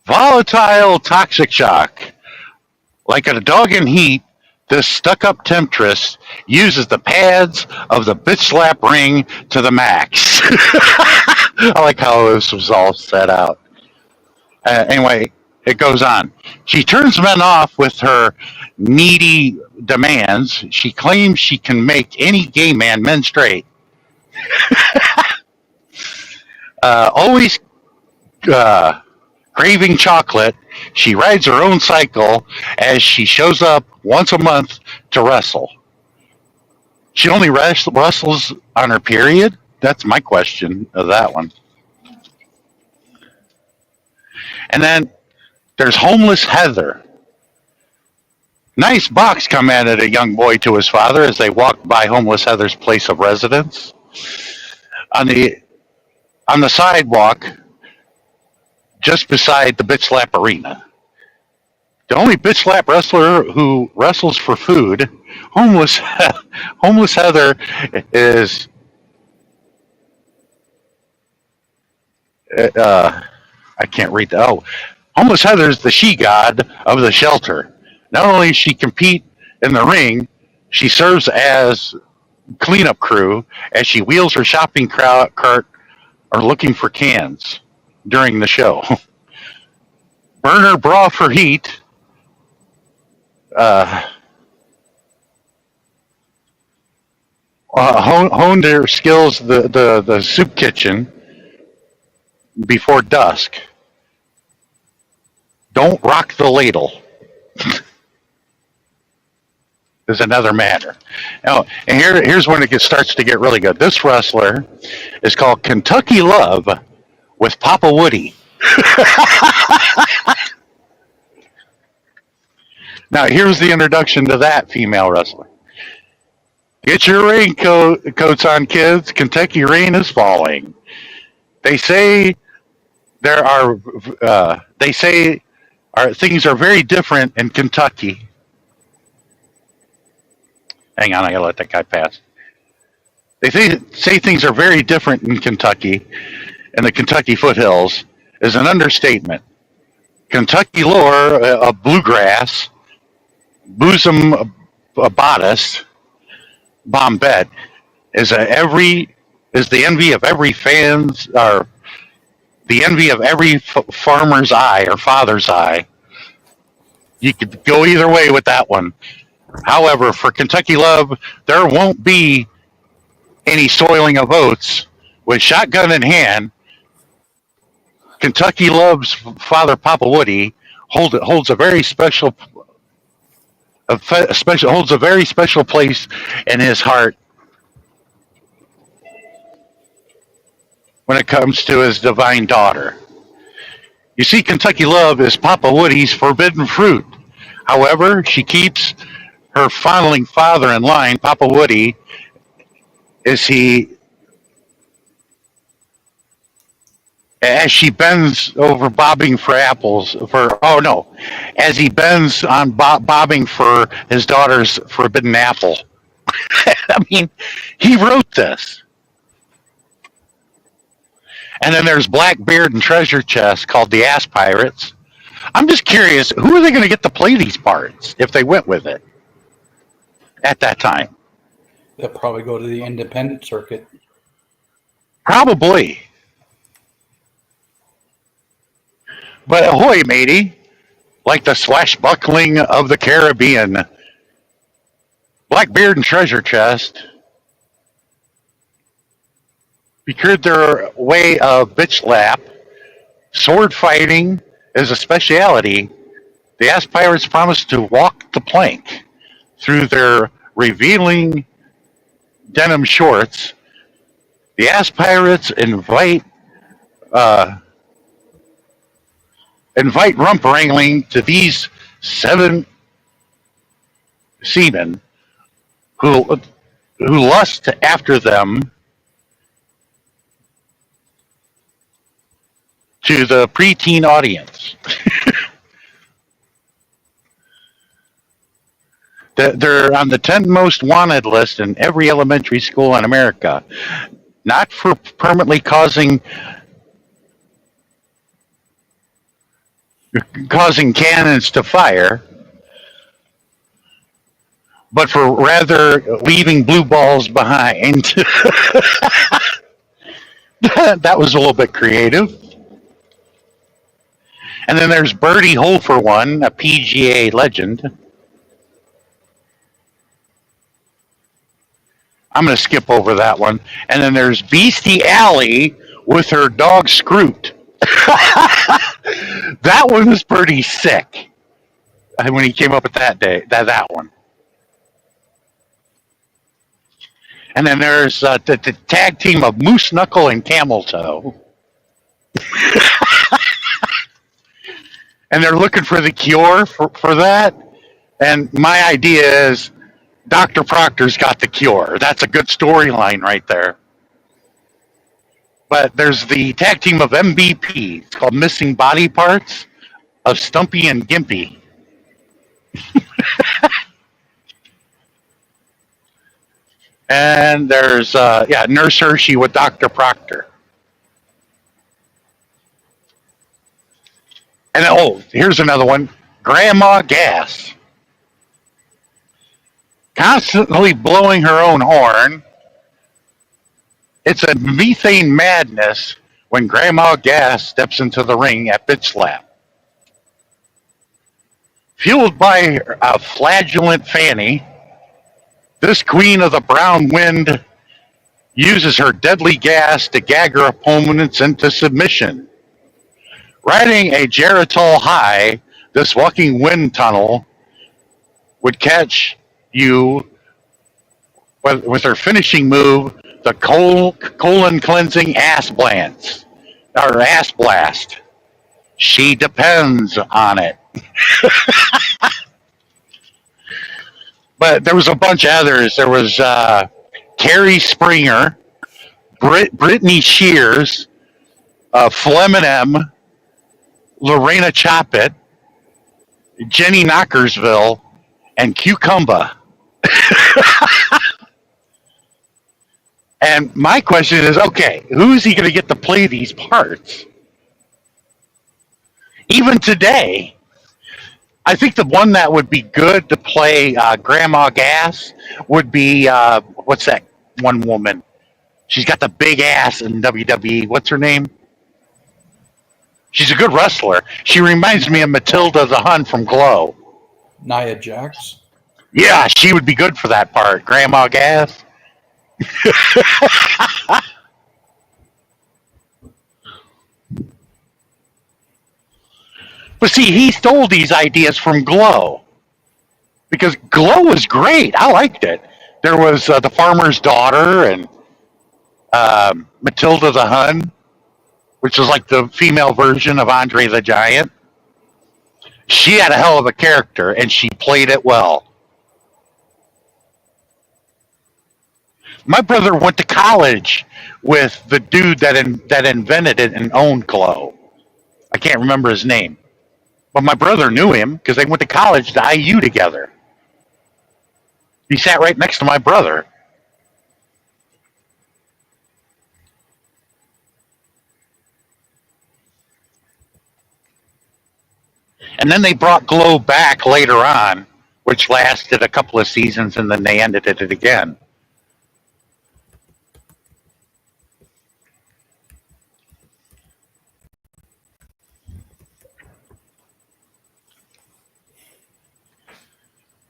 Volatile toxic shock. Like a dog in heat, this stuck-up temptress uses the pads of the bitch slap ring to the max. I like how this was all set out. Anyway, it goes on. She turns men off with her needy demands. She claims she can make any gay man men straight. Always craving chocolate, she rides her own cycle as she shows up once a month to wrestle. She only wrestles on her period? That's my question of that one. And then there's Homeless Heather. Nice box commented a young boy to his father as they walked by Homeless Heather's place of residence. On the sidewalk, just beside the Bitch Slap Arena. The only Bitch Slap wrestler who wrestles for food, Homeless Heather is I can't read that. Oh, Homeless Heather is the she-god of the shelter. Not only does she compete in the ring, she serves as cleanup crew as she wheels her shopping cart or looking for cans during the show. Burner bra for heat. Honed their skills the soup kitchen before dusk. Don't rock the ladle. Is another matter. Now, and here's when it starts to get really good. This wrestler is called Kentucky Love with Papa Woody. Now, here's the introduction to that female wrestler. Get your raincoats on, kids. Kentucky rain is falling. They say things are very different in Kentucky. Hang on, I gotta let that guy pass. They say things are very different in Kentucky, and the Kentucky foothills is an understatement. Kentucky Lure, a bluegrass, bosom a bodice, bombette is the envy of every fan's or the envy of every farmer's eye or father's eye. You could go either way with that one. However, for Kentucky Love, there won't be any soiling of oats. With shotgun in hand, Kentucky Love's father, Papa Woody, holds a very special holds a very special place in his heart when it comes to his divine daughter. You see, Kentucky Love is Papa Woody's forbidden fruit. However, she keeps her fondling father in line, Papa Woody, as she bends over bobbing for apples as he bends on bobbing for his daughter's forbidden apple. I mean, he wrote this. And then there's Blackbeard and Treasure Chest called the Ass Pirates. I'm just curious, who are they going to get to play these parts if they went with it at that time? They'll probably go to the independent circuit. Probably. But ahoy, matey, like the swashbuckling of the Caribbean. Blackbeard and Treasure Chest procured their way of bitch lap. Sword fighting is a speciality. The Ass Pirates promise to walk the plank through their revealing denim shorts. The Ass Pirates invite rump wrangling to these 7 seamen who lust after them to the preteen audience. They're on the 10 most wanted list in every elementary school in America. Not for permanently causing cannons to fire, but for rather leaving blue balls behind. That was a little bit creative. And then there's Birdie Hole for One, a PGA legend. I'm going to skip over that one. And then there's Beastie Alley with her dog Scroot. That one was pretty sick when he came up with that one. And then there's the tag team of Moose Knuckle and Camel Toe. And they're looking for the cure for that. And my idea is Dr. Proctor's got the cure. That's a good storyline right there. But there's the tag team of MVP. It's called Missing Body Parts of Stumpy and Gimpy. And there's Nurse Hershey with Dr. Proctor. And here's another one. Grandma Gas. Constantly blowing her own horn. It's a methane madness when Grandma Gas steps into the ring at Bitch Slap. Fueled by a flagellant fanny, this queen of the brown wind uses her deadly gas to gag her opponents into submission. Riding a Geritol high, this walking wind tunnel would catch you with her finishing move, the colon cleansing ass blast. She depends on it. But there was a bunch of others. There was Carrie Springer, Brittany Shears, Flemin M, Lorena Choppet, Jenny Knockersville, and Cucumba. And my question is, okay, who's he going to get to play these parts? Even today, I think the one that would be good to play Grandma Gas would be what's that one woman? She's got the big ass in WWE. What's her name? She's a good wrestler. She reminds me of Matilda the Hun from Glow. Nia Jax. Yeah, she would be good for that part. Grandma Gas. But see, he stole these ideas from Glow because Glow was great. I liked it. There was the farmer's daughter and Matilda the Hun, which was like the female version of Andre the Giant. She had a hell of a character, and she played it well. My brother went to college with the dude that invented it and owned Glow. I can't remember his name, but my brother knew him because they went to college to IU together. He sat right next to my brother. And then they brought Glow back later on, which lasted a couple of seasons, and then they ended it again.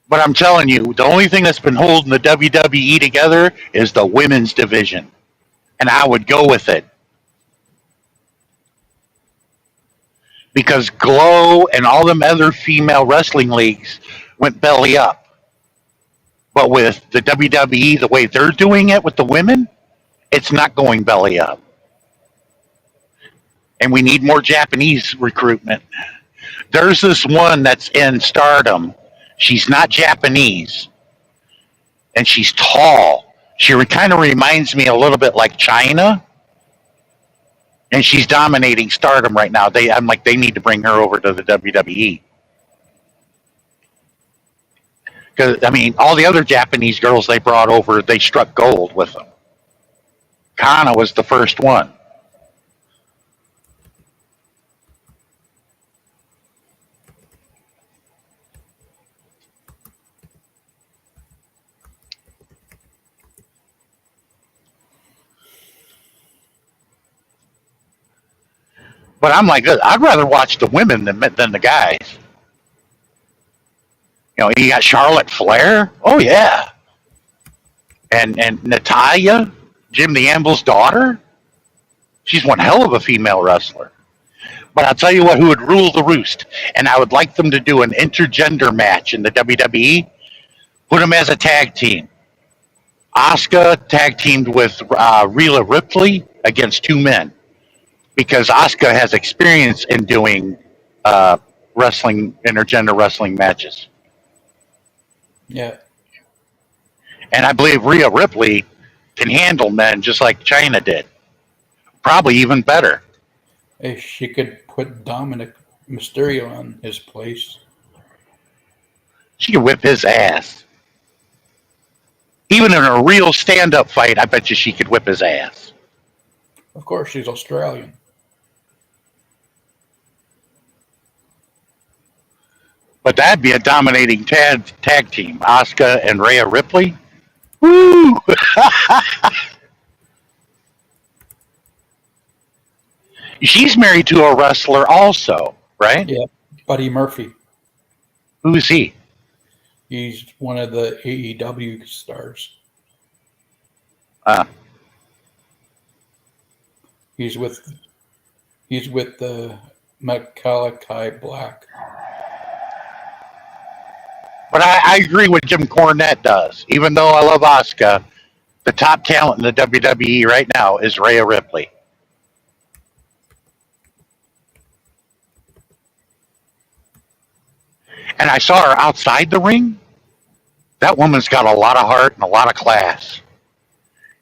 But I'm telling you, the only thing that's been holding the WWE together is the women's division. And I would go with it. Because Glow and all them other female wrestling leagues went belly up. But with the WWE, the way they're doing it with the women, it's not going belly up. And we need more Japanese recruitment. There's this one that's in Stardom. She's not Japanese. And she's tall. She kind of reminds me a little bit like China. And she's dominating Stardom right now. I'm like, they need to bring her over to the WWE. Because, I mean, all the other Japanese girls they brought over, they struck gold with them. Kana was the first one. But I'm like, I'd rather watch the women than the guys. You know, you got Charlotte Flair. Oh yeah, and Natalya, Jim the Anvil's daughter. She's one hell of a female wrestler. But I'll tell you what, who would rule the roost, and I would like them to do an intergender match in the WWE. Put them as a tag team. Asuka tag teamed with Rhea Ripley against two men. Because Asuka has experience in doing intergender wrestling matches. Yeah. And I believe Rhea Ripley can handle men just like China did. Probably even better. Hey, she could put Dominic Mysterio on his place. She could whip his ass. Even in a real stand-up fight, I bet you she could whip his ass. Of course, she's Australian. But that'd be a dominating tag team. Asuka and Rhea Ripley. Woo! She's married to a wrestler also, right? Yeah, Buddy Murphy. Who's he? He's one of the AEW stars. He's with the Malachi Black. But I agree with Jim Cornette does. Even though I love Asuka, the top talent in the WWE right now is Rhea Ripley. And I saw her outside the ring. That woman's got a lot of heart and a lot of class.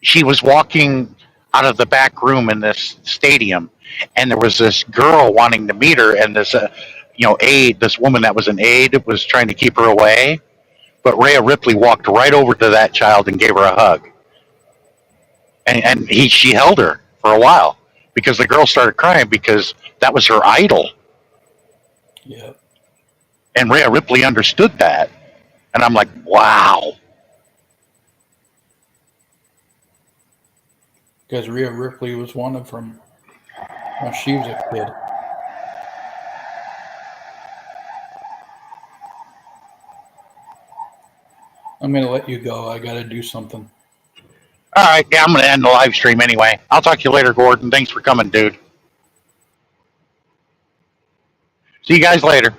She was walking out of the back room in this stadium, and there was this girl wanting to meet her, and this aide, this woman that was an aide, was trying to keep her away. But Rhea Ripley walked right over to that child and gave her a hug. And she held her for a while because the girl started crying because that was her idol. Yeah. And Rhea Ripley understood that. And I'm like, wow. Because Rhea Ripley was one of them when she was a kid. I'm going to let you go. I got to do something. All right, yeah, I'm going to end the live stream anyway. I'll talk to you later, Gordon. Thanks for coming, dude. See you guys later.